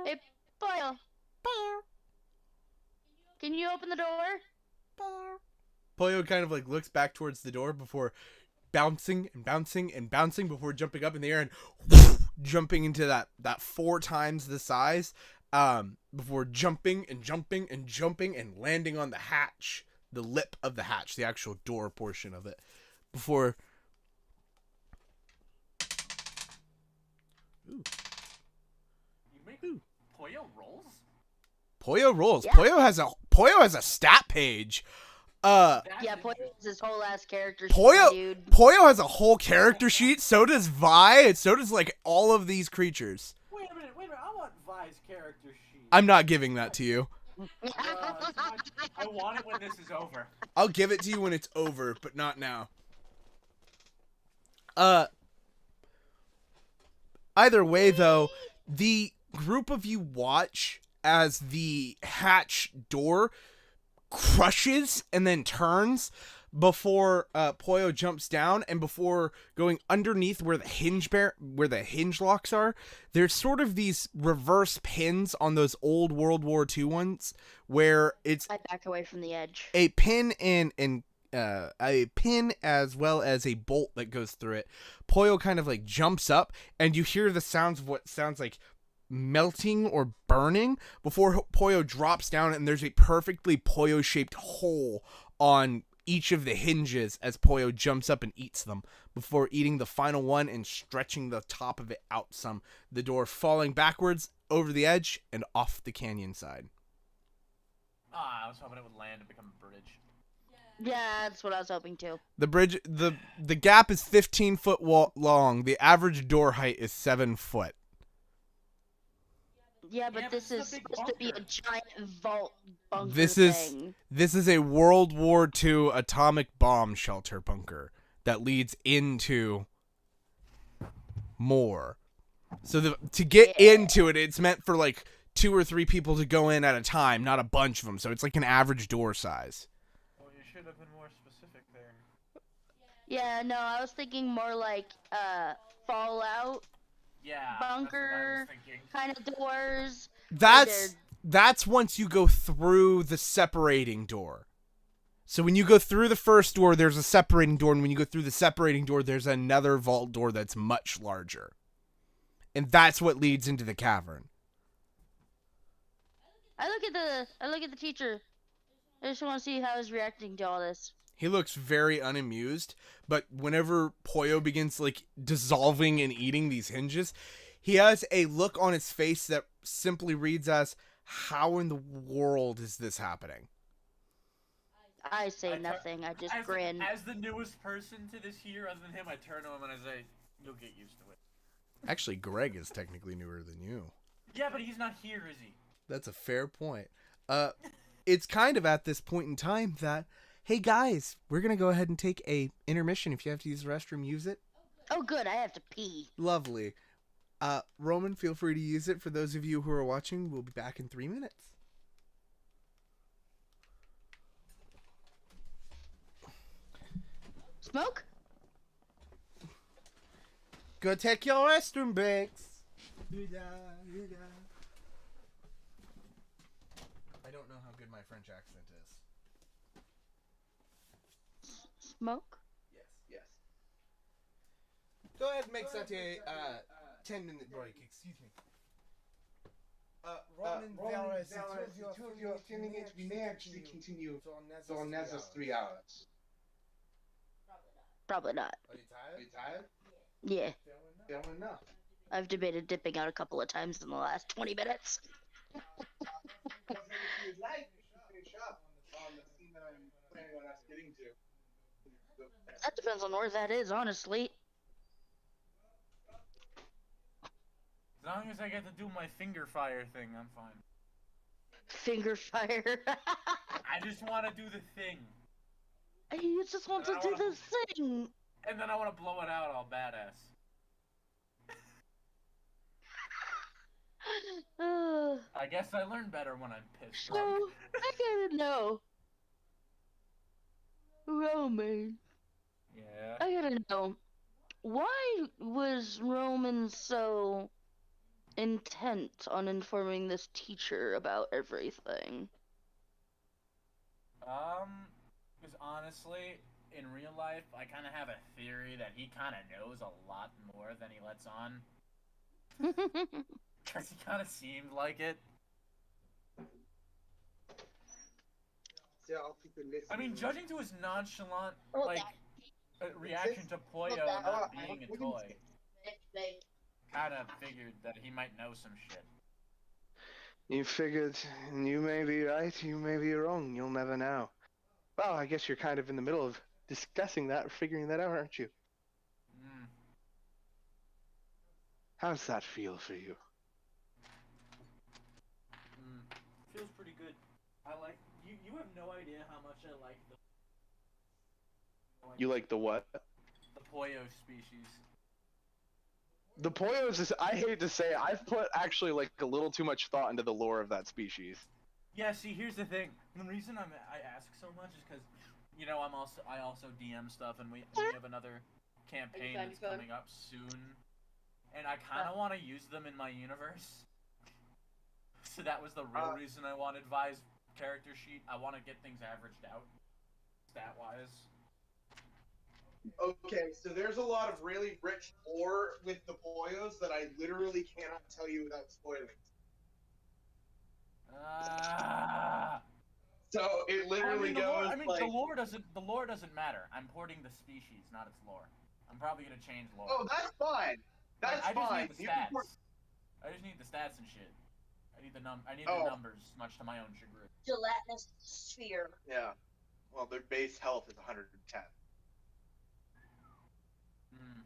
Hey, Pollo. Can you open the door? Pollo kind of like looks back towards the door before bouncing and bouncing and bouncing before jumping up in the air and jumping into that 4 times the size before jumping and jumping and jumping and landing on the hatch, the lip of the hatch, the actual door portion of it before. You make Pollo rolls? Pollo rolls. Yeah. Pollo has a stat page. That's Yeah, Pollo interesting. has his whole ass character. Pollo sheet, dude. Pollo has a whole character sheet. So does Vi, and so does like all of these creatures. Wait a minute. I want Vi's character sheet. I'm not giving that to you. I want it when this is over. I'll give it to you when it's over, but not now. Either way, though, the group of you watch as the hatch door crushes and then turns before Pollo jumps down, and before going underneath where the hinge locks are. There's sort of these reverse pins on those old World War II ones where it's I back away from the edge. a pin and a pin as well as a bolt that goes through it. Pollo kind of like jumps up, and you hear the sounds of what sounds like melting or burning before Pollo drops down, and there's a perfectly Pollo-shaped hole on each of the hinges as Pollo jumps up and eats them before eating the final one and stretching the top of it out some, the door falling backwards over the edge and off the canyon side. Ah, I was hoping it would land and become a bridge. Yeah, that's what I was hoping to. The bridge, the gap is 15 foot long. The average door height is 7 foot. Yeah, but this is supposed to be a giant vault bunker This thing. is a World War II atomic bomb shelter bunker that leads into more. So to get into it, it's meant for like 2 or 3 people to go in at a time, not a bunch of them. So it's like an average door size. Well, you should have been more specific there. Yeah, no, I was thinking more like Fallout. Yeah, Bunker kind of doors. That's once you go through the separating door. So when you go through the first door, there's a separating door, and when you go through the separating door, there's another vault door that's much larger. And that's what leads into the cavern. I look at the teacher. I just want to see how he's reacting to all this. He looks very unamused, but whenever Poyo begins like dissolving and eating these hinges, he has a look on his face that simply reads as, "How in the world is this happening?" I say nothing. I just grin. As the newest person to this here, other than him, I turn to him and I say, "You'll get used to it." Actually, Greg is technically newer than you. Yeah, but he's not here, is he? That's a fair point. It's kind of at this point in time that, hey guys, we're going to go ahead and take a intermission. If you have to use the restroom, use it. Oh, good. I have to pee. Lovely. Roman, feel free to use it. For those of you who are watching, we'll be back in 3 minutes. Smoke? Go take your restroom breaks. I don't know how good my French accent is. Smoke? Yes. Go ahead and make such a 10-minute break. Excuse me. Roman, two of your 10 minutes, we may actually continue on Nezza's 3 hours. Probably not. Are you tired? Yeah. Fair enough. I've debated dipping out a couple of times in the last 20 minutes. That depends on where that is, honestly. As long as I get to do my finger fire thing, I'm fine. Finger fire. I just want to do the thing. You just want to do the thing. And then I want to blow it out all badass. I guess I learn better when I'm pissed So, drunk. I gotta know. Roman. Yeah. I gotta know. Why was Roman so intent on informing this teacher about everything? Because honestly, in real life, I kind of have a theory that he kind of knows a lot more than he lets on. Because he kind of seemed like it. I mean, judging to his nonchalant, reaction to Poyo not being a toy, kind of figured that he might know some shit. You figured, you may be right, you may be wrong, you'll never know. Well, I guess you're kind of in the middle of discussing that, figuring that out, aren't you? How's that feel for you? Feels pretty good. I like, you have no idea how much I like the... You like the what? The Poyo species. The Poyos is, I hate to say, I've put actually like a little too much thought into the lore of that species. Yeah, see, here's the thing. The reason I ask so much is because, you know, I also DM stuff, and we have another campaign that's coming up soon, and I kind of want to use them in my universe. So that was the real reason I wanted Vi's character sheet. I want to get things averaged out, stat-wise. Okay, so there's a lot of really rich lore with the Poyos that I literally cannot tell you without spoiling. So it literally goes like... the lore doesn't matter. I'm porting the species, not its lore. I'm probably gonna change lore. Oh, that's fine. That's fine. I just need the stats and shit. I need Oh. the numbers, much to my own chagrin. Gelatinous sphere. Yeah. Well, their base health is 110. Hmm.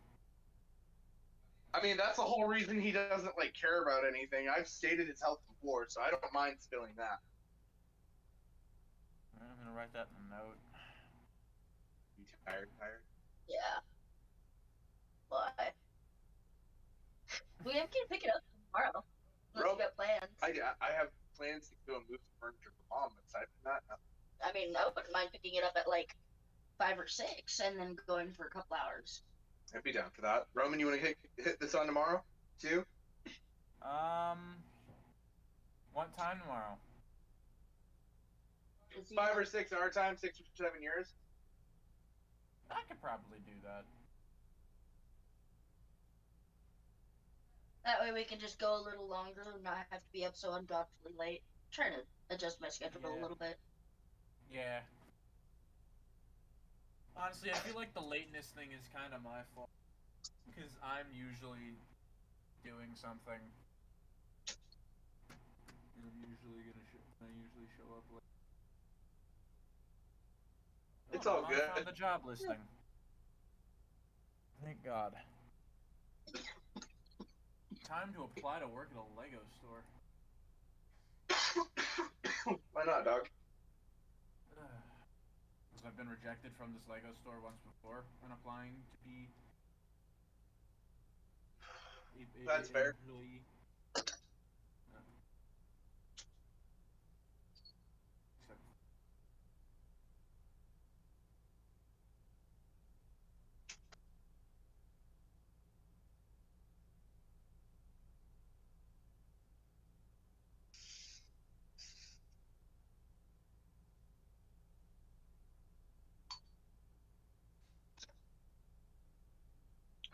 I mean, that's the whole reason he doesn't like care about anything. I've stated his health before, so I don't mind spilling that. I'm gonna write that in a note. You tired? Yeah. Why? We have to pick it up tomorrow. Unless you got plans. I have plans to go and move some furniture for Mom, but aside from that, nothing. I mean, I wouldn't mind picking it up at like 5 or 6 and then going for a couple hours. I'd be down for that. Roman, you want to hit this on tomorrow, too? What time tomorrow? 5 or 6 our time, 6 or 7 years. I could probably do that. That way we can just go a little longer and not have to be up so ungodly late. Trying to adjust my schedule a little bit. Yeah. Honestly, I feel like the lateness thing is kind of my fault. Because I'm usually doing something. I'm usually I show up late. It's all good. On the job listing. Thank God. Time to apply to work at a Lego store. Why not, dog? Because I've been rejected from this Lego store once before when applying to be That's fair. Employee.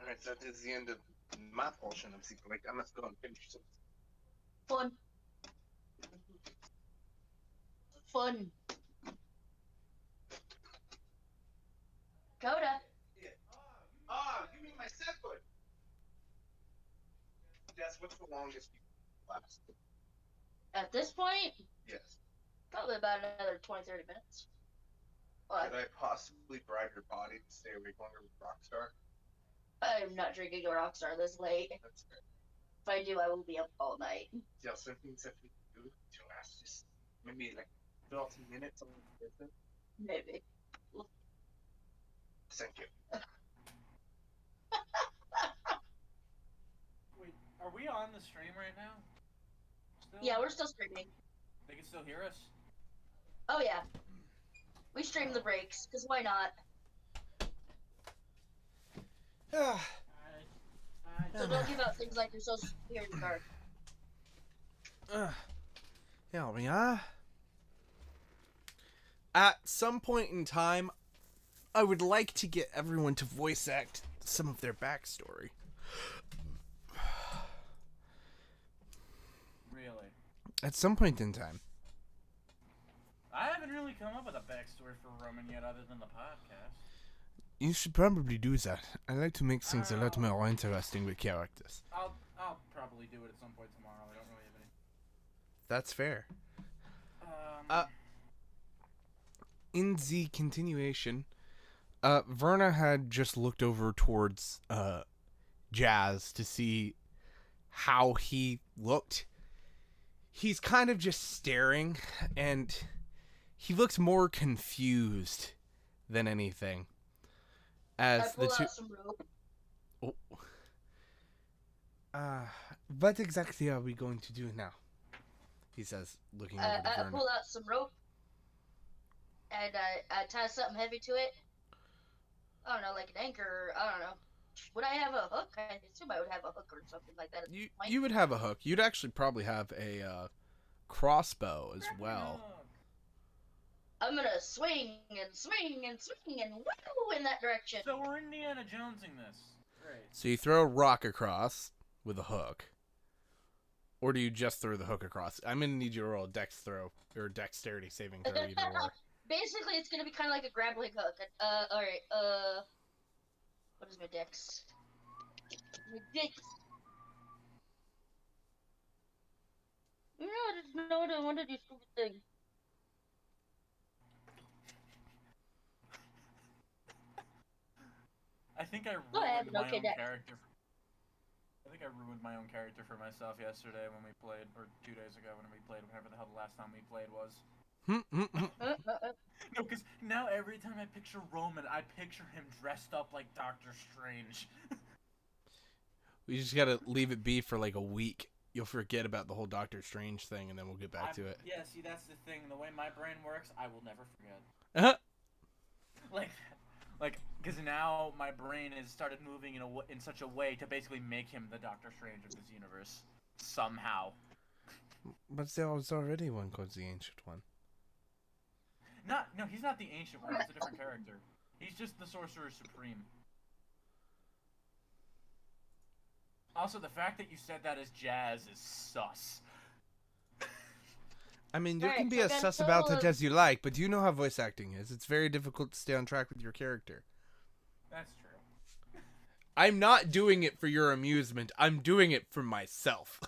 Alright, so that is the end of my portion of Secret Lake. I must go and finish some. Fun. Fun. Coda. You mean my set foot? Yes, what's the longest you can last? At this point, Yes. probably about another 20-30 minutes. What? Could I possibly bribe your body to stay awake longer with Rockstar? I'm not drinking a Rockstar this late. That's fair. If I do, I will be up all night. Yeah, so things that we can do to last just maybe like 12 minutes on the visit. Maybe. Thank you. Wait, are we on the stream right now? Still? Yeah, we're still streaming. They can still hear us? Oh yeah. We stream the breaks, because why not? So don't give out things like your social security card. Here we are. At some point in time, I would like to get everyone to voice act some of their backstory. Really? At some point in time. I haven't really come up with a backstory for Roman yet other than the podcast. You should probably do that. I like to make things a lot more interesting with characters. I'll probably do it at some point tomorrow. I don't really have any. That's fair. In the continuation, Verna had just looked over towards Jazz to see how he looked. He's kind of just staring, and he looks more confused than anything. As the two. Out some rope. What exactly are we going to do now? He says, looking over to I Verna. pull out some rope, and I tie something heavy to it. I don't know, like an anchor. I don't know. Would I have a hook? I assume I would have a hook or something like that. You would have a hook. You'd actually probably have a crossbow as well. I'm gonna swing and swing and swing and woo in that direction. So we're Indiana Jonesing this. Great. So you throw a rock across with a hook. Or do you just throw the hook across? I'm going to need you to roll a dex throw, or a dexterity saving throw, either or. Basically, it's gonna be kind of like a grappling hook. Alright, what is my dex? My dex. did, you stupid thing. I think I Go ahead, ruined my okay, own next. character. I think I ruined my own character for myself yesterday when we played, or 2 days ago when we played, whenever the hell the last time we played was. No, because now every time I picture Roman, I picture him dressed up like Doctor Strange. We just gotta leave it be for like a week. You'll forget about the whole Doctor Strange thing, and then we'll get back to it. Yeah, see, that's the thing. The way my brain works, I will never forget. Like, because now my brain has started moving in such a way to basically make him the Doctor Strange of this universe. Somehow. But there was already one called the Ancient One. No, he's not the Ancient One. He's a different character. He's just the Sorcerer Supreme. Also, the fact that you said that as Jazz is sus. I mean, you can be as sus about it as you like, but you know how voice acting is. It's very difficult to stay on track with your character. That's true. I'm not doing it for your amusement. I'm doing it for myself.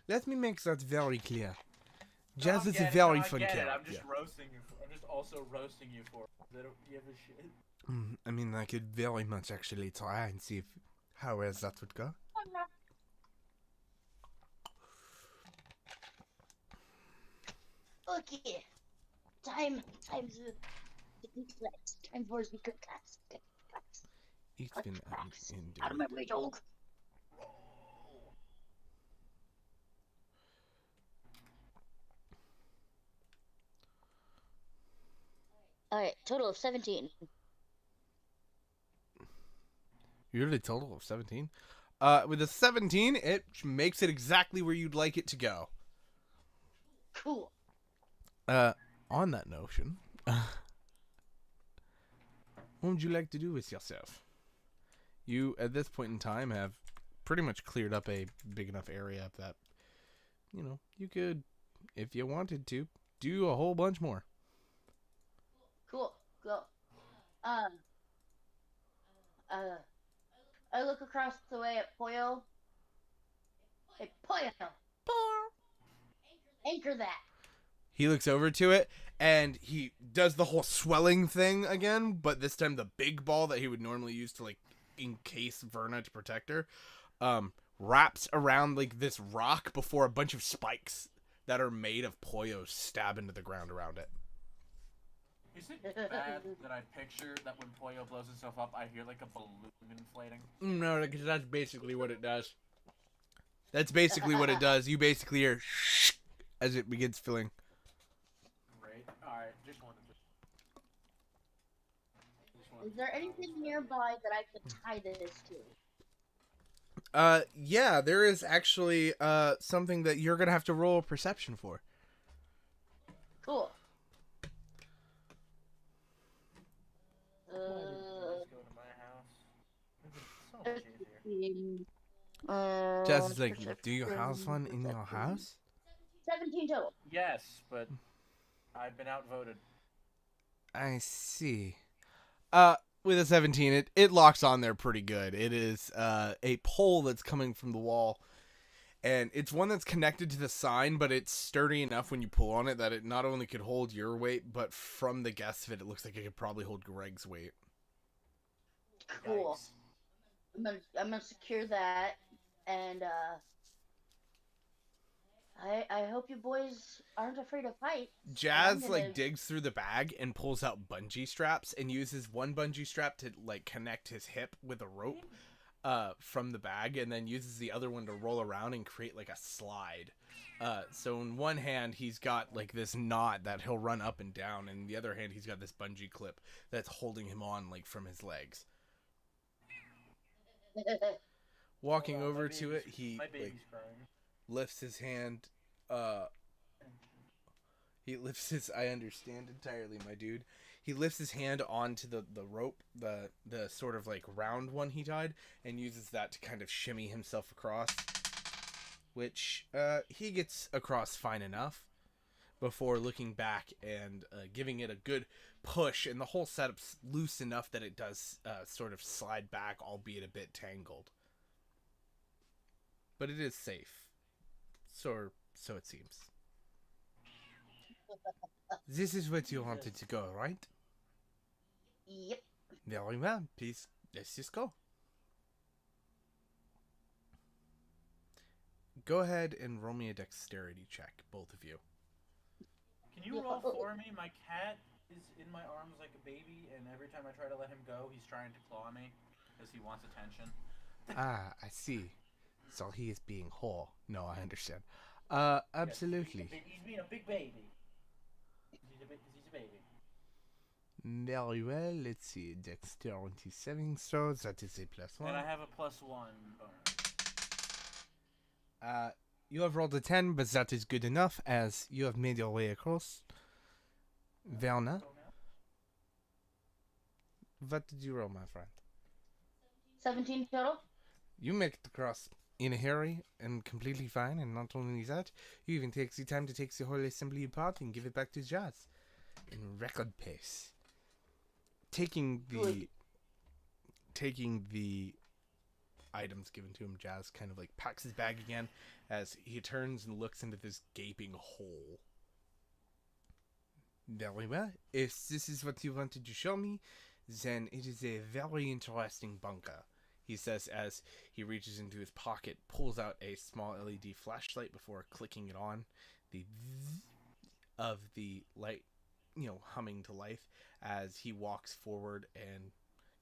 Let me make that very clear. Jazz is a very fun character. I'm just roasting you. I'm just also roasting you for it. Don't give a shit. I mean, I could very much actually try and see how well that would go. Okay. Time to be flex. Time for the good class. It's been Out of my way, dog. Alright, total of 17. You're the total of 17? With a 17, it makes it exactly where you'd like it to go. Cool. On that notion, what would you like to do with yourself? You, at this point in time, have pretty much cleared up a big enough area that, you know, you could, if you wanted to, do a whole bunch more. Cool. I look across the way at Pollo. Hey, Pollo! Anchor that! He looks over to it, and he does the whole swelling thing again, but this time the big ball that he would normally use to, like, encase Verna to protect her, wraps around, like, this rock before a bunch of spikes that are made of Pollo stab into the ground around it. Is it bad that I picture that when Pollo blows himself up, I hear, like, a balloon inflating? No, because that's basically what it does. That's basically what it does. You basically hear as it begins filling. Great. Alright, just wanted to... Is there anything nearby that I could tie this to? Yeah, there is actually, something that you're gonna have to roll a perception for. Cool. Just go to my house. It's so much easier. Jazz is like, do you have one in your house? 17 total. Yes, but I've been outvoted. I see. With a 17, it locks on there pretty good. It is a pole that's coming from the wall, and it's one that's connected to the sign, but it's sturdy enough when you pull on it that it not only could hold your weight, but from the guess of it, it looks like it could probably hold Greg's weight. Cool. I'm gonna secure that, and I hope you boys aren't afraid to fight. Jazz digs through the bag and pulls out bungee straps and uses one bungee strap to like connect his hip with a rope from the bag, and then uses the other one to roll around and create like a slide. So in one hand he's got like this knot that he'll run up and down, and in the other hand he's got this bungee clip that's holding him on like from his legs. Walking over to it, he lifts his hand. He lifts his. I understand entirely, my dude. He lifts his hand onto the rope, the sort of like round one he tied, and uses that to kind of shimmy himself across. Which he gets across fine enough, before looking back and giving it a good push, and the whole setup's loose enough that it does sort of slide back, albeit a bit tangled. But it is safe. So it seems. This is what you wanted to go, right? Yep. Very well. Please, let's just go. Go ahead and roll me a dexterity check, both of you. Can you roll for me? My cat is in my arms like a baby, and every time I try to let him go, he's trying to claw me because he wants attention. Ah, I see. So he is being whore. No, I understand. Absolutely. Yes, he's being a big baby. He's a baby. Very well. Let's see. Dexterity saving throws. That is a +1. And I have a +1 bonus. You have rolled a 10, but that is good enough as you have made your way across. Verna, what did you roll, my friend? 17 total. You make it across in a hurry and completely fine, and not only that, you even take the time to take the whole assembly apart and give it back to Jazz in record pace. Taking the items given to him, Jazz kind of like packs his bag again as he turns and looks into this gaping hole. Very well. If this is what you wanted to show me, then it is a very interesting bunker, he says as he reaches into his pocket, pulls out a small LED flashlight before clicking it on. The of the light, humming to life as he walks forward and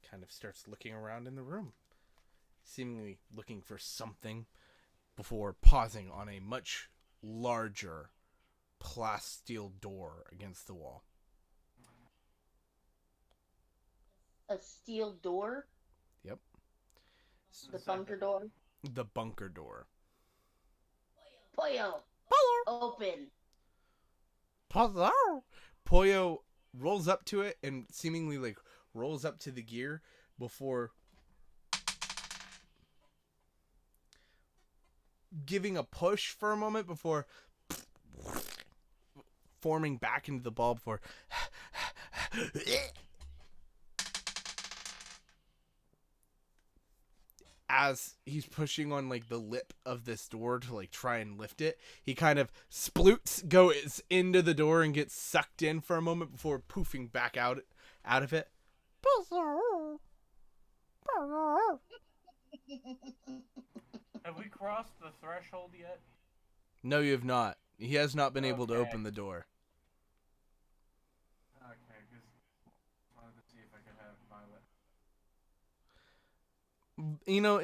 kind of starts looking around in the room, seemingly looking for something before pausing on a much larger plasteel door against the wall. A steel door? Yep. The bunker door? The bunker door. Pollo! Open! Pollo rolls up to it and seemingly like rolls up to the gear before giving a push for a moment before forming back into the ball before as he's pushing on like the lip of this door to like try and lift it, he kind of sploots, goes into the door and gets sucked in for a moment before poofing back out of it. Have we crossed the threshold yet? No, you have not. He has not been able to open the door. Okay, because I wanted to see if I could have Violet.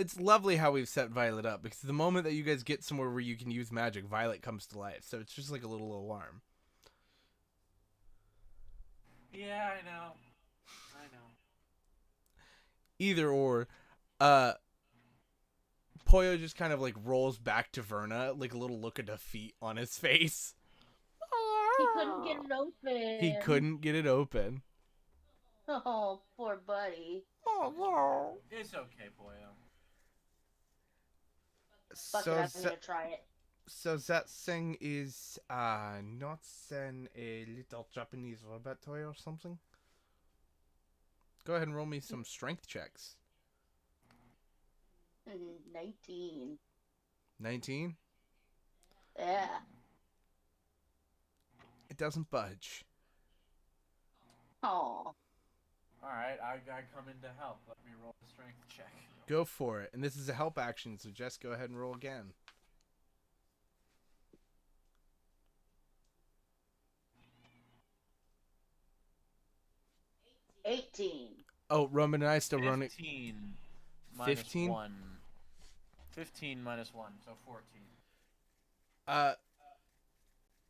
It's lovely how we've set Violet up, because the moment that you guys get somewhere where you can use magic, Violet comes to life. So it's just like a little alarm. Yeah, I know. Either or, Pollo just kind of like rolls back to Verna, like a little look of defeat on his face. He couldn't get it open. He couldn't get it open. Oh, poor buddy. It's okay, Pollo. Fuck it, I'm gonna try it. So that thing is not then a little Japanese robot toy or something? Go ahead and roll me some strength checks. 19. 19? Yeah. It doesn't budge. Oh. Alright, I come in to help. Let me roll the strength check. Go for it. And this is a help action, so just go ahead and roll again. $18. Oh, Roman and I still 15 running. minus 15? 1. 15 minus 1, so 14.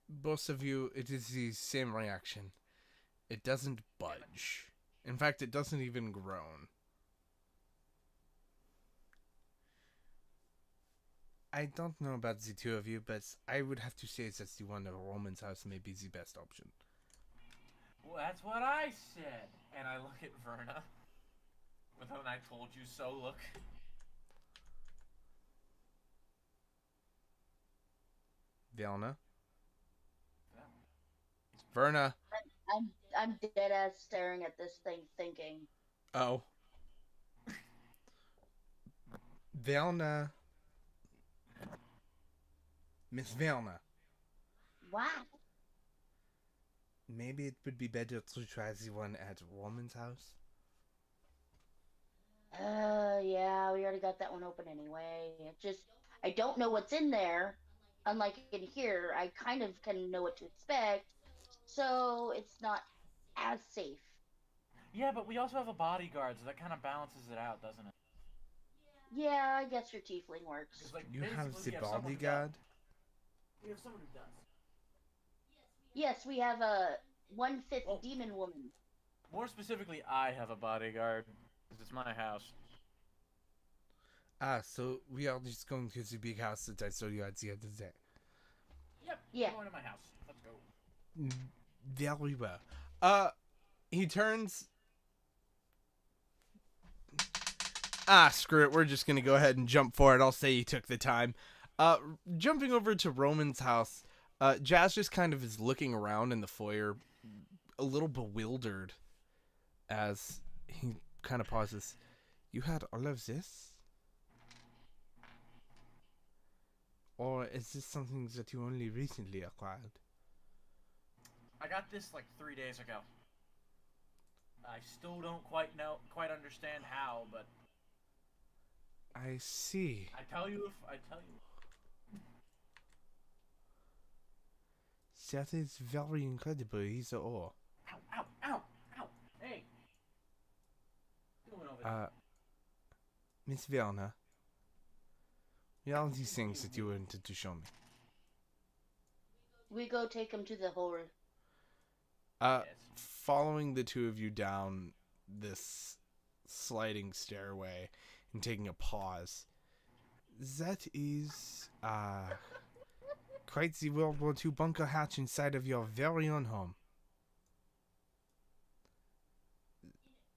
Both of you, it is the same reaction. It doesn't budge. In fact, it doesn't even groan. I don't know about the two of you, but I would have to say that the one at Roman's house may be the best option. Well, that's what I said. And I look at Verna with an I told you so look. Verna? Verna? I'm dead ass staring at this thing thinking. Oh. Verna. Miss Werner. Wow. Maybe it would be better to try the one at Roman's house. Yeah, we already got that one open anyway. I don't know what's in there. Unlike in here, I kind of can know what to expect, so it's not as safe. Yeah, but we also have a bodyguard, so that kind of balances it out, doesn't it? Yeah, I guess your tiefling works. 'Cause, like, You have basically, the we have someone who bodyguard? does. We have someone who does. Yes, we have a 1/5 Oh. demon woman. More specifically, I have a bodyguard, because it's my house. Ah, so we are just going to the big house that I saw you at the other day. Yep, Yeah. we're going to my house. Let's go. Very well. He turns... Ah, screw it. We're just going to go ahead and jump for it. I'll say he took the time. Jumping over to Roman's house, Jazz just kind of is looking around in the foyer, a little bewildered, as he kind of pauses. You had all of this? Or is this something that you only recently acquired? I got this like 3 days ago. I still don't quite understand how, but I see. I tell you if I tell you. That is very incredible, either or. Ow, ow, ow, ow. Hey. Doing over there. Miss Werner, what are these things that you wanted to show me? We go take him to the horror. Yes. Following the two of you down this sliding stairway and taking a pause, that is, quite the World War II bunker hatch inside of your very own home.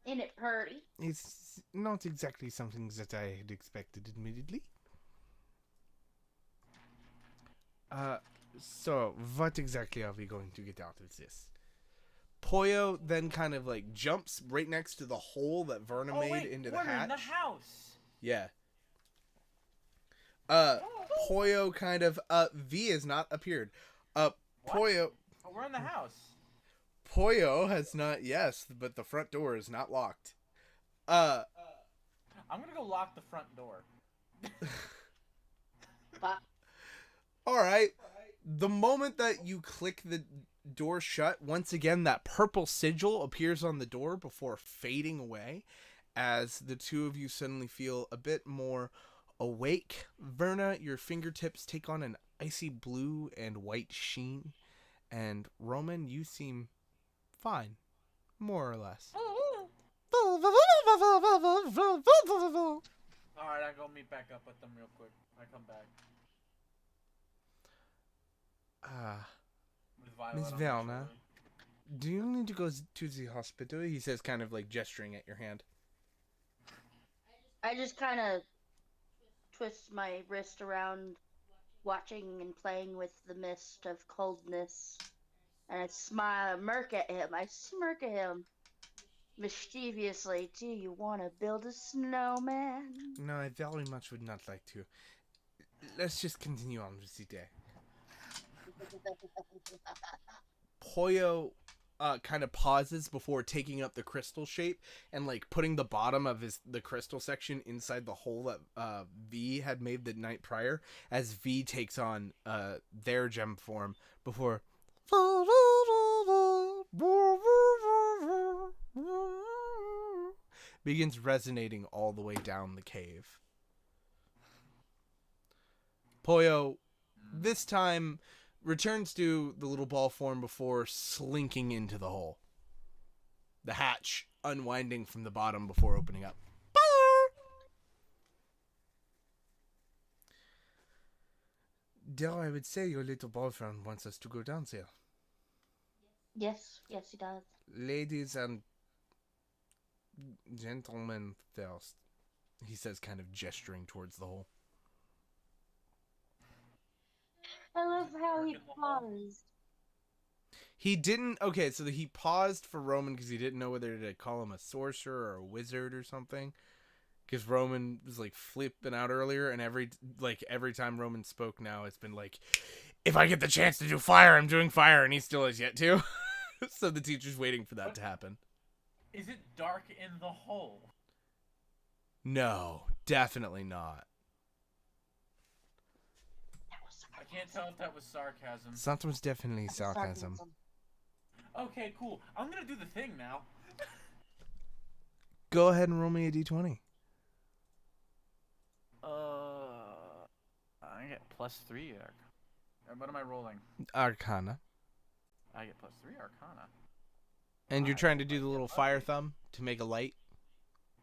In it purty. It's not exactly something that I had expected, admittedly. So, what exactly are we going to get out of this? Poyo then kind of like jumps right next to the hole that Verna made into the we're hatch. in the house. Yeah. Poyo kind of V has not appeared. Poyo Oh, we're in the house. Poyo has not, yes, but the front door is not locked. I'm gonna go lock the front door. Alright. The moment that you click the door shut, once again that purple sigil appears on the door before fading away as the two of you suddenly feel a bit more awake. Verna, your fingertips take on an icy blue and white sheen, and Roman, you seem fine, more or less. Alright, I go meet back up with them real quick. I come back. With Violet Miss on my Werner, shoulder. do you need to go to the hospital? He says, kind of like gesturing at your hand. I just kind of twist my wrist around, watching and playing with the mist of coldness. And I smile, smirk at him mischievously. Do you want to build a snowman? No, I very much would not like to. Let's just continue on with the day. Poyo kind of pauses before taking up the crystal shape and like putting the bottom of the crystal section inside the hole that V had made the night prior, as V takes on their gem form before begins resonating all the way down the cave. Poyo this time returns to the little ball form before slinking into the hole. The hatch unwinding from the bottom before opening up. Dare I would say your little boyfriend wants us to go down there. Yes, he does. Ladies and gentlemen first, he says, kind of gesturing towards the hole. I love how he paused. He didn't... Okay, so he paused for Roman because he didn't know whether to call him a sorcerer or a wizard or something. because Roman was like flipping out earlier, and every time Roman spoke now, it's been like, if I get the chance to do fire, I'm doing fire, and he still has yet to. So the teacher's waiting for that to happen. Is it dark in the hole? No, definitely not. I can't tell if that was sarcasm. That was definitely sarcasm. Okay, cool. I'm gonna do the thing now. Go ahead and roll me a d20. I get +3. What am I rolling? Arcana. I get +3 Arcana. And you're trying to do the little fire thumb to make a light?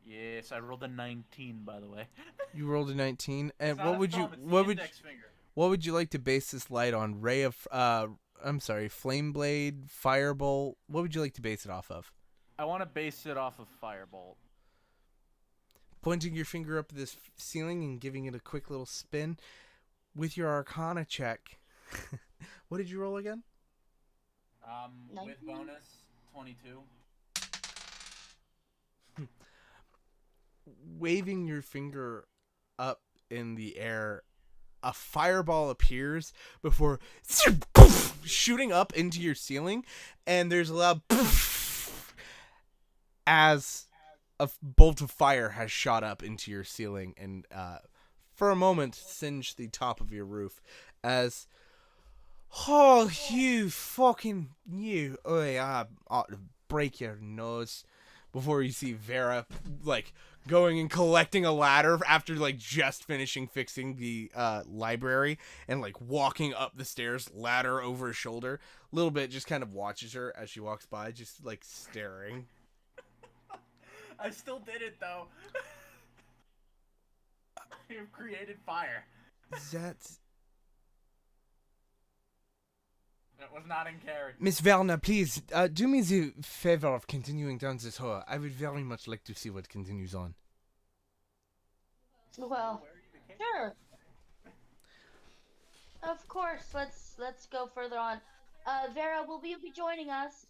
Yes, I rolled a 19, by the way. You rolled a 19. And It's what not would a you thumb, it's the index finger. what would you like to base this light on? Flame blade, firebolt. What would you like to base it off of? I want to base it off of firebolt. Pointing your finger up this ceiling and giving it a quick little spin with your Arcana check. What did you roll again? With bonus, 22. Waving your finger up in the air, a fireball appears before shooting up into your ceiling, and there's a loud as a bolt of fire has shot up into your ceiling and for a moment singed the top of your roof as I'll break your nose, before you see Vera like going and collecting a ladder after like just finishing fixing the library and like walking up the stairs, ladder over her shoulder. A little bit just kind of watches her as she walks by, just like staring. I still did it though. You've created fire. It was not in character. Miss Werner, please, do me the favor of continuing down this hall. I would very much like to see what continues on. Well, sure. Of course, let's go further on. Vera, will you be joining us?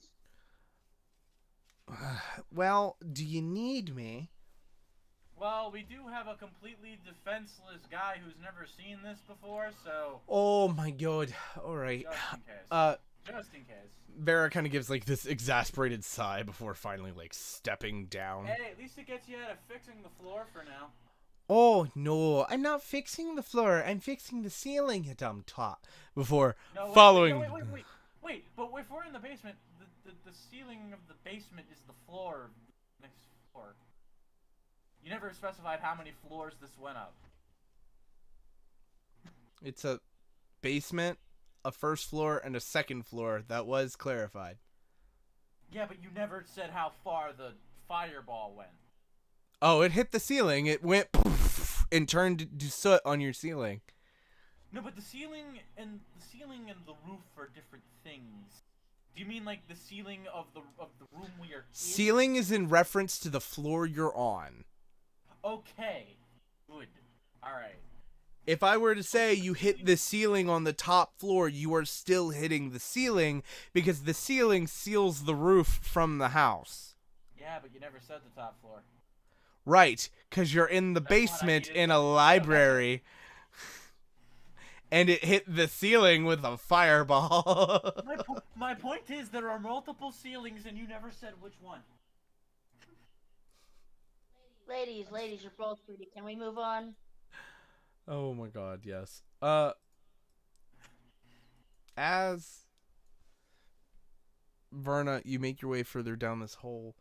Well, do you need me? Well, we do have a completely defenseless guy who's never seen this before, so... Oh my god. Alright. Just in case. Vera kind of gives like this exasperated sigh before finally like stepping down. Hey, at least it gets you out of fixing the floor for now. Oh no, I'm not fixing the floor. I'm fixing the ceiling, you dumb twat. Before following... Wait, but if we're in the basement, the ceiling of the basement is the floor. Next floor. You never specified how many floors this went up. It's a basement, a first floor, and a second floor. That was clarified. Yeah, but you never said how far the fireball went. Oh, it hit the ceiling. It went poof, and turned to soot on your ceiling. No, but the ceiling and the roof are different things. Do you mean like the ceiling of the room we are in? Ceiling is in reference to the floor you're on. Okay. Good. Alright. If I were to say you hit the ceiling on the top floor, you are still hitting the ceiling because the ceiling seals the roof from the house. Yeah, but you never said the top floor. Right, because you're in the basement in a library. And it hit the ceiling with a fireball. My point is there are multiple ceilings and you never said which one. Ladies, you're both pretty. Can we move on? Oh my god, yes. As Verna, you make your way further down this hole,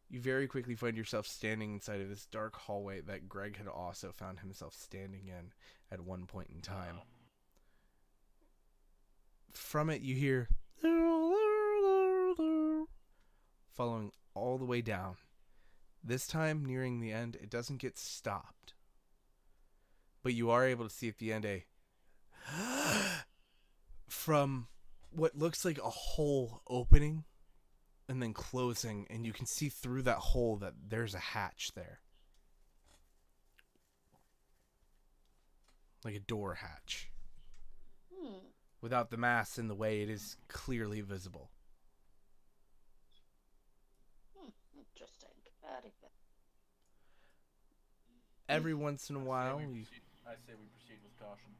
you very quickly find yourself standing inside of this dark hallway that Greg had also found himself standing in at one point in time. From it, you hear following all the way down. This time, nearing the end, it doesn't get stopped. But you are able to see at the end from what looks like a hole opening and then closing, and you can see through that hole that there's a hatch there. Like a door hatch. Without the mass in the way, it is clearly visible. Interesting. every once in a while, I say we proceed with caution.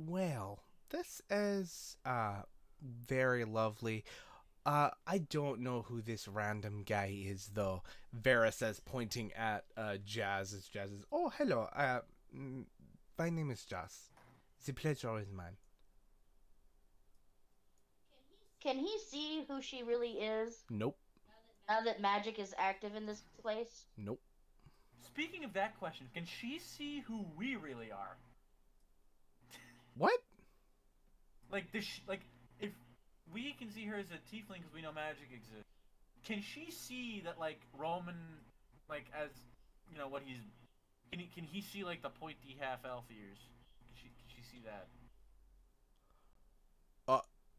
well, this is very lovely. I don't know who this random guy is, though. Vera says, pointing at Jazz. As Jazz is, oh, hello. My name is Jazz. The pleasure is mine. Can he see who she really is? Nope. Now that magic is active in this place? Nope. Speaking of that question, can she see who we really are? What? Like, if we can see her as a tiefling because we know magic exists, can she see that, like, Roman, like, as, you know, what he's... Can he see, like, the pointy half-elf ears? Can she see that?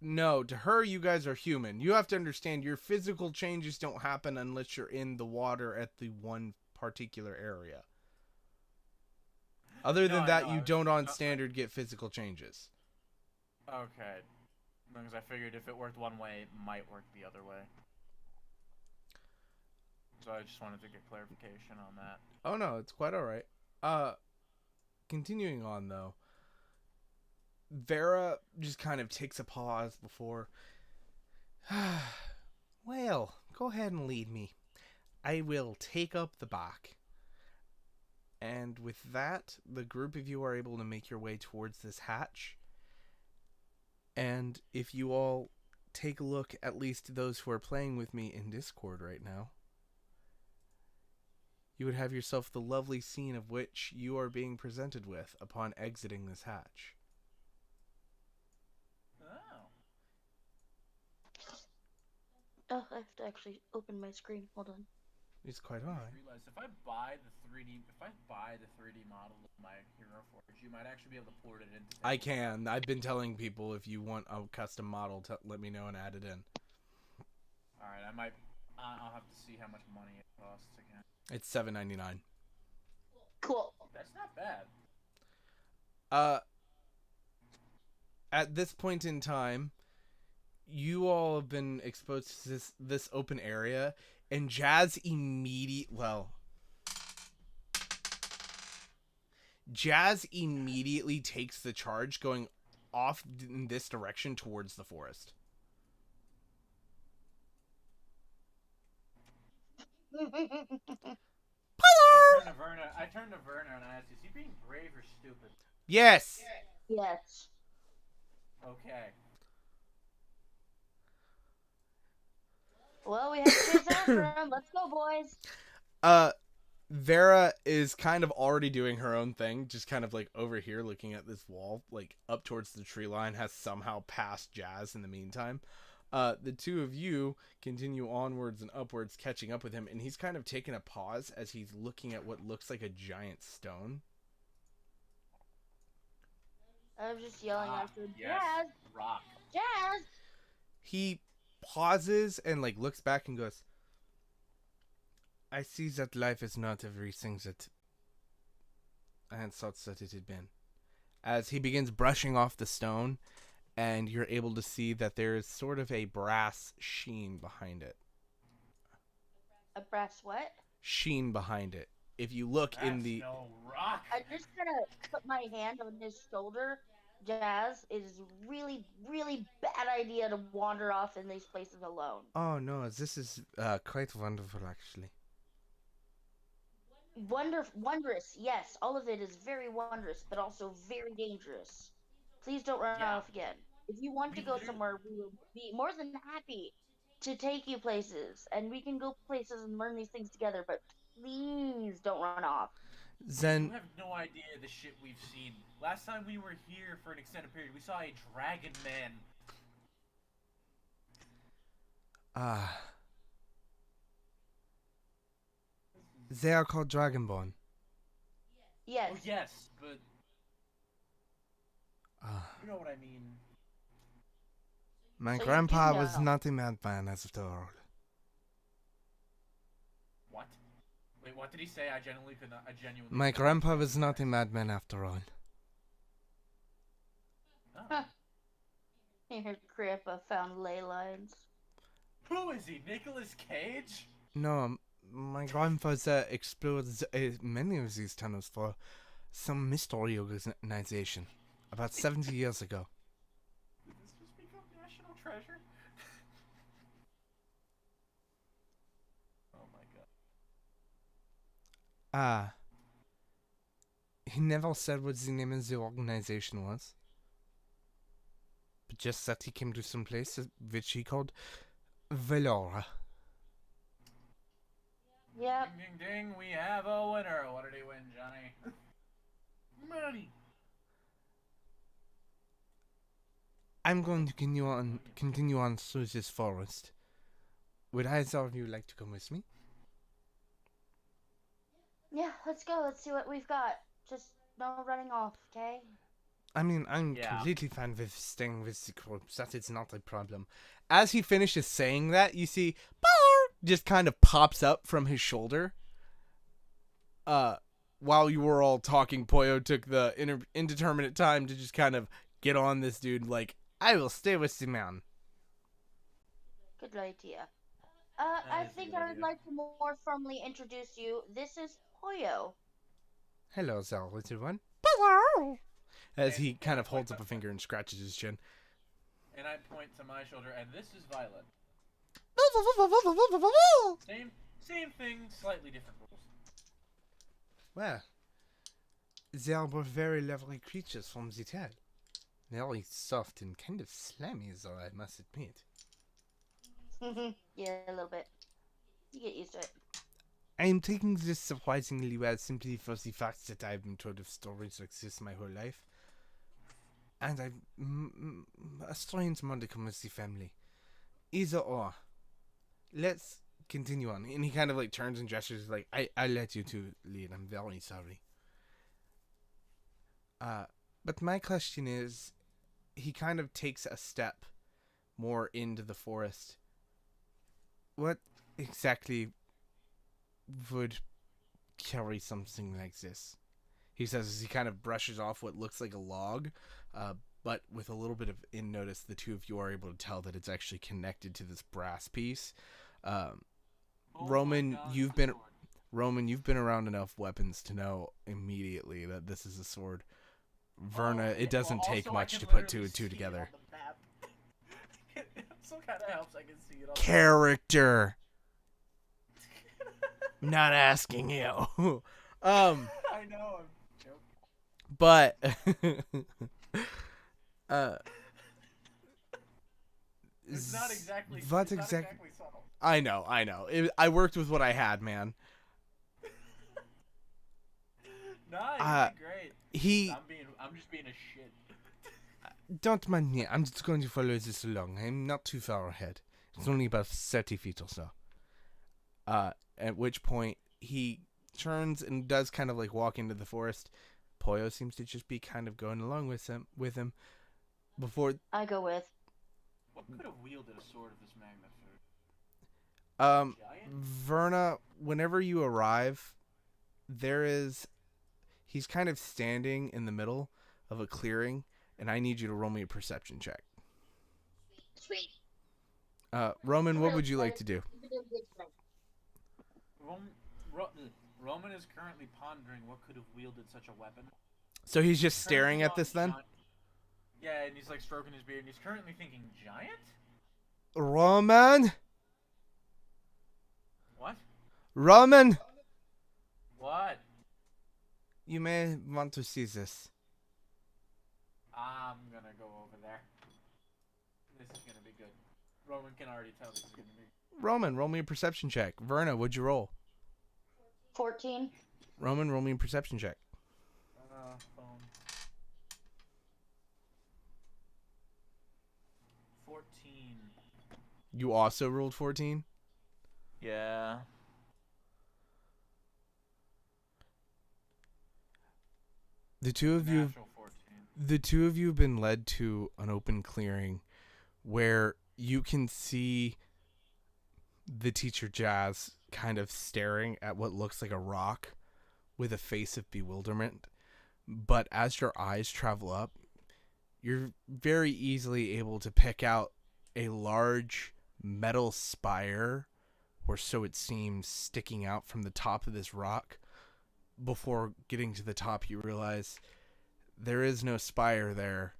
No, to her, you guys are human. You have to understand, your physical changes don't happen unless you're in the water at the one particular area. Other than that, you don't on standard get physical changes. Okay. Because I figured if it worked one way, it might work the other way. So I just wanted to get clarification on that. Oh no, it's quite alright. Continuing on though. Vera just kind of takes a pause before... Well, go ahead and lead me. I will take up the back. And with that, the group of you are able to make your way towards this hatch. And if you all take a look, at least those who are playing with me in Discord right now, you would have yourself the lovely scene of which you are being presented with upon exiting this hatch. Oh, I have to actually open my screen. Hold on. It's quite I alright. just realized if I buy the 3D model of my Hero Forge, you might actually be able to port it into. I can. I've been telling people if you want a custom model, to let me know and add it in. All right, I might. I'll have to see how much money it costs again. It's $7.99. Cool. That's not bad. At this point in time, you all have been exposed to this open area, and Jazz immediately takes the charge, going off in this direction towards the forest. I turned to Verna and I asked, is he being brave or stupid? Yes. Yes. Okay. Well, we have to chase after him. Let's go, boys. Vera is kind of already doing her own thing, just kind of like over here looking at this wall, like up towards the tree line, has somehow passed Jazz in the meantime. The two of you continue onwards and upwards, catching up with him, and he's kind of taking a pause as he's looking at what looks like a giant stone. I was just yelling after yes. Jazz. Rock. Jazz. He pauses and like looks back and goes, I see that life is not everything that I had thought that it had been. As he begins brushing off the stone, and you're able to see that there is sort of a brass sheen behind it. A brass what? Sheen behind it. If you look in the... No rock. I'm just gonna put my hand on his shoulder. Jazz, it is really, really bad idea to wander off in these places alone. Oh no, this is quite wonderful actually. Wondrous, yes. All of it is very wondrous, but also very dangerous. Please don't run off again. If you want to go somewhere, we will be more than happy to take you places, and we can go places and learn these things together, but please don't run off. Then... You have no idea the shit we've seen. Last time we were here for an extended period, we saw a dragon man. They are called Dragonborn. Yes. Oh, yes, but... you know what I mean. My So grandpa you do was know. not a madman after all. What? Wait, what did he say? I genuinely could not. I genuinely. My grandpa was not a madman after all. Oh. Your grandpa found ley lines. Who is he? Nicolas Cage? No, My grandfather explored many of these tunnels for some mystery organization about 70 years ago. Did this just become national treasure? Oh my god. He never said what the name of the organization was, but just that he came to some place which he called Valora. Yep. Ding ding ding, we have a winner. What did he win, Johnny? Money. I'm going to continue on through this forest. Would either of you like to come with me? Yeah, let's go. Let's see what we've got. Just no running off, okay? I mean, I'm Yeah. completely fine with staying with the corpse. That is not a problem. As he finishes saying that, you see, just kind of pops up from his shoulder. While you were all talking, Poyo took the indeterminate time to just kind of get on this dude like, I will stay with the man. Good idea. I is a think good I would idea. like to more formally introduce you. This is Poyo. Hello there, little one. As he kind of holds up a finger and scratches his chin. And I point to my shoulder, and this is Violet. Same thing, slightly different rules. Well, they are both very lovely creatures from the tale. Very soft and kind of slimy, though, I must admit. Yeah, a little bit. You get used to it. I am taking this surprisingly well simply for the fact that I've been told of stories like this my whole life. And I'm a strange modicum with the family. Either or. Let's continue on. And he kind of like turns and gestures like, I let you two lead. I'm very sorry. But my question is, he kind of takes a step more into the forest. What exactly would carry something like this? He says as he kind of brushes off what looks like a log, but with a little bit of in notice, the two of you are able to tell that it's actually connected to this brass piece. Roman, you've been around enough weapons to know immediately that this is a sword. Verna, it doesn't take much to put two and two together. So kind of helps. I can see it. Character. Not asking you. I know. I'm joking. But it's not exactly. What it's not exactly? exactly subtle. I know. I worked with what I had, man. Nah, you did great. I'm just being a shit. Don't mind me. I'm just going to follow this along. I'm not too far ahead. It's only about 30 feet or so. At which point he turns and does kind of like walk into the forest. Poyo seems to just be kind of going along with him. Before I go with. What could have wielded a sword of this magnitude? Giant? Verna, whenever you arrive, he's kind of standing in the middle of a clearing, and I need you to roll me a perception check. Sweet. Roman, what would you like to do? Roman is currently pondering what could have wielded such a weapon. So he's just staring at this then? Yeah, and he's like stroking his beard, and he's currently thinking giant? Roman? What? Roman! What? You may want to see this. I'm gonna go over there. This is gonna be good. Roman can already tell this is gonna be. Roman, roll me a perception check. Verna, what'd you roll? 14. Roman, roll me a perception check. Phone. 14. You also rolled 14? Yeah. The two of you have been led to an open clearing where you can see the teacher Jazz kind of staring at what looks like a rock with a face of bewilderment. But as your eyes travel up, you're very easily able to pick out a large metal spire or so it seems, sticking out from the top of this rock. Before getting to the top, you realize there is no spire there.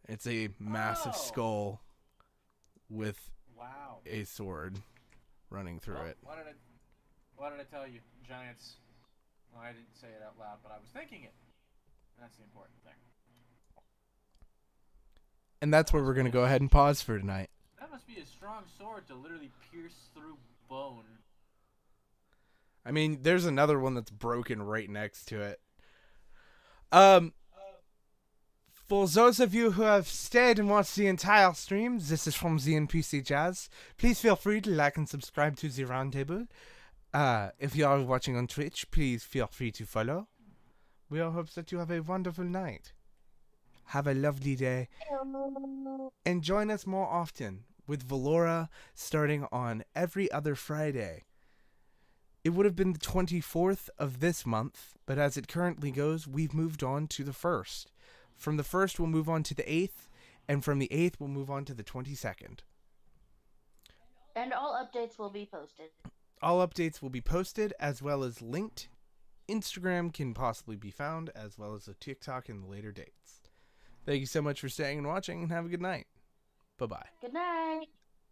It's a massive skull with a sword running through it. What did I tell you? Giants. Well, I didn't say it out loud, but I was thinking it. That's the important thing. And that's where we're going to go ahead and pause for tonight. That must be a strong sword to literally pierce through bone. I mean, there's another one that's broken right next to it. For those of you who have stayed and watched the entire stream, this is from the NPC Jazz. Please feel free to like and subscribe to the Roundtable. If you are watching on Twitch, please feel free to follow. We all hope that you have a wonderful night. Have a lovely day. And join us more often with Valora starting on every other Friday. It would have been the 24th of this month, but as it currently goes, we've moved on to the 1st. From the 1st, we'll move on to the 8th, and from the 8th, we'll move on to the 22nd. And all updates will be posted. All updates will be posted, as well as linked. Instagram can possibly be found, as well as a TikTok in the later dates. Thank you so much for staying and watching, and have a good night. Bye-bye. Good night.